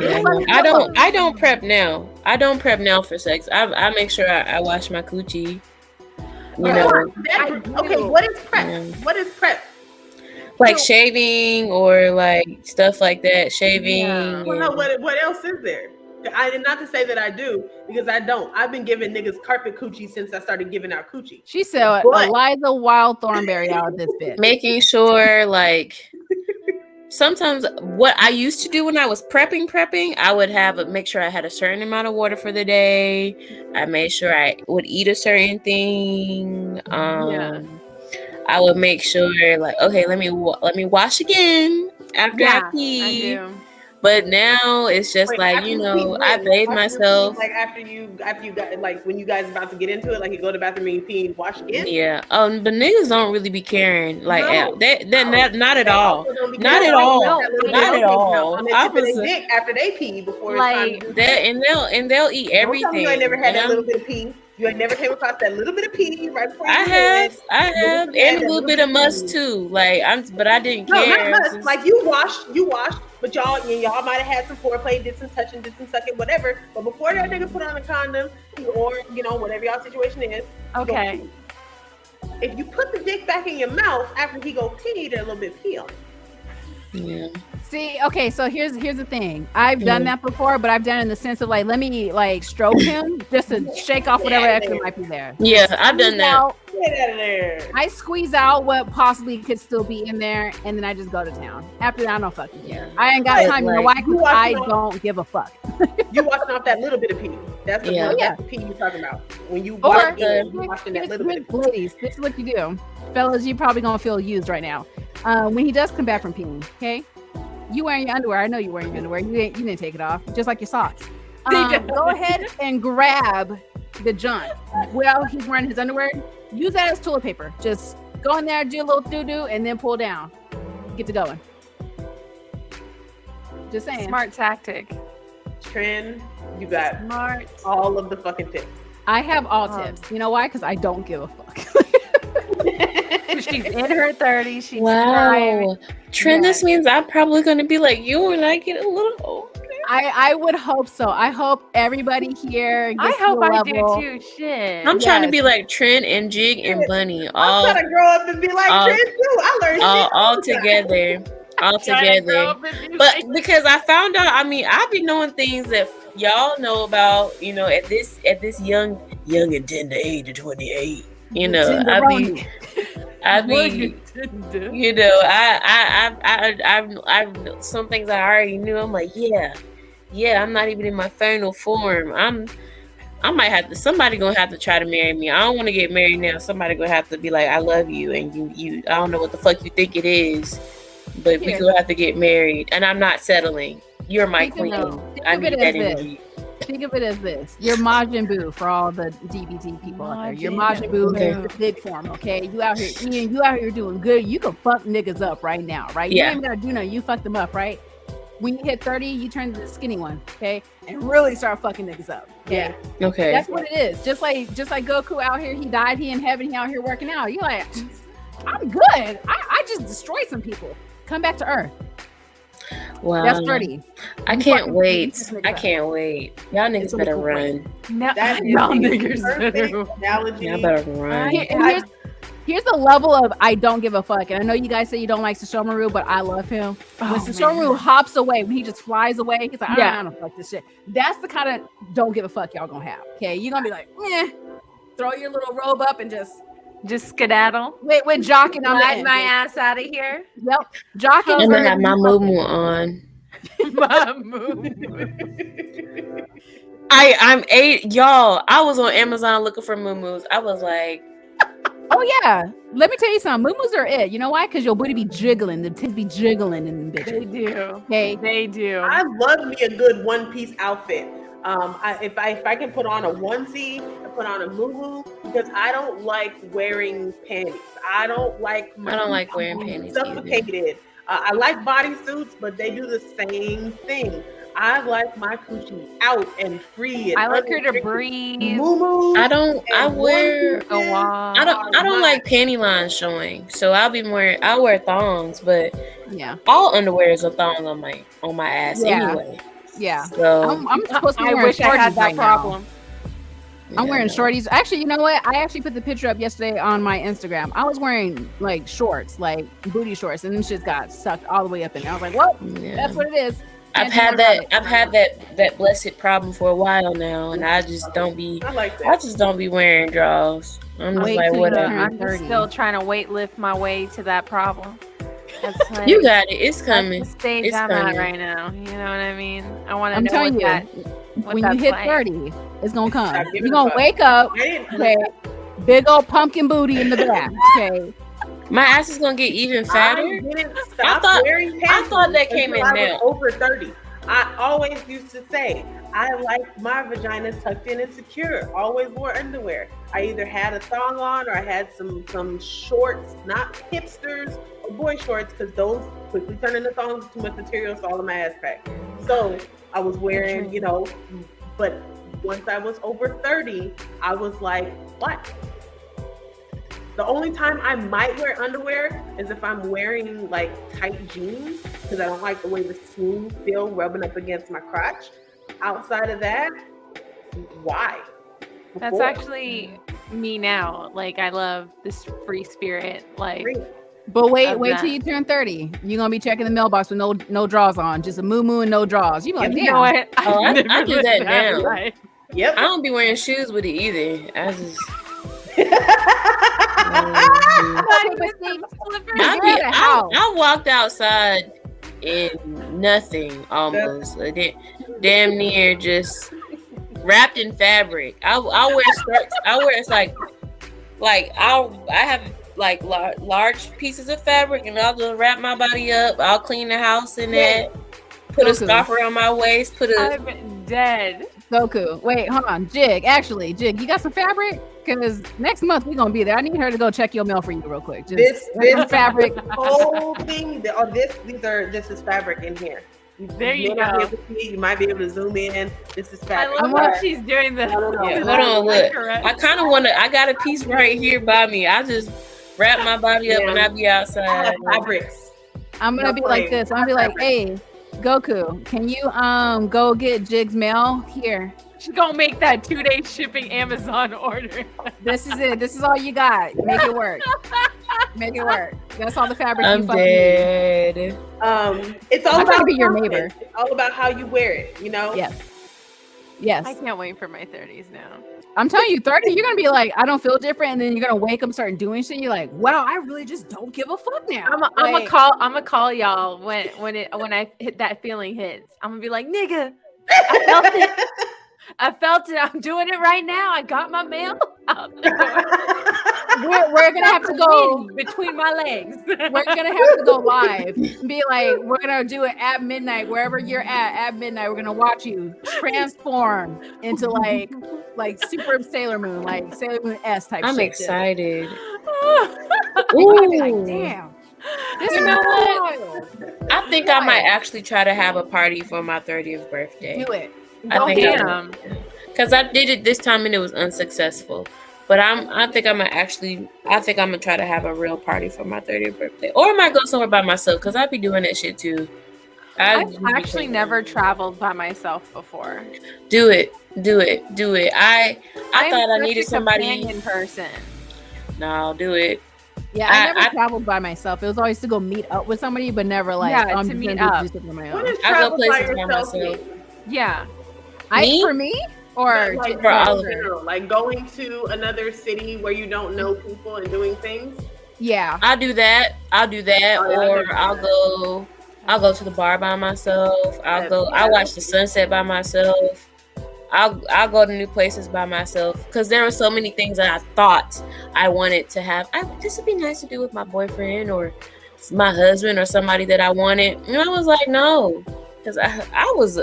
S4: Yeah, I don't prep now. I don't prep now for sex. I make sure I wash my coochie. You know.
S1: Okay, what is prep? What is prep?
S4: Like shaving or like stuff like that. Shaving.
S1: Yeah. Well, no, what else is there? Not to say that I do, because I don't. I've been giving niggas carpet coochie since I started giving out coochie.
S3: She said Eliza Wild Thornberry out of this bitch.
S4: Making sure, like, sometimes what I used to do when I was prepping, I would make sure I had a certain amount of water for the day. I made sure I would eat a certain thing. I would make sure, like, okay, let me wash again after I pee. I do. But now it's just like, you know, I bathe myself.
S1: Like after you got, like, when you guys about to get into it, like you go to the bathroom and you pee and wash again.
S4: Yeah. But niggas don't really be caring. Like not at all. Not at all. Not at all.
S1: After they pee before
S4: like that, and they'll eat everything.
S1: You ain't never had that little bit of pee. You ain't never came across that little bit of pee right before
S4: I have, and a little bit of must too. Like but I didn't care.
S1: No, not must. Like you washed, but y'all might have had some foreplay, did some touching, did some sucking, whatever. But before that nigga put on a condom, or whatever y'all situation is.
S2: Okay.
S1: If you put the dick back in your mouth after he go pee, there's a little bit of pee on it.
S4: Yeah.
S3: See, okay, so here's the thing. I've done that before, but I've done it in the sense of like, let me like stroke him just to shake off whatever extra might be there.
S4: Yeah, I've done that.
S1: Get out of there.
S3: I squeeze out what possibly could still be in there, and then I just go to town. After that, I don't fucking care. I ain't got time. You know why? Because I don't give a fuck.
S1: You washing off that little bit of pee. That's the pee you're talking about. When you wash you washing that little bit of pee.
S3: Ladies, this is what you do. Fellas, you probably gonna feel used right now. When he does come back from peeing, okay? You wearing your underwear. I know you're wearing your underwear. You didn't take it off, just like your socks. Go ahead and grab the junk while he's wearing his underwear. Use that as toilet paper. Just go in there, do a little doo-doo, and then pull down. Get to going. Just saying.
S2: Smart tactic.
S1: Trend, you got all of the fucking tips.
S3: I have all tips. You know why? Because I don't give a fuck.
S2: She's in her 30s. She's
S4: wow. Trend, this means I'm probably going to be like you when I get a little older.
S3: I would hope so. I hope everybody here gets
S2: I hope I
S3: level.
S2: do too. Shit.
S4: I'm trying to be like Trend and Jig and Bunny.
S1: I'm trying to grow up and be like Trend too. I learned
S4: all together. All together. But because I found out, I mean, I've been knowing things that y'all know about, at this young and tender age of 28. I've some things I already knew. I'm like, yeah, I'm not even in my final form. I might have to. Somebody gonna have to try to marry me. I don't want to get married now. Somebody gonna have to be like, I love you, and you. I don't know what the fuck you think it is, but we gonna have to get married. And I'm not settling. You're my queen. I need that energy.
S3: Think of it as this. You're Majin Buu for all the DBT people out there. You're Majin Buu in the big form, okay? You out here eating, you out here doing good. You can fuck niggas up right now, right?
S4: Yeah.
S3: You ain't gotta do nothing. You fuck them up, right? When you hit 30, you turn to the skinny one, okay? And really start fucking niggas up. Okay?
S4: Yeah. Okay.
S3: That's what it is. Just like Goku out here, he died, he in heaven, he out here working out. You're like, I'm good. I just destroyed some people. Come back to Earth.
S4: Wow.
S3: That's 30.
S4: I can't wait. I can't wait. Y'all niggas better run.
S2: No,
S1: That is
S2: y'all
S1: a
S2: niggas
S1: perfect
S2: better.
S1: analogy.
S4: Y'all better run.
S3: Here's the level of I don't give a fuck. And I know you guys say you don't like Sesshomaru, but I love him. When Sesshomaru hops away, when he just flies away, he's like, I don't fuck this shit. That's the kind of don't give a fuck y'all gonna have. Okay, you're gonna be like, throw your little robe up and just
S2: skedaddle.
S3: Wait, we're jocking on
S2: Glide my ass out of here.
S3: Yep, jocking.
S4: I'm gonna have my moo on.
S2: My moo.
S4: I'm 8, y'all. I was on Amazon looking for moo. I was like,
S3: oh yeah, let me tell you something. Moo-moos are it. You know why? Because your booty be jiggling. The tits be jiggling in the bitches.
S2: They do.
S3: Okay,
S2: they do.
S1: I love me a good one-piece outfit. If I can put on a onesie, I put on a moo because I don't like wearing panties. I don't like
S4: wearing panties.
S1: Suffocated. I like bodysuits, but they do the same thing. I like my coochie out and free. And
S2: I like her to breathe.
S4: I don't like panty lines showing, so I'll wear thongs, but all underwear is a thong on my ass anyway.
S3: Yeah.
S4: So
S3: I'm supposed to be
S2: I
S3: wearing
S2: wish I had
S3: shorties
S2: that problem.
S3: I'm wearing shorties. Actually, you know what? I actually put the picture up yesterday on my Instagram. I was wearing like shorts, like booty shorts, and them shits got sucked all the way up in there. I was like, "What? Yeah. That's what it is."
S4: I've had that blessed problem for a while now, and I just don't be. I just don't be wearing drawers. I'm just like, whatever.
S2: I'm just still trying to weightlift my way to that problem. Like,
S4: you got it. It's coming.
S2: That's the stage I'm at right now. You know what I mean? I want to know
S3: telling
S2: what
S3: you,
S2: that.
S3: When you hit 30, it's gonna come. You're gonna wake up, okay, big old pumpkin booty in the back. Okay,
S4: my ass is gonna get even fatter. I thought that came in now.
S1: Over 30. I always used to say I like my vagina tucked in and secure. Always wore underwear. I either had a thong on or I had some shorts, not hipsters or boy shorts, because those quickly turn into thongs. Too much material, so all of my ass crack. So I was wearing, but once I was over 30, I was like, what? The only time I might wear underwear is if I'm wearing like tight jeans, because I don't like the way the seams feel rubbing up against my crotch. Outside of that, why?
S2: That's actually me now. Like, I love this free spirit. Like,
S3: but wait till you turn 30. You're gonna be checking the mailbox with no drawers on, just a moo and no drawers. You be like, damn.
S2: You know what?
S4: I do that now.
S2: Right.
S1: Yep.
S4: I don't be wearing shoes with it either. I just. I walked outside in nothing almost. Damn near just wrapped in fabric. I wear skirts. I wear I have like large pieces of fabric, and I'll just wrap my body up. I'll clean the house in that. Put a scarf around my waist.
S2: I'm dead.
S3: Goku. Wait, hold on. Jig, you got some fabric? Because next month we're gonna be there. I need her to go check your mail for you real quick.
S1: This
S3: fabric.
S1: Whole thing. This is fabric in here.
S2: There you go.
S1: You might be able to zoom in. This is fabric.
S2: I love what she's doing.
S4: Yeah, hold on, look. I kind of want to. I got a piece right here by me. I just wrap my body up when I be outside.
S1: Fabrics.
S3: I'm gonna be like this. I'm gonna be like, hey, Goku, can you go get Jig's mail here?
S2: She's gonna make that 2-day shipping Amazon order.
S3: This is it. This is all you got. Make it work. Make it work. That's all the fabric
S4: I'm
S3: you fucking
S4: dead.
S3: need.
S1: It's all about
S3: be your neighbor.
S1: It's all about how you wear it,
S3: Yes.
S2: I can't wait for my 30s now.
S3: I'm telling you, 30, you're gonna be like, I don't feel different, and then you're gonna wake up, start doing shit. You're like, wow, I really just don't give a fuck now.
S2: I'm gonna call y'all when I hit that feeling hits. I'm gonna be like, nigga, I felt it. I felt it. I'm doing it right now. I got my mail out the door.
S3: We're gonna have to go
S2: between my legs.
S3: We're gonna have to go live and be like, we're gonna do it at midnight, wherever you're at midnight. We're gonna watch you transform into like super Sailor Moon, like Sailor Moon S type.
S4: I'm excited.
S3: Ooh. Be like, damn.
S4: You know what? I think I might actually try to have a party for my 30th birthday.
S3: Do it.
S4: Because I did it this time and it was unsuccessful. But I think I'm gonna try to have a real party for my 30th birthday, or I might go somewhere by myself because I be doing that shit too.
S2: I've actually never traveled by myself before.
S4: Do it. I thought I needed somebody
S2: in person.
S4: No, do it.
S3: Yeah, I never traveled by myself. It was always to go meet up with somebody, but never like
S2: to meet up.
S3: Just on my own.
S1: What is
S4: I
S1: travel
S4: go places
S1: by
S4: by
S1: yourself
S4: myself.
S1: mean?
S2: Yeah.
S3: For me? Or
S1: like,
S4: for all of
S1: it? Like going to another city where you don't know people and doing things?
S3: Yeah.
S4: I'll do that. Or I'll go to the bar by myself. I'll watch the sunset by myself. I'll go to new places by myself because there were so many things that I thought I wanted to have. This would be nice to do with my boyfriend or my husband or somebody that I wanted. And I was like, no, because I was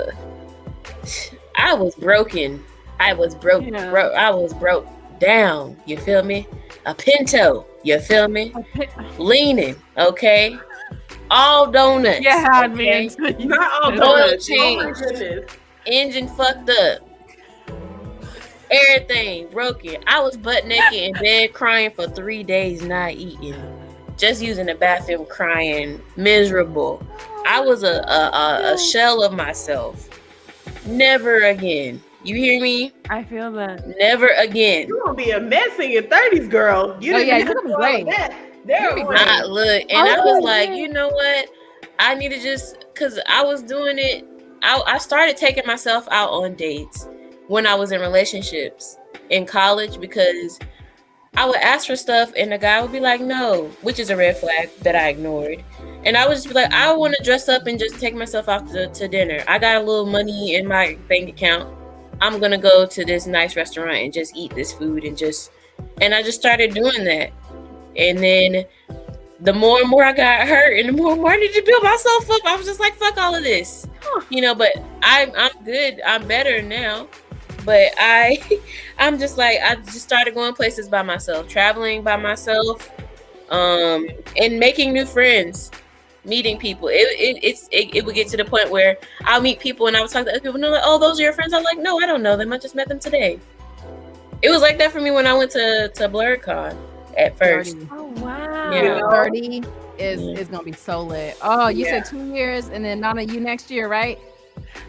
S4: broken. I was broke. I was broke down. You feel me? A Pinto. You feel me? Leaning. Okay. All donuts.
S2: Yeah,
S4: okay?
S2: man.
S1: Not all
S4: Oil
S1: donuts.
S4: changed.
S1: Oh my goodness.
S4: Engine fucked up. Everything broken. I was butt naked in bed crying for 3 days not eating. Just using the bathroom crying. Miserable. I was a shell of myself. Never again. You hear me?
S2: I feel that.
S4: Never again.
S1: You're going to be a mess in your 30s, girl.
S3: You're going to be great.
S1: Look,
S4: and I was like, you know what? I need to just, because I was doing it. I started taking myself out on dates when I was in relationships in college because I would ask for stuff and the guy would be like, no, which is a red flag that I ignored. And I would just be like, I want to dress up and just take myself out to dinner. I got a little money in my bank account. I'm going to go to this nice restaurant and just eat this food and I just started doing that. And then the more and more I got hurt and the more and more I needed to build myself up, I was just like, fuck all of this. But I'm good. I'm better now. But I'm just like, I just started going places by myself, traveling by myself, and making new friends, meeting people. It would get to the point where I'll meet people and I would talk to other people and they're like, oh, those are your friends? I'm like, no, I don't know them. I just met them today. It was like that for me when I went to BlurredCon at first.
S2: Oh, wow.
S4: Yeah.
S3: 30 is going to be so lit. Oh, you said 2 years and then Nana, you next year, right?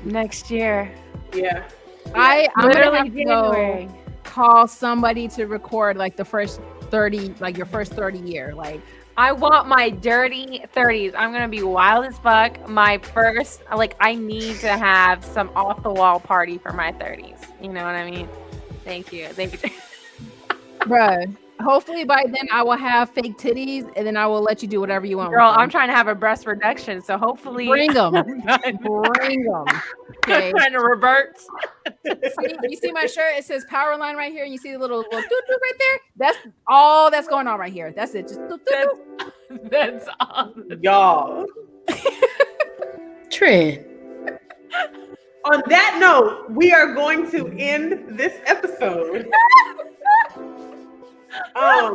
S2: Next year.
S1: Yeah.
S3: I'm
S2: literally
S3: gonna have to go call somebody to record like the first 30, like your first 30 year. Like
S2: I want my dirty 30s. I'm gonna be wild as fuck. My first, I need to have some off the wall party for my 30s. You know what I mean? Thank you.
S3: Bruh. Hopefully by then I will have fake titties and then I will let you do whatever you want.
S2: Girl, I'm trying to have a breast reduction, so hopefully
S3: bring them. Bring them. Okay.
S2: Trying to revert.
S3: You see my shirt? It says power line right here, and you see the little doo-doo right there. That's all that's going on right here. That's it. Just doo-doo.
S2: That's all.
S1: Y'all.
S4: Trend.
S1: On that note, we are going to end this episode. I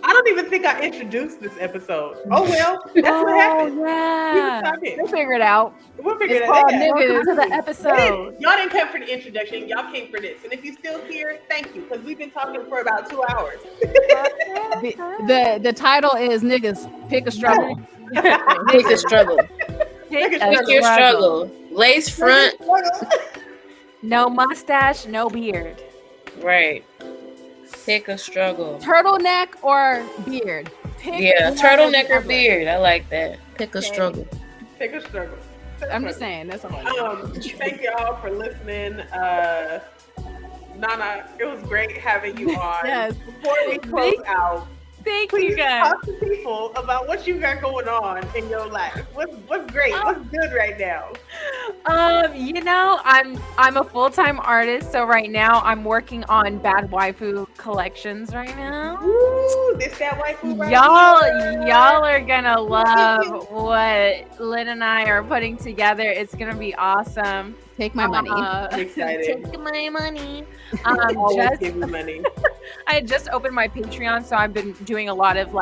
S1: don't even think I introduced this episode. Oh well, that's what happened.
S2: Yeah.
S3: We'll figure it out.
S1: We'll figure it
S3: called
S1: out.
S3: niggas.
S2: To the episode.
S1: Y'all didn't come for the introduction. Y'all came for this. And if you're still here, thank you, because we've been talking for about 2 hours.
S3: The title is Niggas Pick a Struggle.
S4: Pick a struggle.
S2: Pick
S4: your struggle. Lace front.
S2: No mustache, no beard.
S4: Right. Pick a struggle.
S3: Turtleneck or beard?
S4: Turtleneck or beard. I like that. Pick a struggle.
S1: Pick a struggle.
S3: I'm just saying. That's all.
S1: Thank y'all for listening. Nana, it was great having you on.
S3: Yes.
S1: Before we close out,
S2: Thank
S1: please
S2: you guys.
S1: talk to people about what you got going on in your life. What's great? What's good right now?
S2: I'm a full-time artist, so right now I'm working on bad waifu collections right now.
S1: Ooh, this that waifu right
S2: Y'all are gonna love what Lynn and I are putting together. It's gonna be awesome.
S3: Take my money.
S1: I'm excited.
S2: Take my money.
S1: Always give me money.
S2: I had just opened my Patreon, so I've been doing a lot of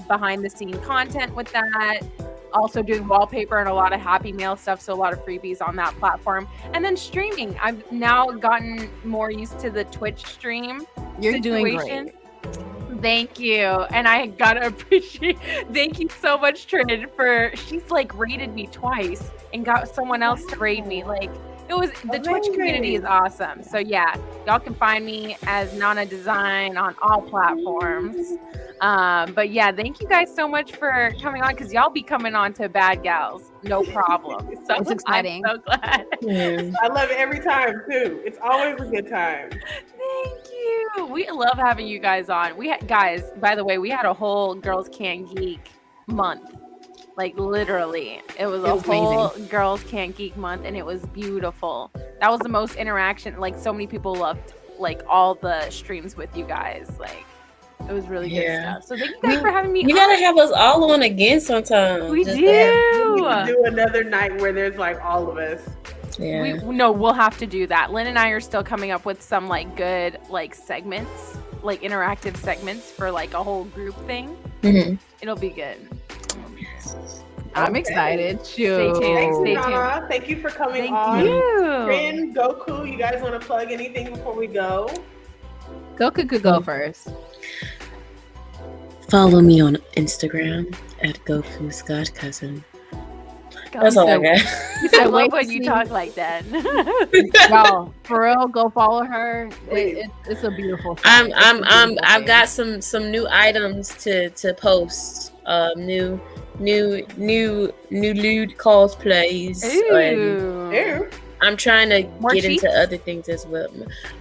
S2: behind the scene content with that. Also doing wallpaper and a lot of Happy Mail stuff, so a lot of freebies on that platform. And then streaming. I've now gotten more used to the Twitch stream.
S3: You're doing great.
S2: Thank you. And I gotta appreciate, thank you so much, Trin, for, she's like rated me twice and got someone else to rate me. Like, it was, the Twitch community is awesome. So yeah, y'all can find me as NanaDesign on all platforms. But yeah, thank you guys so much for coming on, because y'all be coming on to Bad Gals, no problem. So
S3: It's exciting.
S2: I'm so glad.
S1: I love it every time too. It's always a good time.
S2: Thank you. We love having you guys on. We had, guys, by the way, we had a whole Girls Can't Geek month. Like literally, it was a whole Girls Can't Geek month, and it was beautiful. That was the most interaction. Like, so many people loved like all the streams with you guys. Like, it was really good stuff. So thank you guys for having me.
S4: You gotta have us all on again sometime.
S2: We do.
S1: We can do another night where there's like all of us.
S4: Yeah.
S2: We'll have to do that. Lynn and I are still coming up with some like good like segments, like interactive segments for like a whole group thing.
S4: Mm-hmm.
S2: It'll be good.
S3: I'm excited.
S2: Stay tuned. Stay tuned.
S1: Nana, thank you for coming on.
S2: Thank you.
S1: Finn, Goku, you guys want to plug anything before we go?
S3: Goku could go first.
S4: Follow me on Instagram at GokusGodCousin. That's all I got.
S2: I love when you talk like that.
S3: Y'all, for real, go follow her. It's a beautiful thing.
S4: I've got some new items to post. New lewd cosplays.
S2: Ooh.
S4: I'm trying to
S2: More
S4: get
S2: cheeks?
S4: into other things as well.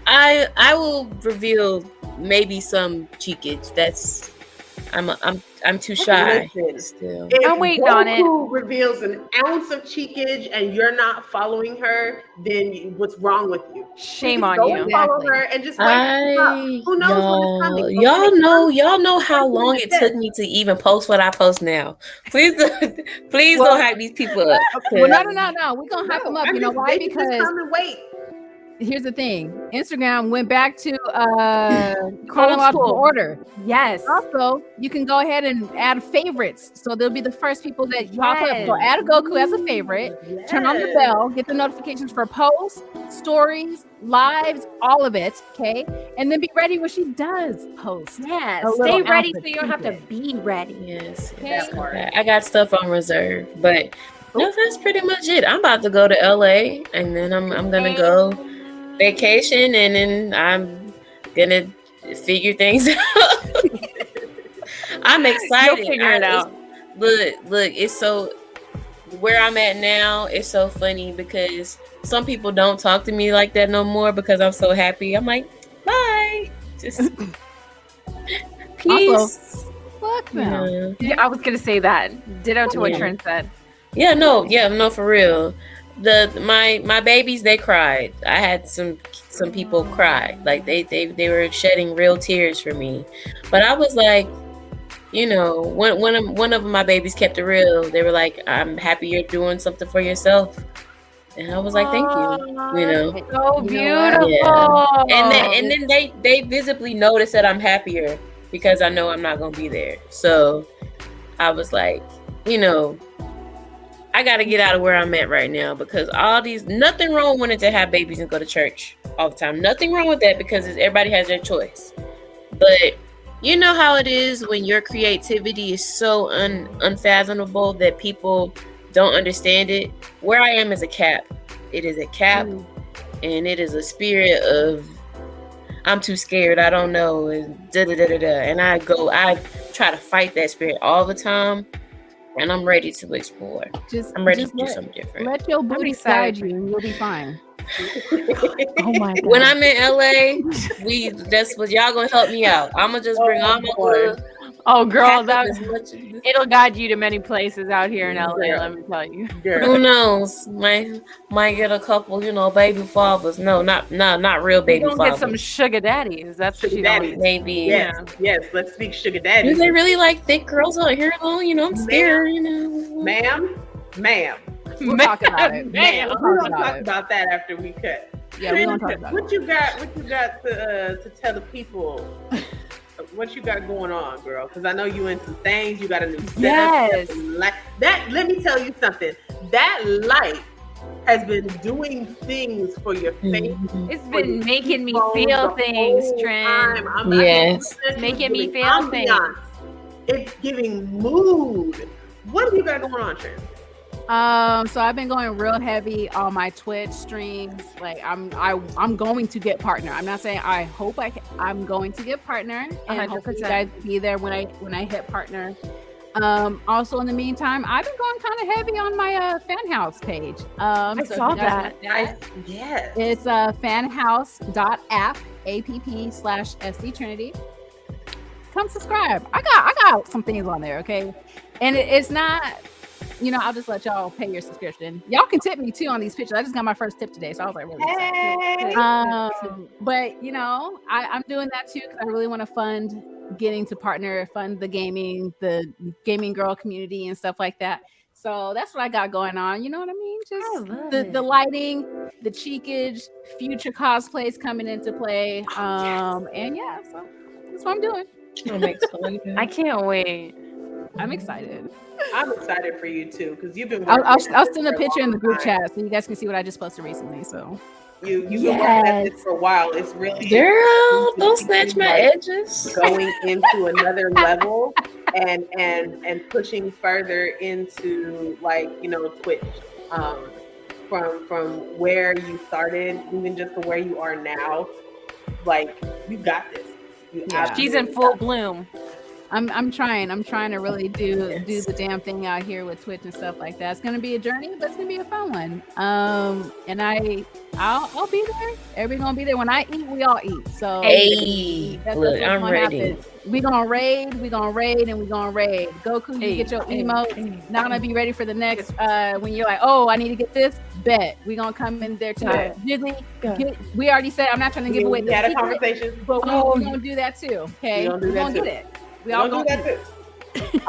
S4: I will reveal maybe some cheekage. That's I'm too shy still.
S1: If
S2: I'm waiting on it.
S1: Goku reveals an ounce of cheekage and you're not following her, then what's wrong with you?
S2: Shame on
S1: Go
S2: you.
S1: and follow her and just wait. Who knows when it's coming?
S4: Y'all know how long it took me to even post what I post now. Please don't hype these people up.
S3: Well, no. We're gonna hype them up. You know why?
S1: Just
S3: Because
S1: come and wait.
S3: here's the thing. Instagram went back to chronological order.
S2: Yes.
S3: Also, you can go ahead and add favorites. So they'll be the first people that pop up. So add Goku as a favorite. Turn on the bell. Get the notifications for posts, stories, lives, all of it. Okay. And then be ready when she does post.
S2: Yeah.
S3: A
S2: Stay
S3: little
S2: ready
S3: outfit
S2: so you don't have to be ready.
S4: Yes.
S2: Okay.
S4: I got stuff on reserve, but no, that's pretty much it. I'm about to go to LA, and then I'm gonna go vacation, and then I'm gonna figure things out. I'm excited.
S2: You'll figure it out.
S4: Look, it's so where I'm at now. It's so funny because some people don't talk to me like that no more because I'm so happy. I'm like, bye. Just peace.
S3: Also, fuck them.
S2: Yeah, I was gonna say that. Ditto to what Trent said.
S4: No, for real. My babies, they cried. I had some people cry. Like they were shedding real tears for me. But I was like, you know, one of my babies kept it real. They were like, I'm happy you're doing something for yourself. And I was like, thank you. You know.
S2: So beautiful.
S4: Yeah. And then they visibly notice that I'm happier because I know I'm not gonna be there. So I was like, you know, I got to get out of where I'm at right now because nothing wrong with wanting to have babies and go to church all the time. Nothing wrong with that because everybody has their choice. But you know how it is when your creativity is so unfathomable that people don't understand it. Where I am is a cap. It is a cap, and it is a spirit of I'm too scared. I don't know, and And I try to fight that spirit all the time. And I'm ready to explore. I'm ready to do something different.
S3: Let your booty guide you, and you'll be fine.
S2: Oh my God.
S4: When I'm in LA, that's what y'all gonna help me out. I'm gonna just bring all my blood.
S2: Oh, girl,
S4: It'll
S2: guide you to many places out here in LA. Let me tell you.
S4: Who knows? Might get a couple, baby fathers. No, not real baby fathers.
S2: Get some sugar daddies. That's what
S1: Sugar
S2: she
S1: daddies.
S4: Maybe.
S1: Yes. Let's speak sugar daddies.
S4: Do they really like thick girls out here though? I'm scared.
S1: Ma'am.
S3: We'll talk about it.
S1: We're gonna talk about that after we cut.
S3: Yeah, we're gonna talk about
S1: what you got to tell the people? What you got going on, girl? Because I know you into things. You got a new setup.
S2: Yes.
S1: That. Let me tell you something. That light has been doing things for your face.
S2: It's
S1: for
S2: been
S1: your
S2: making me
S1: cheekbones
S2: feel
S1: the
S2: things,
S1: whole
S2: Trin.
S1: time.
S4: Yes.
S2: It's making me
S1: giving
S2: feel things.
S1: ambiance. It's giving mood. What do you got going on, Trin?
S3: So I've been going real heavy on my Twitch streams. Like I'm going to get partner. I'm not saying I hope I'm going to get partner, and hopefully you guys be there when I hit partner. Also in the meantime, I've been going kind of heavy on my fan house page.
S2: I saw that.
S1: Yes.
S3: It's fanhouse.app/SDTrinity. Come subscribe. I got some things on there, okay? And it's not, I'll just let y'all pay your subscription. Y'all can tip me too on these pictures. I just got my first tip today, so I was like really excited. But I'm doing that too because I really want to fund getting to partner, fund the gaming girl community and stuff like that. So that's what I got going on. You know what I mean? Just the lighting, the cheekage, future cosplays coming into play. And yeah, so that's what I'm doing.
S4: I'm excited.
S2: I can't wait.
S3: I'm excited.
S1: I'm excited for you too because you've been.
S3: I'll send a picture in the group chat so you guys can see what I just posted recently. So
S1: you've been working at this for a while. It's really
S4: girl. Don't snatch my edges.
S1: Going into another level and pushing further into Twitch. From where you started, even just to where you are now, like you got this.
S2: She's in full bloom.
S3: I'm trying to really do the damn thing out here with Twitch and stuff like that. It's gonna be a journey, but it's gonna be a fun one. And I'll be there. Everybody gonna be there. When I eat, we all eat. So
S4: that's look, I'm ready.
S3: Happen. We gonna raid, and we gonna raid. Goku, you get your emotes. Nana, be ready for the next when you're like, oh, I need to get this. Bet we gonna come in there too. Jiggly, we already said I'm not trying to give away.
S1: We had a conversation,
S3: but we're gonna do that too. Okay, we're gonna get it. We all gonna do that too.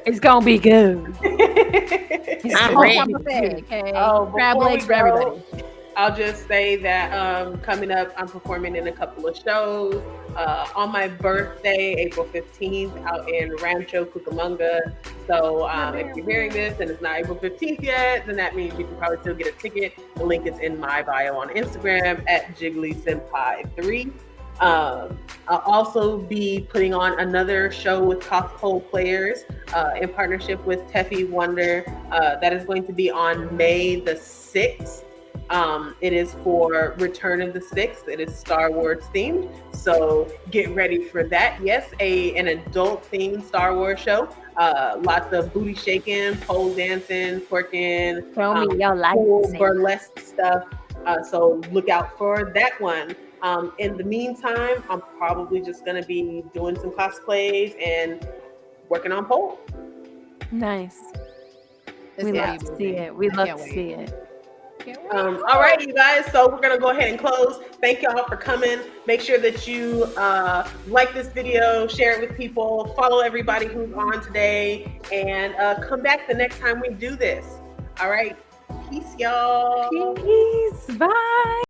S2: It's gonna be good.
S4: I'm ready.
S3: Okay. Crab legs for everybody.
S1: I'll just say that coming up, I'm performing in a couple of shows. On my birthday, April 15th, out in Rancho Cucamonga. So if you're hearing this and it's not April 15th yet, then that means you can probably still get a ticket. The link is in my bio on Instagram at Jiggly Senpai 3. I'll also be putting on another show with Cosplay Players in partnership with Teffy Wonder. That is going to be on May the 6th. It is for Return of the Sixth. It is Star Wars themed, so get ready for that. Yes, an adult themed Star Wars show. Lots of booty shaking, pole dancing, twerking, cool burlesque stuff. So look out for that one. In the meantime, I'm probably just gonna be doing some cosplays and working on pole.
S2: Nice. We love to see it. We love to see it.
S1: All right, you guys. So we're gonna go ahead and close. Thank y'all for coming. Make sure that you like this video, share it with people, follow everybody who's on today, and come back the next time we do this. All right. Peace, y'all.
S2: Peace. Bye.